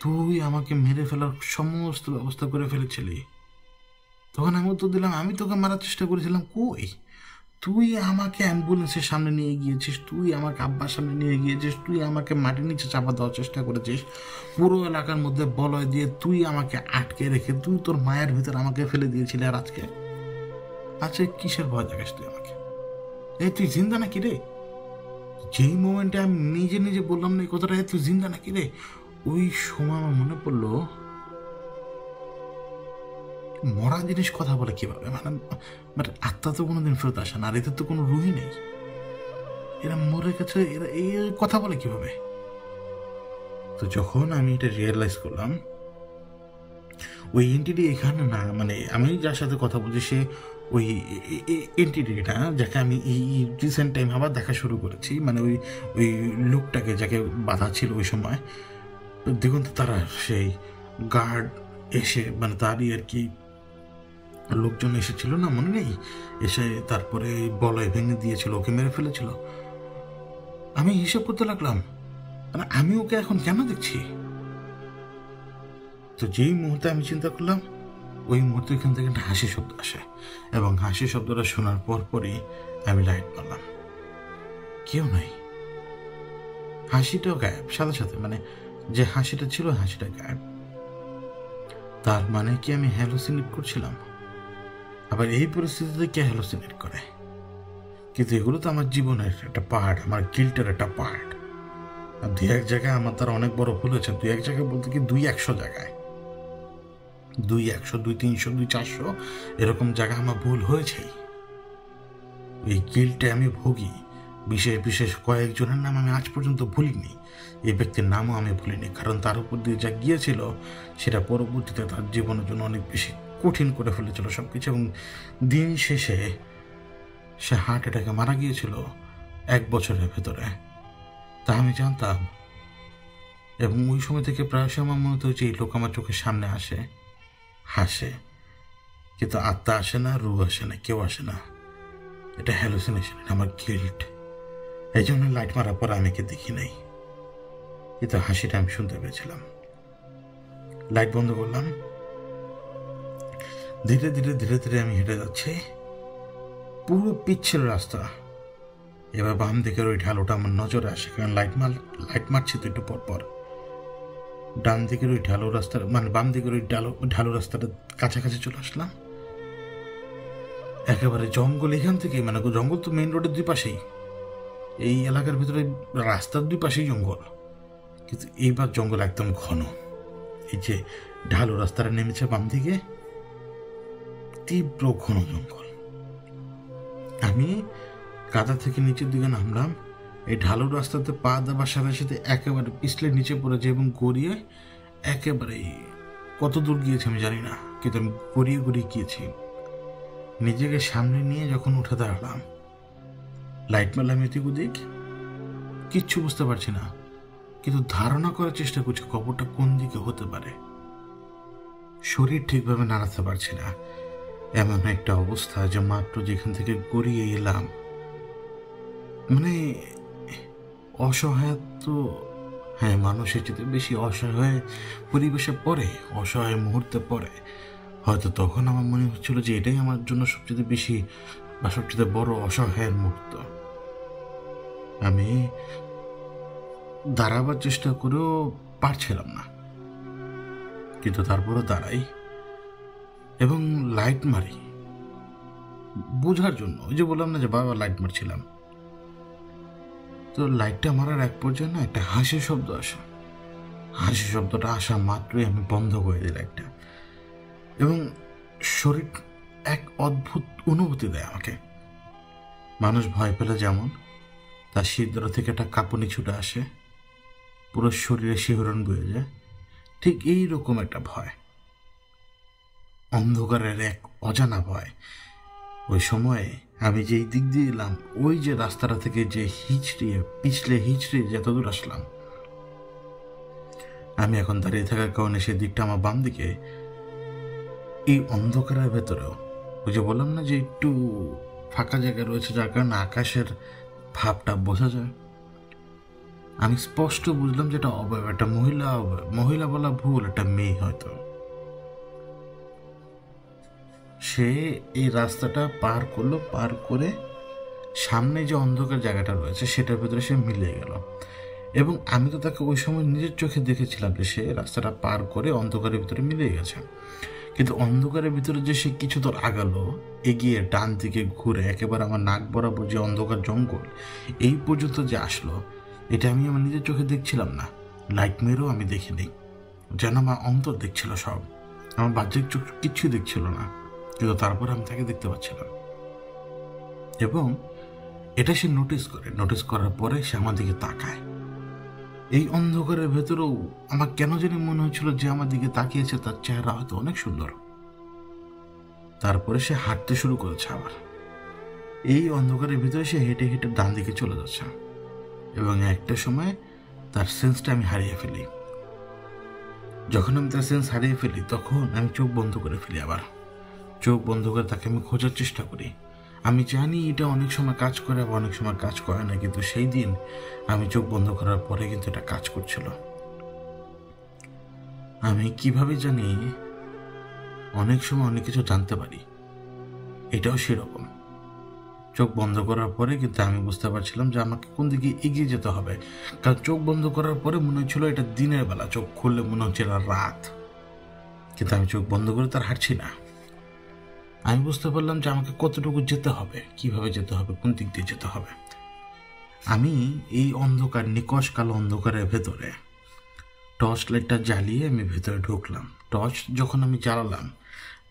তুই আমাকে মেরে ফেলার সমস্ত ব্যবস্থা করে ফেলেছিলি। তখন আমি উত্তর দিলাম, আমি তোকে মারার চেষ্টা করেছিলাম কই? তুই আমাকে অ্যাম্বুলেন্সের সামনে নিয়ে গিয়েছিস, তুই আমাকে আব্বার সামনে নিয়ে গিয়েছিস, তুই আমাকে মাটির নিচে চাপা দেওয়ার চেষ্টা করেছিস, পুরো এলাকার মধ্যে বলয় দিয়ে তুই আমাকে আটকে রেখে তুই তোর মায়ের ভিতর আমাকে ফেলে দিয়েছিলি। আর আজকে কিসের ভয় দেখাস তুই আমাকে? তুই জিন্দা নাকি রে? যেই মোমেন্টে আমি নিজে বললাম না এই কথাটা, তুই জিন্দা নাকি রে, ওই সময় আমার মনে পড়লো মরা জিনিস কথা বলে কিভাবে? মানে আত্মা তো কোনোদিন ফেরত আসে না, আর এদের তো কোনো রুহি নেই, এরা মরে গেছে, এরা এই কথা বলে কিভাবে? তো যখন আমি এটা রিয়েলাইজ করলাম, ওই এন্টিটি এখানে না, মানে আমি যার সাথে কথা বলছি সে ওই এন্টিটিটা যাকে আমি এই রিসেন্ট টাইম আবার দেখা শুরু করেছি, মানে ওই ওই লোকটাকে যাকে বাধা ছিল ওই সময়। দেখুন তো তারা সেই গার্ড এসে, মানে তারই আর কি লোকজন এসেছিল না, মনে নেই, এসে তারপরে বলয় ভেঙে দিয়েছিল, ওকে মেরে ফেলেছিল। আমি হিসাব করতে লাগলাম, মানে আমি ওকে এখন কেন দেখছি? তো যেই মুহূর্তে আমি চিন্তা করলাম, ওই মুহূর্তে এখান থেকে একটা হাসি শব্দ আসে, এবং হাসি শব্দটা শোনার পরই আমি লাইট মারলাম। কেউ নাই, হাসিটাও গায়েব সাথে সাথে, মানে যে হাসিটা ছিল হাসিটা গায়েব। তার মানে কি আমি হ্যালোসিনেট করছিলাম? আবার এই পরিস্থিতিতে কে হ্যালোসিনেট করে? কিন্তু এগুলো তো আমার জীবনের একটা পার্ট, আমার গিল্টের একটা পার্ট। আর 2-1 জায়গায় আমার দ্বারা অনেক বড় ভুল হয়েছে। 2-1 জায়গায় বলতে কি 200 জায়গায়, 200, 300, 400 এরকম জায়গায় আমার ভুল হয়েছেই। এই গিল্টে আমি ভুগি। বিশেষ বিশেষ কয়েকজনের নাম আমি আজ পর্যন্ত ভুলিনি, এই ব্যক্তির নামও আমি ভুলিনি, কারণ তার উপর দিয়ে যা গিয়েছিল সেটা পরবর্তীতে তার জীবনের জন্য অনেক বেশি কঠিন করে ফেলেছিল সব কিছু। এবং দিন শেষে সে হার্ট অ্যাটাকে মারা গিয়েছিল 1 বছরের ভেতরে, তা আমি জানতাম। এবং ওই সময় থেকে প্রায়শই আমার মনে হতো যে এই লোক আমার চোখের সামনে আসে, হাসে, কিন্তু আত্মা আসে না, রূহ আসে না, কেউ আসে না। এটা হ্যালুসিনেশন, আমার গিল্ট। এই জন্য লাইট মারার পর আমি দেখি নাই, কিন্তু হাসিটা আমি শুনতে পেয়েছিলাম। লাইট বন্ধ করলাম, ধীরে ধীরে ধীরে ধীরে আমি হেঁটে যাচ্ছি, পুরো পিচ্ছিল রাস্তা। এবার বাম দিকের ওই ঢালুটা আমার নজরে আসে, কারণ লাইট মারছি তো একটু পর পর। ডান দিকের ওই ঢালু রাস্তার, মানে বাম দিকের ওই ঢালু রাস্তাটা কাছাকাছি চলে আসলাম। একেবারে জঙ্গল, এখান থেকে, মানে জঙ্গল তো মেইন রোডের 2 পাশেই, এই এলাকার ভিতরে রাস্তার 2 পাশেই জঙ্গল, কিন্তু এইবার জঙ্গল একদম ঘন। এই যে ঢালু রাস্তাটা নেমেছে বাম দিকে, তীব্র ঘন জঙ্গল। আমি কাদা থেকে নিচের দিকে নামলাম, এই ঢালু রাস্তাতে পা দেওয়ার সাথে সাথে একেবারে পিছলে নিচে পড়েছে, এবং গড়িয়ে একেবারে কত দূর গিয়েছি আমি জানি না, কিন্তু আমি গড়িয়ে গড়িয়ে গিয়েছি। নিজেকে সামনে নিয়ে যখন উঠে দাঁড়ালাম, লাইট মারলাম এদিক ওদিক, কিচ্ছু বুঝতে পারছি না, কিন্তু ধারণা করার চেষ্টা করছি কবরটা কোন দিকে হতে পারে। শরীর ঠিকভাবে নাড়াতে পারছি না, এমন একটা অবস্থা যে মাত্র যেখান থেকে গড়িয়ে এলাম, মানে অসহায় তো, হ্যাঁ, মানুষের চেয়ে বেশি অসহায় পরিবেশে পড়ে, অসহায় মুহূর্তে পড়ে। হয়তো তখন আমার মনে হচ্ছিল যে এটাই আমার জন্য সবচেয়ে বেশি বা সবচেয়ে বড় অসহায়ের মুহূর্ত। আমি দাঁড়াবার চেষ্টা করেও পারছিলাম না, কিন্তু তারপরও দাঁড়াই এবং লাইট মারি বোঝার জন্য। ওই যে বললাম না যে বারবার লাইট মারছিলাম, তো লাইটটা মারার এক পর্যায়ে না একটা হাসির শব্দ আসে। হাসির শব্দটা আসা মাত্রই আমি বন্ধ করে দিই লাইটটা, এবং শরীর এক অদ্ভুত অনুভূতি দেয় আমাকে। মানুষ ভয় পেলে যেমন তার শিরদাঁড়া থেকে একটা কাঁপুনি ছুটে আসে, পুরো শরীরে শিহরণ বয়ে যায়, ঠিক এইরকম একটা ভয়, অন্ধকারের এক অজানা ভয়। ওই সময়ে আমি যেই দিক দিয়ে এলাম, ওই যে রাস্তাটা থেকে যে পিছলে হিচড়িয়ে যতদূর আসলাম, আমি এখন দাঁড়িয়ে থাকার কারণে সেই দিকটা আমার বাম দিকে, এই অন্ধকারের ভেতরেও ওই যে বললাম না যে একটু ফাঁকা জায়গা রয়েছে, যার কারণে আকাশের ভাবটা বোঝা যায়। আমি স্পষ্ট বুঝলাম যে এটা অবয়ব, একটা মহিলা বলা ভুল, একটা মেয়ে হয়তো। সে এই রাস্তাটা পার করলো, পার করে সামনে যে অন্ধকার জায়গাটা রয়েছে সেটার ভিতরে সে মিলিয়ে গেল। এবং আমি তো তাকে ওই সময় নিজের চোখে দেখেছিলাম যে সে রাস্তাটা পার করে অন্ধকারের ভিতরে মিলিয়ে গেছে, কিন্তু অন্ধকারের ভিতরে যে সে কিছু দূর আগালো, এগিয়ে ডান দিকে ঘুরে একেবারে আমার নাক বরাবর যে অন্ধকার জঙ্গল, এই পর্যন্ত যে আসলো, এটা আমি আমার নিজের চোখে দেখছিলাম না, লাইট মেরেও আমি দেখিনি, যেন আমার অন্তর দেখছিল সব, আমার বাহ্যিক চোখ কিচ্ছুই দেখছিল না, কিন্তু তারপর আমি তাকে দেখতে পাচ্ছিলাম। এবং এটা সে নোটিস করার পরে সে আমার দিকে তাকায়, এই অন্ধকারের ভেতরেও আমার কেন জানি মনে হচ্ছিল যে আমার দিকে তাকিয়েছে, তার চেহারা হয়তো অনেক সুন্দর। তারপরে সে হাঁটতে শুরু করেছে আবার। এই অন্ধকারের ভিতরে সে হেঁটে হেঁটে ডান দিকে চলে যাচ্ছে এবং একটা সময় তার সেন্সটা আমি হারিয়ে ফেলি। যখন আমি তার সেন্স হারিয়ে ফেলি তখন আমি চোখ বন্ধ করে ফেলি। আবার চোখ বন্ধ করে তাকে আমি খোঁজার চেষ্টা করি। আমি জানি এটা অনেক সময় কাজ করে বা অনেক সময় কাজ করে না, কিন্তু সেই দিন আমি চোখ বন্ধ করার পরে কিন্তু এটা কাজ করছিল। আমি কিভাবে জানি অনেক সময় অনেক কিছু জানতে পারি, এটাও সেরকম। চোখ বন্ধ করার পরে কিন্তু আমি বুঝতে পারছিলাম যে আমাকে কোন দিকে এগিয়ে যেতে হবে, কারণ চোখ বন্ধ করার পরে মনে হচ্ছিল এটা দিনের বেলা, চোখ খুললে মনে হচ্ছিল রাত। কিন্তু আমি চোখ বন্ধ করে তার হাঁটছি না। আমি বুঝতে পারলাম যে আমাকে কতটুকু যেতে হবে, কিভাবে যেতে হবে, কোন দিক দিয়ে যেতে হবে। আমি এই অন্ধকার, নিকশ কালো অন্ধকারের ভেতরে টর্চ লাইটটা জ্বালিয়ে আমি ভেতরে ঢুকলাম। টর্চ যখন আমি জ্বালালাম,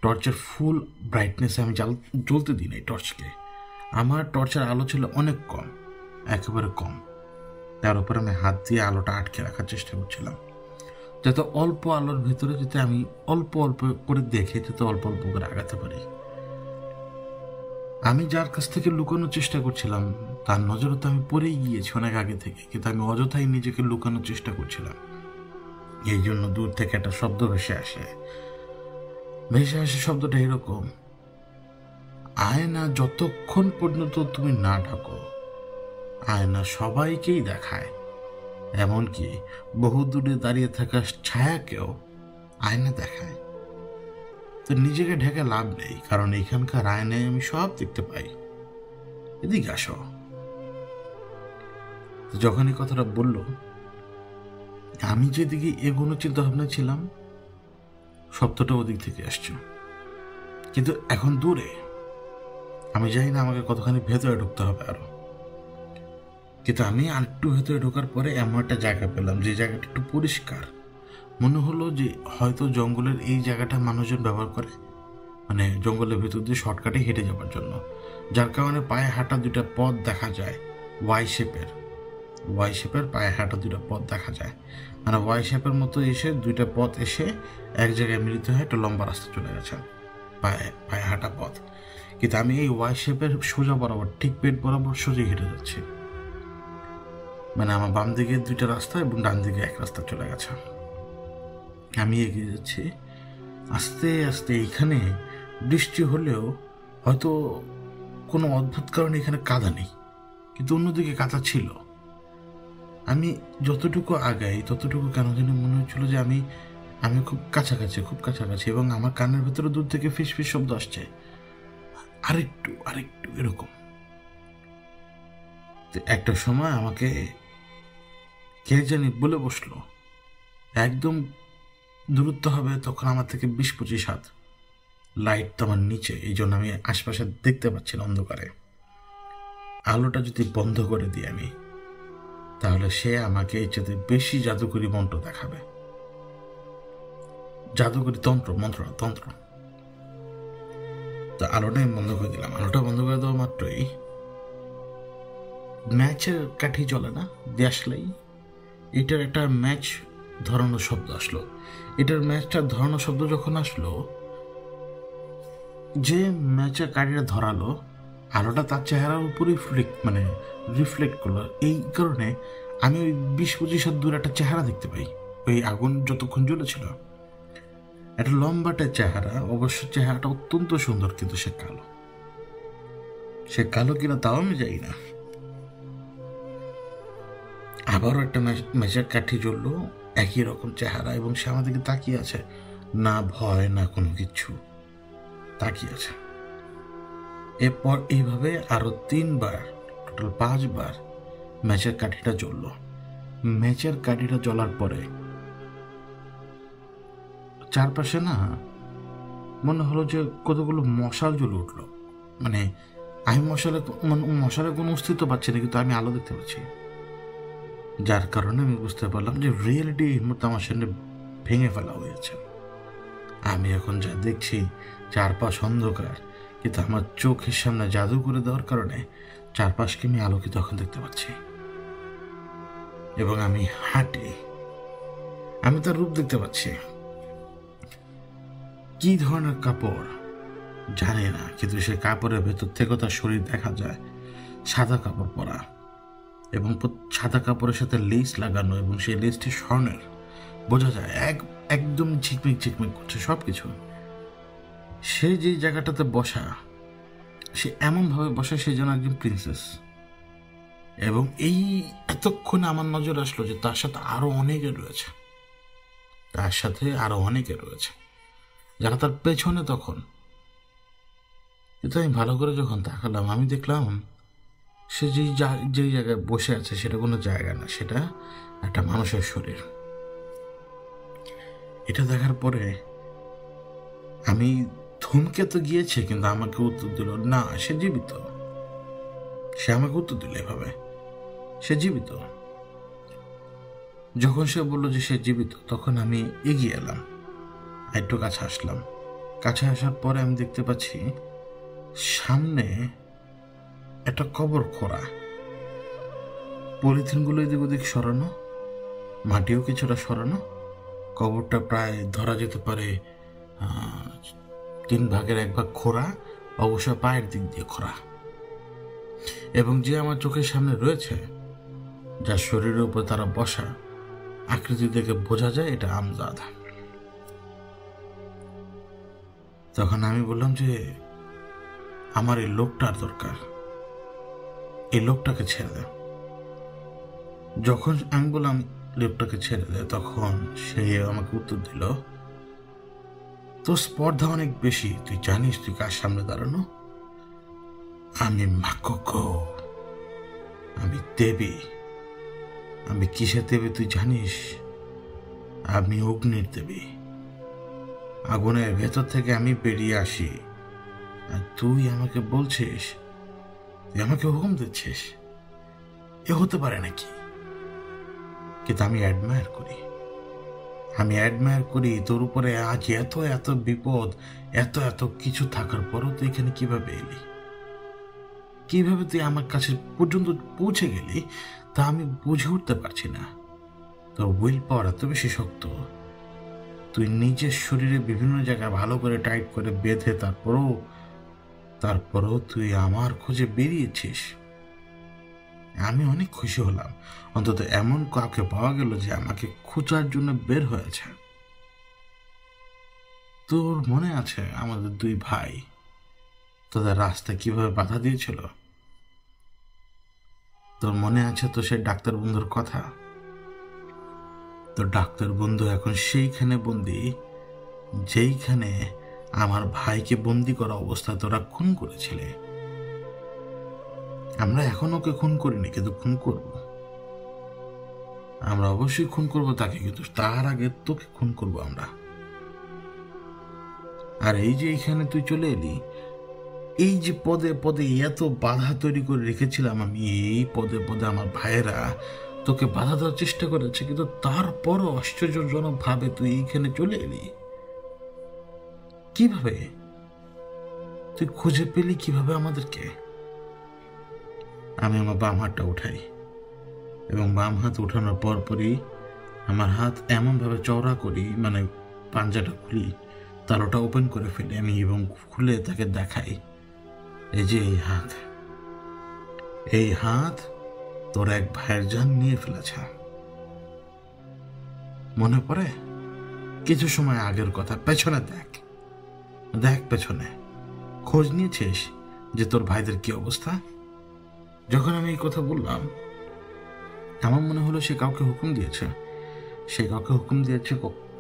টর্চের ফুল ব্রাইটনেসে আমি জ্বলতে দিই নাই টর্চকে। আমার টর্চের আলো ছিল অনেক কম, একেবারে কম। তার উপর আমি হাত দিয়ে আলোটা আটকে রাখার চেষ্টা করছিলাম, যাতে অল্প আলোর ভিতরে যাতে আমি অল্প অল্প করে দেখে যাতে অল্প অল্প করে আগাতে পারি। আমি যার কাছ থেকে লুকানোর চেষ্টা করছিলাম তার নজরে তো আমি পড়েই গিয়েছি অনেক আগে থেকে, কিন্তু আমি অযথাই নিজেকে লুকানোর চেষ্টা করছিলাম। এই জন্য দূর থেকে একটা শব্দ ভেসে আসে। শব্দটা এরকম, আয়না যতক্ষণ পর্যন্ত তুমি না ঢাকো, আয়না সবাইকেই দেখায়, এমনকি বহু দূরে দাঁড়িয়ে থাকা ছায়াকেও আয়না দেখায়। তো নিজেকে ঢেকে লাভ নেই, কারণ এখানকার আয়নায় আমি সব দেখতে পাই। এদিকে আসো। যখন এই কথাটা বলল, আমি যেদিকে এগোনো চিন্তা ভাবনা ছিলাম, শব্দটা ওদিক থেকে আসছে, কিন্তু এখন দূরে। আমি জানি না আমাকে কতখানি ভেতরে ঢুকতে হবে আরো, কিন্তু আমি আরেকটু ভেতরে ঢোকার পরে এমন একটা জায়গা পেলাম যে জায়গাটা একটু পরিষ্কার। মনে হলো যে হয়তো জঙ্গলের এই জায়গাটা মানুষজন ব্যবহার করে, মানে জঙ্গলের ভিতর দিয়ে শর্টকাটে হেঁটে যাওয়ার জন্য, যার কারণে পায়ে হাঁটা দুইটা পথ দেখা যায়। ওয়াই শেপের পায়ে হাঁটা দুইটা পথ দেখা যায়, মানে ওয়াই শেপের মতো এসে দুইটা পথ এসে এক জায়গায় মিলিত হয়ে একটা লম্বা রাস্তা চলে গেছে, পায়ে হাঁটা পথ। কিন্তু আমি এই ওয়াই শেপের সোজা বরাবর, ঠিক পেট বরাবর সোজা হেঁটে যাচ্ছি, মানে আমার বাম দিকে দুইটা রাস্তা এবং ডান দিকে এক রাস্তা চলে গেছে। আমি এগিয়ে যাচ্ছি আস্তে আস্তে। এখানে বৃষ্টি হলেও হয়তো কোনো অদ্ভুত কারণে এখানে কাদা নেই, কিন্তু অন্যদিকে কাদা ছিল। আমি যতটুকু আগাই ততটুকু কেন যেন মনে হচ্ছিল যে আমি খুব কাছাকাছি, এবং আমার কানের ভেতরে দূর থেকে ফিস ফিস শব্দ আসছে, আরেকটু এরকম। একটা সময় আমাকে কে জানি বলে বসলো, একদম দূরত্ব হবে তখন আমার থেকে 20-25 হাত। লাইট তো আমার নিচে, এই জন্য আমি আশপাশে দেখতে পাচ্ছি না অন্ধকারে। আলোটা যদি বন্ধ করে দিই আমি, তাহলে সে আমাকে এর চেয়ে বেশি জাদুকরি মন্ত্র দেখাবে, জাদুকরি মন্ত্র। তো আলোটা আমি বন্ধ করে দিলাম। আলোটা বন্ধ করে দেওয়া মাত্রই ম্যাচের কাঠি জ্বলে না, দেশলাই, এটার একটা ম্যাচ ধরানোর শব্দ আসলো। এটার ম্যাচটা ধরানোর শব্দ যখন আসলো, যে ম্যাচের কাঠিটা ধরালো, আলোটা তার চেহারার উপরেই রিফ্লেক্ট করলো। এই কারণে আমি ওই 20-25 হাত দূরে একটা চেহারা দেখতে পাই। ওই আগুন যতক্ষণ জ্বলেছিল, একটা লম্বাটা চেহারা। অবশ্য চেহারাটা অত্যন্ত সুন্দর, কিন্তু সে কালো কিনা তাও আমি জানি না। আবারও একটা ম্যাচের কাঠি জ্বললো, একই রকম চেহারা, এবং সে আমাদেরকে তাকিয়ে আছে, না ভয় না কোনো কিছু, তাকিয়ে আছে। এরপর এইভাবে আরো 3 বার, টোটাল 5 বার ম্যাচের কাঠিটা জ্বললো। ম্যাচের কাঠিটা জ্বলার পরে চারপাশে না মনে হলো যে কতগুলো মশাল জ্বলে উঠলো। মানে আমি মশালে কোনো অস্তিত্ব পাচ্ছি না, কিন্তু আমি আলো দেখতে পাচ্ছি, যার কারণে আমি বুঝতে পারলাম যে রিয়েলিটি এই মুহূর্তে আমার সামনে ভেঙে ফেলা হয়েছে। আমি এখন যা দেখছি, চারপাশ অন্ধকার, কিন্তু আমার চোখের সামনে জাদু করে দেওয়ার কারণে চারপাশকে আমি আলোকিত এখন দেখতে পাচ্ছি। এবং আমি হাঁটি। আমি তার রূপ দেখতে পাচ্ছি। কি ধরনের কাপড় জানি না, কিন্তু সে কাপড়ের ভেতর থেকে তার শরীর দেখা যায়। সাদা কাপড় পরা এবং সাদা কাপড়ের সাথে লেস লাগানো, এবং সেই লেসটি স্বর্ণের। বোঝা যায় একদম ঝিকমিক ঝিকমিক করছে সব কিছু। সে যে জায়গাটাতে বসা, সে এমনভাবে বসা সে যেন একজন প্রিন্সেস। এবং এই এতক্ষণে আমার নজর আসলো যে তার সাথে আরো অনেকে রয়েছে, যারা তার পেছনে। তখন কিন্তু আমি ভালো করে যখন তাকালাম, আমি দেখলাম সে যেই জায়গায় বসে আছে সেটা কোনো জায়গা না, সেটা একটা মানুষের শরীর। এটা দেখার পরে আমি থমকে তো গিয়েছে, কিন্তু আমাকে উত্তর দিল না, সে জীবিত। সে আমাকে উত্তর দিল এভাবে, সে জীবিত। যখন সে বললো যে সে জীবিত, তখন আমি এগিয়ে এলাম, একটু কাছে আসলাম। কাছে আসার পরে আমি দেখতে পাচ্ছি সামনে একটা কবর খোঁড়া, পলিথিনগুলো এদিক ওদিক সরানো, মাটিও কিছুটা সরানো। কবরটা প্রায় ধরা যেতে পারে 3 ভাগের 1 ভাগ খোঁড়া, অবশ্য পায়ের দিক দিয়ে খোঁড়া। এবং যে আমার চোখের সামনে রয়েছে, যার শরীরের উপর তারা বসা, আকৃতি দেখে বোঝা যায় এটা আমজাদ। তখন আমি বললাম যে আমার এই লোকটার দরকার, এই লোকটাকে ছেড়ে দে। যখন আমি বললাম লোকটাকে ছেড়ে দে, তখন সে আমাকে উত্তর দিল, তোর স্পর্ধা অনেক বেশি, তুই জানিস তুই কার সামনে দাঁড়ানো? আমি মাকোকো, আমি দেবী। আমি কিসের দেবী তুই জানিস? আমি অগ্নির দেবী। আগুনের ভেতর থেকে আমি বেরিয়ে আসি, আর তুই আমাকে বলছিস, তুই আমাকে হুকুম দিচ্ছিস? এ হতে পারে নাকি? কিন্তু আমি অ্যাডমায়ার করি তোর উপরে আজ এত এত বিপদ, এত এত কিছু থাকার পরও তুই এখানে কিভাবে এলি? কিভাবে তুই আমার কাছে পর্যন্ত পৌঁছে গেলি তা আমি বুঝে উঠতে পারছি না। তোর উইল পাওয়ার এত বেশি শক্ত, তুই নিজের শরীরে বিভিন্ন জায়গায় ভালো করে টাইট করে বেঁধে তারপরও তুই আমার খোঁজে বেরিয়েছিস। আমি অনেক খুশি হলাম, অন্তত এমন কাউকে পাওয়া গেল যে আমাকে খোঁজার জন্য বের হয়েছে। তোর মনে আছে আমাদের 2 ভাই তোদের রাস্তায় কিভাবে বাধা দিয়েছিল? তোর মনে আছে তো সেই ডাক্তার বন্ধুর কথা? তোর ডাক্তার বন্ধু এখন সেইখানে বন্দি, যেইখানে আমার ভাইকে বন্দি করা অবস্থায় তোরা খুন করেছিলে। আমরা এখন ওকে খুন করিনি, কিন্তু খুন করব। আমরা অবশ্যই খুন করব তাকে, কিন্তু তার আগে তোকে খুন করব আমরা। আর এই যে এখানে তুই চলে এলি, এই যে পদে পদে এত বাধা তৈরি করে রেখেছিলাম আমি, এই পদে পদে আমার ভাইয়েরা তোকে বাধা দেওয়ার চেষ্টা করেছে, কিন্তু তারপরও আশ্চর্যজনক ভাবে তুই এইখানে চলে এলি। কিভাবে তুই খুঁজে পেলি কিভাবে আমাদেরকে? আমি আমার বাম হাতটা উঠাই, এবং বাম হাত উঠানোর পরপরই আমার হাত এমনভাবে চওড়া করি, মানে পাঞ্জাটা খুলি, তালোটা ওপেন করে ফেলি আমি, এবং খুলে তাকে দেখাই, এই যে এই হাত তোর এক ভাইয়ের জান নিয়ে ফেলেছে। মনে পড়ে কিছু সময় আগের কথা? পেছনে দেখ, পেছনে খোঁজ নিয়েছিস যে তোর ভাইদের কি অবস্থা? যখন আমি এই কথা বললাম, আমার মনে হলো সে কাউকে হুকুম দিয়েছে,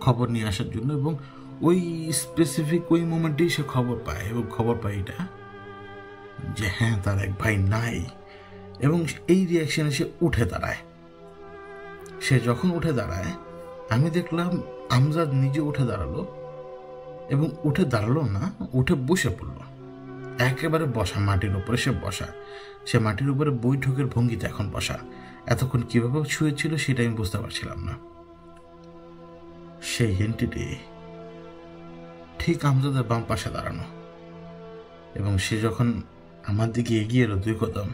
খবর নিয়ে আসার জন্য, এবং ওই স্পেসিফিক ওই মোমেন্টেই সে খবর পায়, এবং খবর পায় এটা যে হ্যাঁ তার এক ভাই নাই। এবং এই রিয়াকশনে সে উঠে দাঁড়ায়। সে যখন উঠে দাঁড়ায়, আমি দেখলাম আমজাদ নিজে উঠে দাঁড়ালো, এবং উঠে দাঁড়ালো না, উঠে বসে পড়ল, একেবারে বসা, মাটির উপরে সে বসা। সে মাটির উপরে বৈঠকের ভঙ্গিতে এখন বসা। এতক্ষণ কিভাবে শুয়েছিল সেটা আমি বুঝতে পারছিলাম না। সেই এন্টিটি ঠিক আমজাদের বাম পাশে দাঁড়ানো, এবং সে যখন আমার দিকে এগিয়ে এলো 2 কদম,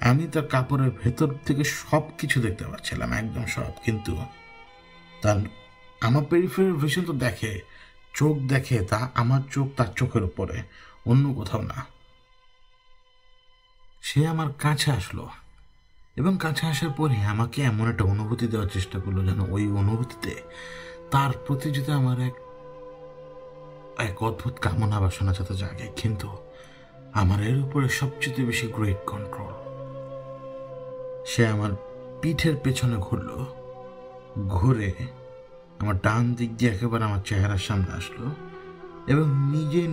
আমি তার কাপড়ের ভেতর থেকে সব কিছু দেখতে পাচ্ছিলাম, একদম সব। কিন্তু তার আমার পেরিফেরাল ভিশন তো দেখে, চোখ দেখে, তা আমার চোখ তার চোখের উপরে, অন্য কোথাও না। সে আমার কাছে আসলো এবং কাছে আসার পরে আমাকে এমন একটা অনুভূতি দেওয়ার চেষ্টা করলো যেন ওই অনুভূতিতে তার প্রতি যদি আমার এক অদ্ভুত কামনা বাসনা যাতে জাগে। কিন্তু আমার এর উপরে সবচেয়ে বেশি গ্রেট কন্ট্রোল। সে আমার পিঠের পেছনে ঘুরে আমার ডান দিক দিয়ে একেবারে আমার চেহারার সামনে আসলো এবং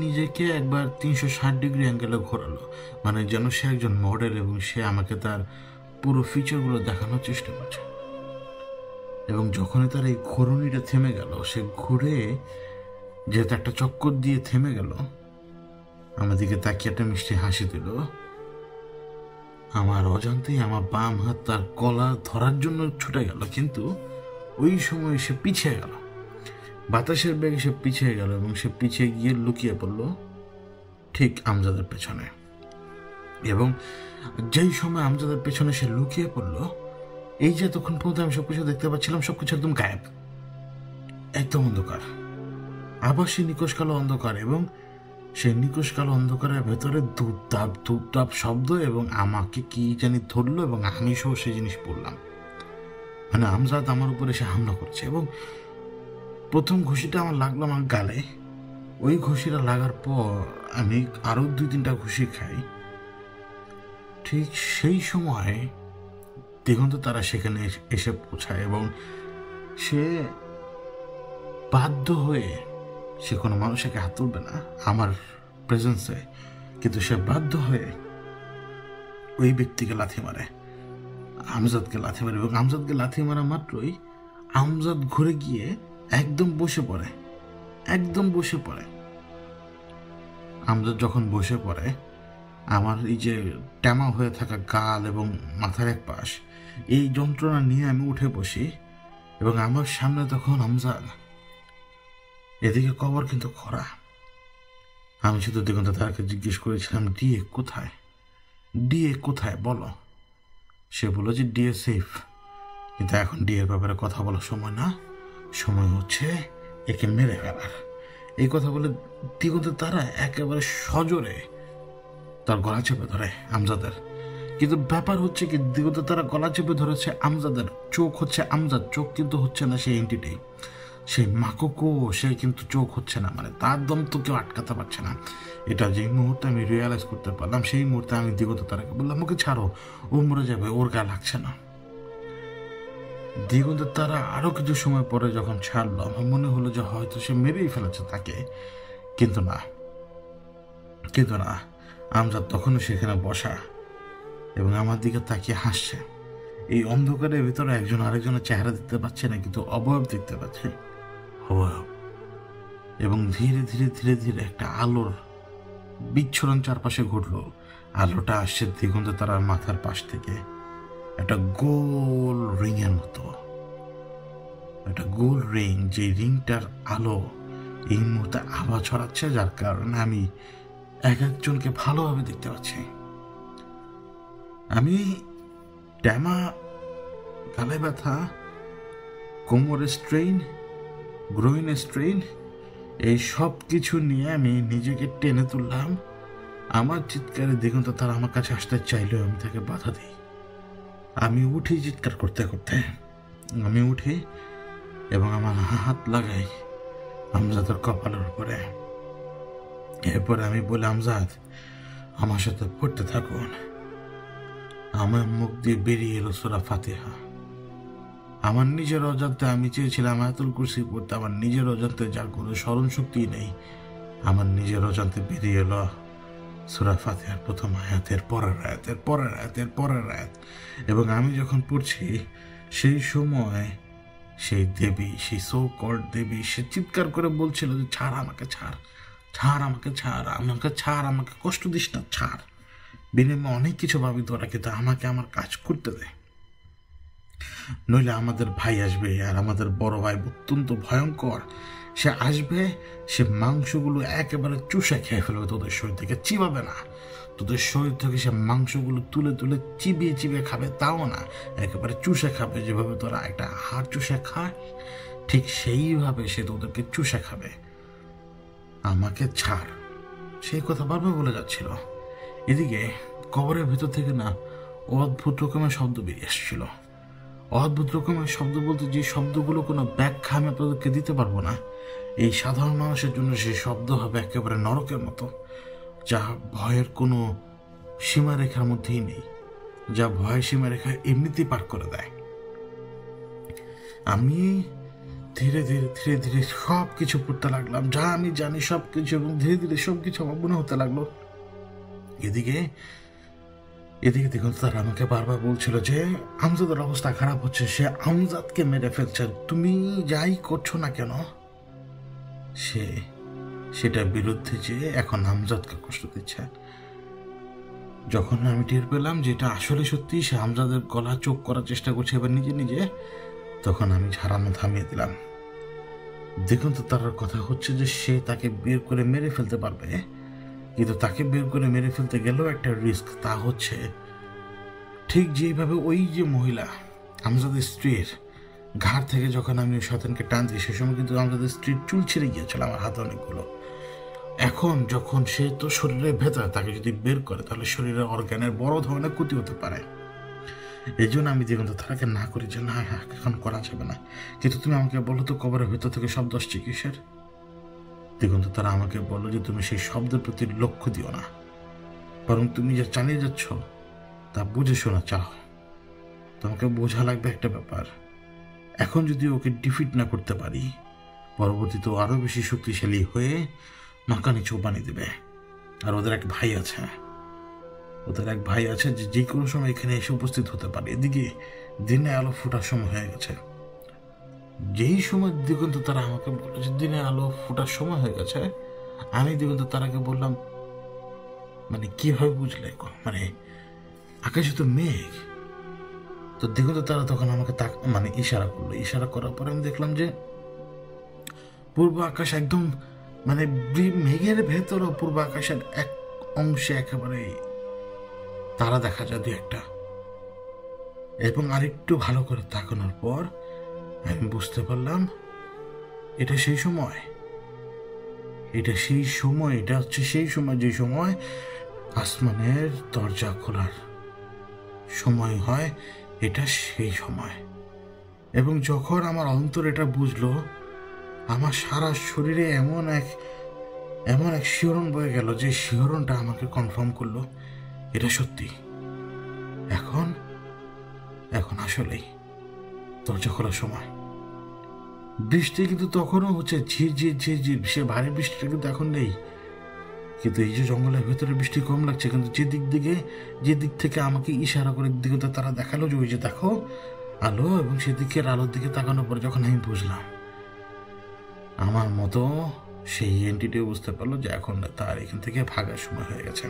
নিজেকে একবার 360 ডিগ্রি অ্যাঙ্গেলে ঘোরালো, মানে যেন সে একজন মডেল এবং সে আমাকে তার পুরো ফিচারগুলো দেখানোর চেষ্টা করছে। এবং যখনই তার এই ঘূর্ণিটা থেমে গেল, সে ঘুরে যেহেতু একটা চক্কর দিয়ে থেমে গেল, আমাদেরকে তাকিয়ে একটা মিষ্টি হাসি দিল। আমার অজান্তেই আমার বাম হাত তার গলা ধরার জন্য ছুটে গেল, কিন্তু ওই সময় সে পিছিয়ে গেল, বাতাসের বেগে সে পিছিয়ে গেল এবং সে পিছিয়ে গিয়ে লুকিয়ে পড়ল ঠিক আমজাদের পেছনে। এবং যেই সময় আমজাদের পেছনে সে লুকিয়ে পড়ল, এই যে তখন পর্যন্ত আমি সবকিছু দেখতে পাচ্ছিলাম, সবকিছু একদম গায়েব, একদম অন্ধকার, আবার সেই নিকশ কালো অন্ধকার। এবং সেই নিকশ কালো অন্ধকারের ভেতরে ধূপধাপ শব্দ এবং আমাকে কি জানি ধরলো এবং আমি সহ সেই জিনিস পড়লাম। মানে আমজাদ আমার উপরে এসে হামলা করছে এবং প্রথম ঘুষিটা আমার লাগলো আমার গালে। ওই ঘুষিটা লাগার পর আমি আরো 2-3টা ঘুষি খাই। ঠিক সেই সময় দিগন্ত তারা সেখানে এসে পৌঁছায় এবং সে বাধ্য হয়ে, সে কোনো মানুষকে হাত তুলবে না আমার প্রেজেন্সে, কিন্তু সে বাধ্য হয়ে ওই ব্যক্তিকে লাথি মারে, আমজাদকে লাথি মারে। এবং আমজাদকে লাথি মারা মাত্রই আমজাদ ঘুরে গিয়ে একদম বসে পড়ে। আমজাদ যখন বসে পড়ে, আমার এই যে ট্যামা হয়ে থাকা গাল এবং মাথার এক পাশ, এই যন্ত্রণা নিয়ে আমি উঠে বসি এবং আমার সামনে তখন আমজাদ, এদিকে কবর কিন্তু খরা। আমি শুধু দিগন্ত তারাকে জিজ্ঞেস করেছিলাম, ডিএ কোথায় বলো। সে বলল যে ডিএ সেফ, কিন্তু এখন ডিএর ব্যাপারে কথা বলার সময় না, সময় হচ্ছে একে মেরে ফেলার। এই কথা বলে দিগন্ত তারা একেবারে সজোরে তার গলা চেপে ধরে আমজাদের। কিন্তু ব্যাপার হচ্ছে কি, দিগন্ত তারা গলা চেপে ধরেছে আমজাদের, চোখ হচ্ছে আমজাদ, চোখ কিন্তু হচ্ছে না সেই এন্টিটি, সেই মাকুকো, সে কিন্তু চোখ হচ্ছে না, মানে তার দম তো কেউ আটকাতে পারছে না। এটা যেই মুহূর্তে আমি রিয়েলাইজ করতে পারলাম, সেই মুহূর্তে আমি দিগন্ত তারাকে বললাম, ওকে ছাড়ো, ও মরে যাবে, ওর গায়ে লাগছে না। দিগন্ত তারা আরো কিছু সময় পরে যখন ছাড়লো, আমার মনে হলো যে হয়তো সে মেরেই ফেলেছে তাকে, কিন্তু না, আমজাদ তখনও সেখানে বসা এবং আমার দিকে তাকিয়ে হাসছে। এই অন্ধকারের ভিতরে একজন আরেকজনের চেহারা দেখতে পাচ্ছে না, কিন্তু অবয়ব দেখতে পাচ্ছে, অবয়ব। এবং ধীরে ধীরে একটা আলোর বিচ্ছুরণ চারপাশে ঘটলো। আলোটা আসছে দিগন্ত তারার মাথার পাশ থেকে, একটা গোল রিং এর মতো, একটা গোল রিং, যে রিংটার আলো এই মুহূর্তে আভা ছড়াচ্ছে, যার কারণে আমি একজনকে ভালোভাবে দেখতে পাচ্ছি। আমি ট্যামা, গালে ব্যথা, কোমরের স্ট্রেইন, গ্রোইনের স্ট্রেইন, এই সব কিছু নিয়ে আমি নিজেকে টেনে তুললাম। আমার চিৎকারে দিগন্ত তারা আমার কাছে আসতে চাইলেও আমি তাকে বাধা দিই। আমি উঠি চিৎকার করতে করতে, আমি উঠি এবং আমার হাত লাগাই আমজাদের কপালের উপরে। এরপরে আমি বলি, আমজাদ আমার সাথে পড়তে থাকুন। আমার মুখ দিয়ে বেরিয়ে এলো সূরা ফাতিহা। আমার নিজের অজান্তে আমি চেয়েছিলাম আয়াতুল কুরসি পড়তে, আমার নিজের অজান্তে, যার কোনো স্মরণ শক্তি নেই, আমার নিজের অজান্তে বেরিয়ে এলো সূরা ফাতিহার প্রথম আয়াতের পরের আয়াত। এবং আমি যখন পড়ছি, সেই সময় সেই দেবী, সেই সো কল্ড দেবী, সে চিৎকার করে বলছিল যে ছাড় আমাকে, আমাকে কষ্ট দিস না, ছাড়, বিনিময়ে অনেক কিছু ভাবি তোরা, কিন্তু আমাকে আমার কাজ করতে দে, নইলে আমাদের ভাই আসবে, আর আমাদের বড় ভাই অত্যন্ত ভয়ঙ্কর, সে আসবে, সে মাংসগুলো একেবারে চুষে খেয়ে ফেলবে, তোদের শরীর থেকে চিবাবে না, তোদের শরীর থেকে সে মাংসগুলো তুলে তুলে চিবিয়ে চিবিয়ে খাবে, তাও না, একেবারে চুষে খাবে। যেভাবে তোরা একটা হাড় চুষে খায়, ঠিক সেইভাবে সে তোদেরকে চুষে খাবে। আমাকে ছাড়। সেই কথা বারবার বলে যাচ্ছিল। এদিকে কবরের ভেতর থেকে না অদ্ভুত রকমের শব্দ বেরিয়ে আসছিল। অদ্ভুত রকমের শব্দ বলতে যে শব্দগুলো কোনো ব্যাখ্যা আমি আপনাদেরকে দিতে পারবো না। এই সাধারণ মানুষের জন্য সেই শব্দ হবে একেবারে নরকের মতো, যা ভয়ের কোনো সীমারেখার মধ্যেই নেই, যা ভয়ের সীমারেখা এমনিতেই পার করে দেয়। আমি ধীরে ধীরে ধীরে ধীরে সব কিছু পড়তে লাগলাম, যা আমি জানি সব কিছু, এবং ধীরে ধীরে সব কিছু আমার মনে হতে লাগলো। এদিকে দেখুন, তারা আমাকে বারবার বলছিল যে আমজাদের অবস্থা খারাপ হচ্ছে, সে আমজাদকে মেরে ফেলছে, তুমি যাই করছো না কেন সেটার বিরুদ্ধে যে এখন আমজাদকে কষ্ট দিচ্ছে। যখন আমি টের পেলাম যে এটা আসলে সত্যি, সে আমজাদের গলা চোখ করার চেষ্টা করছে এবার নিজে নিজে, তখন আমি ঝাড়ানো থামিয়ে দিলাম। দেখুন তো, তার কথা হচ্ছে যে সে তাকে বের করে মেরে ফেলতে পারবে, কিন্তু তাকে বের করে মেরে ফেলতে গেলেও একটা রিস্ক। তা হচ্ছে ঠিক যেভাবে ওই যে মহিলা আমজাদের স্ত্রীর ঘাড় থেকে যখন আমি শয়তানকে টান দিই, সে সময় কিন্তু আমাদের স্ত্রীর চুল ছিঁড়ে গিয়েছিল আমার হাতে অনেকগুলো। এখন যখন সে তো শরীরের ভেতরে, তাকে যদি বের করে তাহলে শরীরের অর্গানের বড় ধরনের ক্ষতি হতে পারে। এই জন্য আমি দেখুন তো তাকে না করি যে না, এখন করা যাবে না। কিন্তু তুমি আমাকে বলো তো, কবরের ভেতর থেকে শব্দ আসছে কিসের? দেখুন তো, তারা আমাকে বললো যে তুমি সেই শব্দের প্রতি লক্ষ্য দিও না, বরং তুমি যা চালিয়ে যাচ্ছ তা বুঝে শোনা চাও। তোমাকে বোঝা লাগবে একটা ব্যাপার, এখন যদি ওকে ডিফিট না করতে পারি, পরবর্তীতে আরো বেশি শক্তিশালী হয়ে নাকানি চৌবানি দেবে। আর ওদের এক ভাই আছে, যে কোনো সময় এখানে এসে উপস্থিত হতে পারে। এদিকে দিনে আলো ফোটার সময় হয়ে গেছে। যেই সময় দিগন্ত তারা আমাকে বলল যে দিনে আলো ফোটার সময় হয়ে গেছে, আমি দিগন্ত তারাকে বললাম, মানে কিভাবে বুঝলে? মানে আকাশে তো মেঘ। তো দিগন্ত তারা তখন আমাকে মানে ইশারা করলো। ইশারা করার পরে আমি দেখলাম যে পূর্ব আকাশ একদম, মানে মেঘের ভেতরও পূর্ব আকাশের এক অংশে একেবারে তারা দেখা যায় দু একটা। এবং আরেকটু ভালো করে তাকানোর পর আমি বুঝতে পারলাম এটা সেই সময়, এটা হচ্ছে সেই সময় যে সময় আসমানের দরজা খোলার সময় হয়, এটা সেই সময়। এবং যখন আমার অন্তর এটা বুঝলো, আমার সারা শরীরে এমন এক শিহরণ বয়ে গেল, যে শিহরণটা আমাকে কনফার্ম করলো এটা সত্যি। এখন আসলেই দরজা খোলার সময়। বৃষ্টি কিন্তু তখনও হচ্ছে, ঝিরঝির, সে ভারী বৃষ্টিটা কিন্তু এখন নেই। কিন্তু এই যে জঙ্গলের ভেতরে বৃষ্টি কম লাগছে, কিন্তু যে দিক থেকে আমাকে ইশারা করে দিকে তারা দেখালো যে ওই যে দেখো আলো, এবং সেদিকের আলোর দিকে তাকানোর পরে যখন আমি বুঝলাম, আমার মতো সেই এন্টিটিও বুঝতে পারলো যে এখন তার এখান থেকে ভাগার সময় হয়ে গেছে।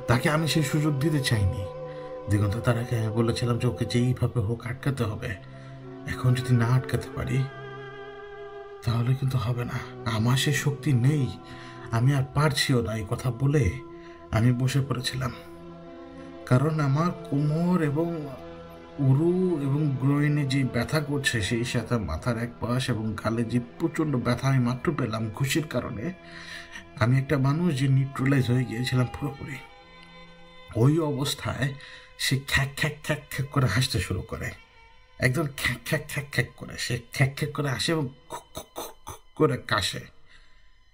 তাকে আমি সেই সুযোগ দিতে চাইনি। দিগন্ত তারাকে বলেছিলাম যে ওকে যেইভাবে হোক আটকাতে হবে। এখন যদি না আটকাতে পারি তাহলে কিন্তু হবে না। আমার সে শক্তি নেই, আমি আর পারছিও না। এই কথা বলে আমি বসে পড়েছিলাম, কারণ আমার কোমর এবং উরু এবং গ্রোইনে যে ব্যথা করছে, সেই সাথে মাথার এক পাশ এবং গালে যে প্রচণ্ড ব্যথা আমি মাত্র পেলাম ঘুষির কারণে। আমি একটা মানুষ যে নিউট্রালাইজ হয়ে গিয়েছিলাম পুরোপুরি। ওই অবস্থায় সে খ্যাক খ্যাক খ্যাক খ্যাক করে হাসতে শুরু করে, একদম খ্যাক খ্যাক খ্যাক খ্যাক করে। সে খ্যাক খ্যাক করে আসে এবং খুক খুক খুক খুক করে কাশে,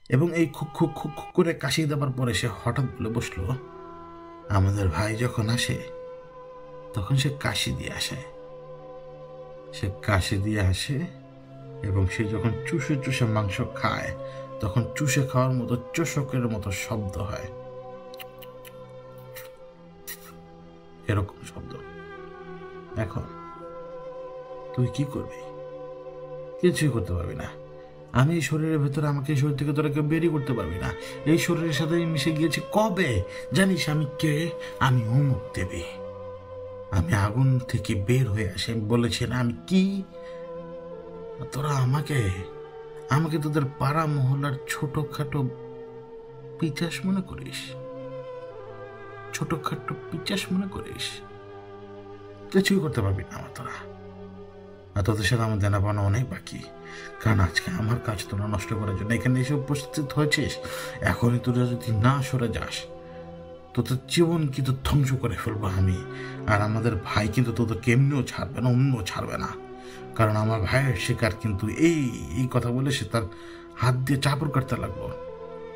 এবং এই খুক খুক খুক খুক করে কাশিয়ে দেওয়ার পরে সে হঠাৎ বলে বসলো, আমাদের ভাই যখন আসে তখন সে কাশি দিয়ে আসে, এবং সে যখন চুষে চুষে মাংস খায় তখন চুষে খাওয়ার মতো চোষকের মতো শব্দ হয়, এরকম শব্দ। এখন তুই কি করবি? কিছুই করতে পারবি না। আমি এই শরীরের ভেতরে, আমাকে এই শরীর থেকে তোরা কেউ বেরিয়ে করতে পারবি না। এই শরীরের সাথে মিশে গিয়েছি কবে জানিস? আমি কে? আমি অমুক দেবী। আমি আগুন থেকে বের হয়ে আসে বলেছি না আমি কি? তোরা আমাকে আমাকে তোদের পাড়া মহল্লার ছোটখাটো পিচাস মনে করিস? ছোটখাটো পিচাস মনে করিস? কিছুই করতে পারবি না আমার তোরা। আর তোদের সাথে আমার দেনা পাওনা অনেক বাকি, কারণ আজকে আমার কাজ তোরা নষ্ট করার জন্য এখানে এসে উপস্থিত হয়েছিস। এখনই তোরা যদি না সরে যাস, তোদের জীবন কিন্তু ধ্বংস করে ফেলবো আমি। আর আমাদের ভাই কিন্তু তোদেরকে এমনিও ছাড়বে না, অন্যও ছাড়বে না। কারণ আমার ভাইয়ের শিকার কিন্তু এই কথা বলে সে তার হাত দিয়ে চাপড় কাটতে লাগলো,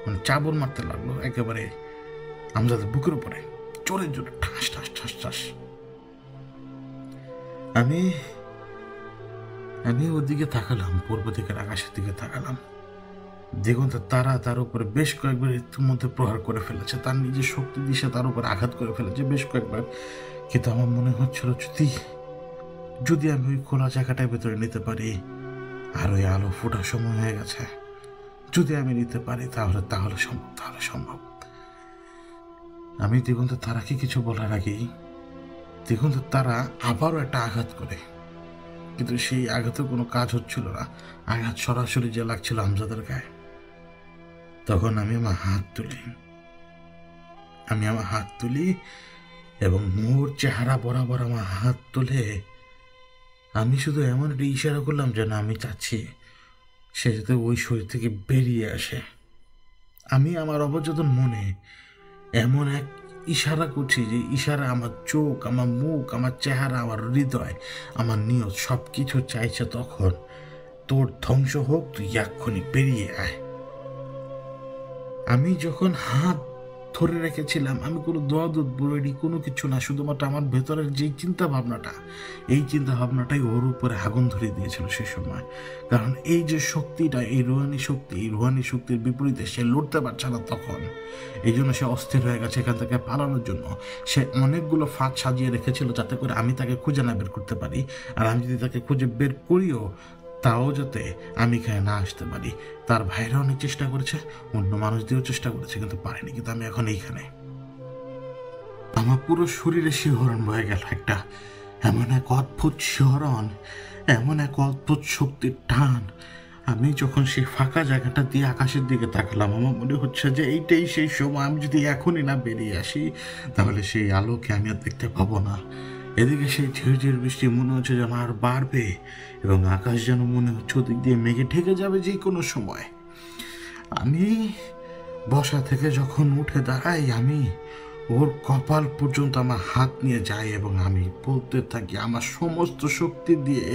মানে চাবর মারতে লাগলো একেবারে আমজাদের বুকের উপরে, জোরে জোরে ঠাস ঠাস ঠাস ঠাস। আমি ওদিকে তাকালাম, পূর্ব দিকের আকাশের দিকে তাকালাম। দিগন্ত তারা তার উপরে বেশ কয়েকবার ইতিমধ্যে প্রহার করে ফেলেছে, তার নিজের শক্তি দিশে তার উপর আঘাত করে ফেলেছে বেশ কয়েকবার। কিন্তু আমার মনে হচ্ছিল যদি আমি ওই খোলা জায়গাটার ভেতরে নিতে পারি, আর ওই আলো ফোটার সময় হয়ে গেছে, যদি আমি নিতে পারি তাহলে সম্ভব। আমি দিগন্ত তারাকে কিছু বলার আগেই দিগন্ত তারা আবারও একটা আঘাত করে, কিন্তু সেই আঘাতেও কোনো কাজ হচ্ছিল না। আঘাত সরাসরি যে লাগছিল আমজাদের গায়ে। তখন আমি আমার হাত তুলি এবং মোর চেহারা বরাবর আমার হাত তুলে আমি শুধু এমন একটা ইশারা করলাম যেন আমি চাচ্ছি সে যাতে ওই শরীর থেকে বেরিয়ে আসে। আমি আমার অবচেতন মনে এমন এক ইশারা করছি যে ইশারা আমার চোখ, আমার মুখ, আমার চেহারা, আমার হৃদয়, আমার নিয়ত সব কিছু চাইছে তখন তোর ধ্বংস হোক, তুই এক্ষুনি বেরিয়ে আয়। আমি যখন হাত ধরে রেখেছিলাম, আমি কোনো দোয়াদুত বলিনি, কোনো কিছু না, শুধুমাত্র আমার ভেতরের যে চিন্তা ভাবনাটাই ওর উপরে আগুন ধরিয়ে দিয়েছিল সে সময়। কারণ এই যে শক্তিটা, এই রুহানি শক্তির বিপরীতে সে লড়তে পারছে না তখন। এই জন্য সে অস্থির হয়ে গেছে এখান থেকে পালানোর জন্য। সে অনেকগুলো ফাঁদ সাজিয়ে রেখেছিল যাতে করে আমি তাকে খুঁজে না বের করতে পারি, আর আমি যদি তাকে খুঁজে বের করিও তাও যাতে আমি এখানে না আসতে পারি। তার ভাইরা অনেক চেষ্টা করেছে, অন্য মানুষ দিয়েও চেষ্টা করেছে, কিন্তু পারেনি। কিন্তু আমি এখন এইখানে, আমার পুরো শরীরে শিহরণ বয়ে গেল, একটা এমন এক অদ্ভুত শিহরণ, এমন এক অদ্ভুত শক্তির টান। আমি যখন সেই ফাঁকা জায়গাটা দিয়ে আকাশের দিকে তাকালাম, আমার মনে হচ্ছে যে এইটাই সেই সময়। আমি যদি এখনই না বেরিয়ে আসি তাহলে সেই আলোকে আমি আর দেখতে পাবো না। এদিকে সেই ঝিরঝির বৃষ্টি মনে হচ্ছে যেন আর বাড়বে, এবং আকাশ যেন মনে হচ্ছে ওদিক দিয়ে মেঘে ঢেকে যাবে যে কোনো সময়। আমি বসা থেকে যখন উঠে দাঁড়াই, আমি ওর কপাল পর্যন্ত আমার হাত নিয়ে যাই এবং আমি বলতে থাকি আমার সমস্ত শক্তি দিয়ে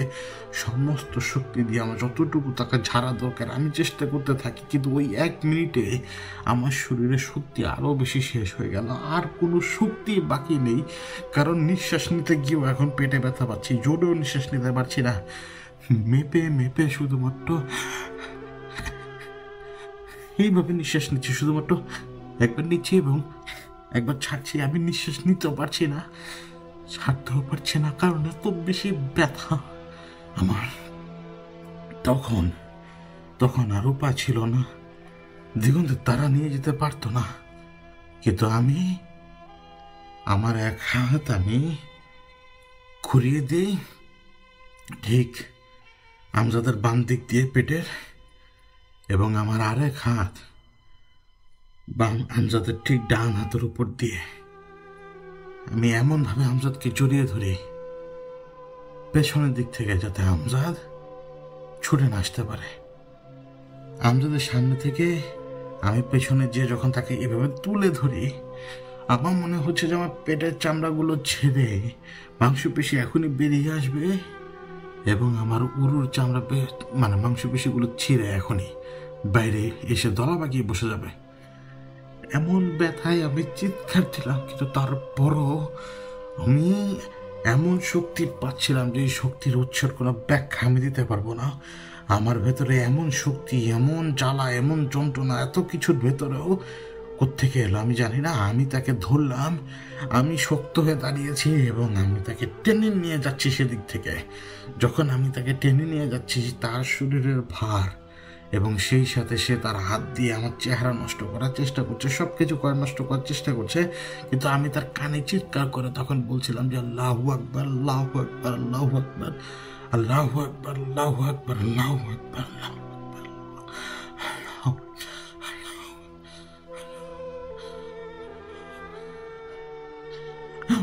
আমার যতটুকু তাকে ঝাড়া দরকার আমি চেষ্টা করতে থাকি। কিন্তু ওই 1 মিনিটে আমার শরীরে শক্তি আরও বেশি শেষ হয়ে গেল, আর কোনো শক্তি বাকি নেই। কারণ নিঃশ্বাস নিতে গিয়েও এখন পেটে ব্যথা পাচ্ছি, জোরেও নিঃশ্বাস নিতে পারছি না। মেপে শুধুমাত্র এইভাবে নিঃশ্বাস নিচ্ছি, শুধুমাত্র একবার নিচ্ছি এবং একবার ছাড়ছি। আমি নিঃশ্বাস নিতেও পারছি না, ছাড়তেও পারছি না, কারণ এত বেশি ব্যথা আমার। তখন আর উপায় ছিল না, দিগন্তে তারা নিয়ে যেতে পারতো না। কিন্তু আমার এক হাত আমি ঘুরিয়ে দিই ঠিক আমজাদের বাম দিক দিয়ে পেটের, এবং আমার আরেক হাত আমজাদের ঠিক ডান হাতের উপর দিয়ে আমি এমনভাবে আমজাদকে জড়িয়ে ধরি পেছনের দিক থেকে, যাতে আমজাদ ছুটে না আসতে পারে। আমজাদের সামনে থেকে আমি পেছনে যে যখন তাকে এভাবে তুলে ধরি, আমার মনে হচ্ছে যে আমার পেটের চামড়াগুলো ছেড়ে মাংসপেশি এখনই বেরিয়ে আসবে, এবং আমার উরুর চামড়া মাংসপেশিগুলো ছিঁড়ে এখনই বাইরে এসে দলা বাগিয়ে বসে যাবে। এমন ব্যথায় আমি চিৎকার দিলাম, কিন্তু তারপরও আমি এমন শক্তি পাচ্ছিলাম যে এই শক্তির উৎসের কোনো ব্যাখ্যা আমি দিতে পারবো না। আমার ভেতরে এমন শক্তি, এমন জ্বালা, এমন যন্ত্রণা, এত কিছুর ভেতরেও কোত্থেকে এলো আমি জানি না। আমি তাকে ধরলাম, আমি শক্ত হয়ে দাঁড়িয়েছি এবং আমি তাকে টেনে নিয়ে যাচ্ছি সেদিক থেকে। যখন আমি তাকে টেনে নিয়ে যাচ্ছি, তার শরীরের ভার এবং সেই সাথে সে তার হাত দিয়ে আমার চেহারা নষ্ট করার চেষ্টা করছে, সব কিছু নষ্ট করার চেষ্টা করছে। কিন্তু আমি তার কানে চিৎকার করে তখন বলছিলাম যে আল্লাহু আকবার, আল্লাহু আকবার, আল্লাহু আকবার, আল্লাহু আকবার, আল্লাহু আকবার, আল্লাহু আকবার, আল্লাহু আকবার।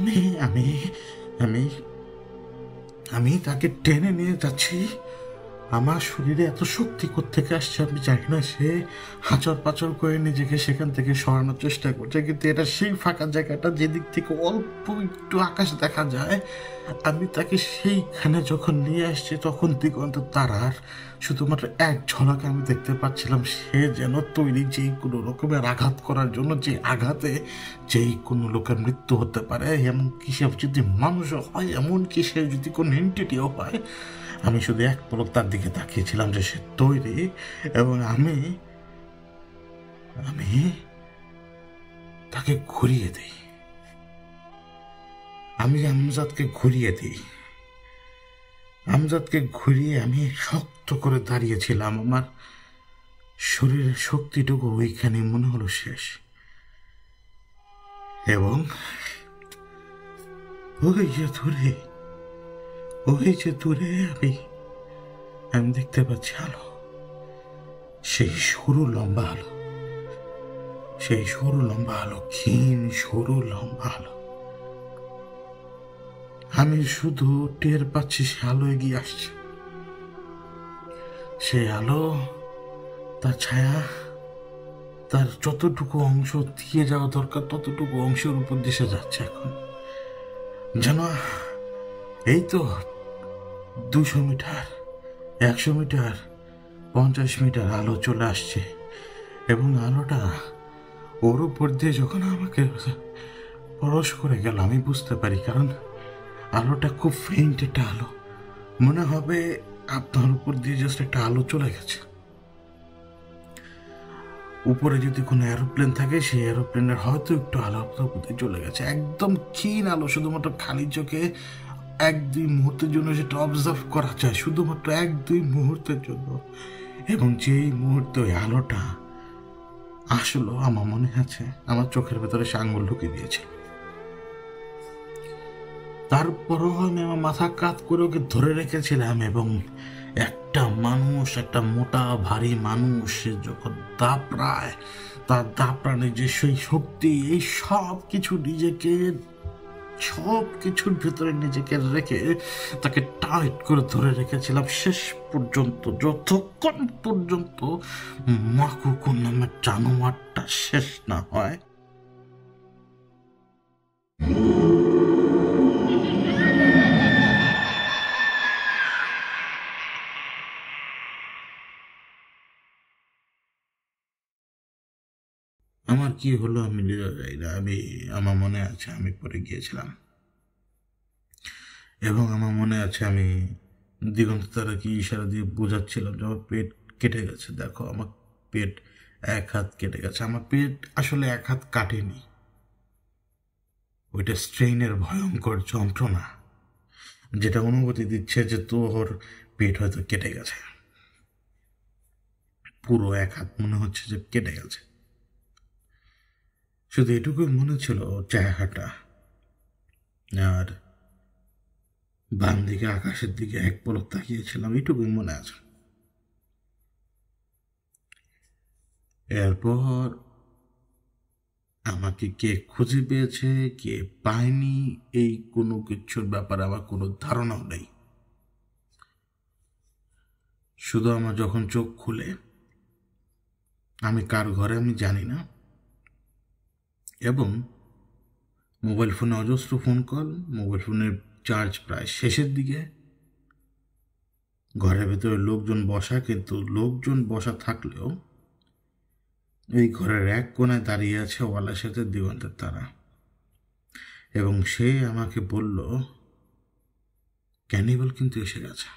আমি আমি আমি আমি তাকে টেনে নিয়ে যাচ্ছি। আমার শরীরে এত শক্তি কোত্থেকে আসছে আমি জানি না। সে হাঁচর পাচর করে নিজেকে সেখান থেকে সরানোর চেষ্টা করছে, কিন্তু এটা সেই ফাঁকা জায়গাটা যেদিক থেকে অল্প একটু আকাশ দেখা যায়। আমি তাকে সেইখানে যখন নিয়ে আসছি তখন দিগন্ত তারার শুধুমাত্র এক ঝলকে আমি দেখতে পাচ্ছিলাম সে যেন তৈরি যেই কোনো রকমের আঘাত করার জন্য, যে আঘাতে যেই কোনো লোকের মৃত্যু হতে পারে, এমনকি সে যদি মানুষও হয়, এমনকি সে যদি কোনো এন্টিটিও হয়। আমি শুধু এক পলক তার দিকে তাকিয়েছিলাম যে সে তৈরি, এবং আমি আমি তাকে ঘুরিয়ে দিই। আমি আমজাদকে ঘুরিয়ে দিই। আমজাদকে ঘুরিয়ে আমি শক্ত করে দাঁড়িয়েছিলাম। আমার শরীরের শক্তিটুকু ওইখানে মনে হলো শেষ। এবং ওই যে দূরে আমি দেখতে পাচ্ছি আলো, সেই সরু লম্বা আলো, ক্ষীণ সরু লম্বা আলো। আমি শুধু টের পাচ্ছি সে আলো এগিয়ে আসছে। সে আলো, তার ছায়া, তার যতটুকু অংশ দিয়ে যাওয়া দরকার ততটুকু অংশের উপর দিশে যাচ্ছে। এখন যেন এই তো 200 মিটার, 100 মিটার, 50 মিটার আলো চলে আসছে, এবং আলোটা ওর উপর দিয়ে যখন আমাকে পরশ করে গেল আমি বুঝতে পারি, কারণ আলোটা খুব ফেইন্ট একটা আলো, মনে হবে আপনার উপর দিয়ে জাস্ট একটা আলো চলে গেছে। উপরে যদি কোনো এরোপ্লেন থাকে সেই এরোপ্লেনের হয়তো একটু আলো আপনার উপর দিয়ে চলে গেছে। একদম ক্ষীণ আলো, শুধুমাত্র খালি চোখে 1-2 মুহূর্তের জন্য সেটা অবজার্ভ করা যায়, শুধুমাত্র 1-2 মুহূর্তের জন্য। এবং যেই মুহূর্তে ওই আলোটা আসলো, আমার মনে আছে আমার চোখের ভেতরে সে আঙুল ঢুকিয়ে দিয়েছিল। তারপরও আমি আমার মাথা কাত করে ওকে ধরে রেখেছিলাম, এবং একটা মোটা ভারী মানুষ সে যখন দাপড়ায়, তার দাপড়ানে যে সেই শক্তি, এই সব কিছুর ভেতরে নিজেকে রেখে তাকে টাইট করে ধরে রেখেছিলাম শেষ পর্যন্ত, যতক্ষণ পর্যন্ত মাকুকুর নামের জানোয়ারটা শেষ না হয়। আমার কি হলো আমি নিজেও জানি না। আমার মনে আছে আমি পড়ে গিয়েছিলাম, এবং আমার মনে আছে আমি দিগন্ত তারা কি ইশারা দিয়ে বোঝাচ্ছিলাম যে আমার পেট কেটে গেছে। দেখো আমার পেট 1 হাত কেটে গেছে। আমার পেট আসলে 1 হাত কাটেনি, ওইটা স্ট্রেইনের ভয়ঙ্কর যন্ত্রণা যেটা অনুভূতি দিচ্ছে যে তোর পেট হয়তো কেটে গেছে। পুরো 1 হাত মনে হচ্ছে যে কেটে গেছে। শুধু এটুকুই মনে ছিল চেহারাটা, আর বাম দিকে আকাশের দিকে এক পলক তাকিয়েছিলাম, এটুকুই মনে আছে। এরপর আমাকে কে খুঁজে পেয়েছে, কে পায়নি, এই কোনো কিছুর ব্যাপারে আমার কোনো ধারণাও নেই। শুধু আমার যখন চোখ খুলে আমি কার ঘরে আমি জানি না, এবং মোবাইল ফোনে অজস্র ফোন কল, মোবাইল ফোনের চার্জ প্রায় শেষের দিকে, ঘরের ভেতরে লোকজন বসা, কিন্তু লোকজন বসা থাকলেও এই ঘরের এক কোণায় দাঁড়িয়ে আছে ওয়ালের সাথে দিগন্তের তারা, এবং সে আমাকে বলল ক্যানিবাল কিন্তু এসে গেছে।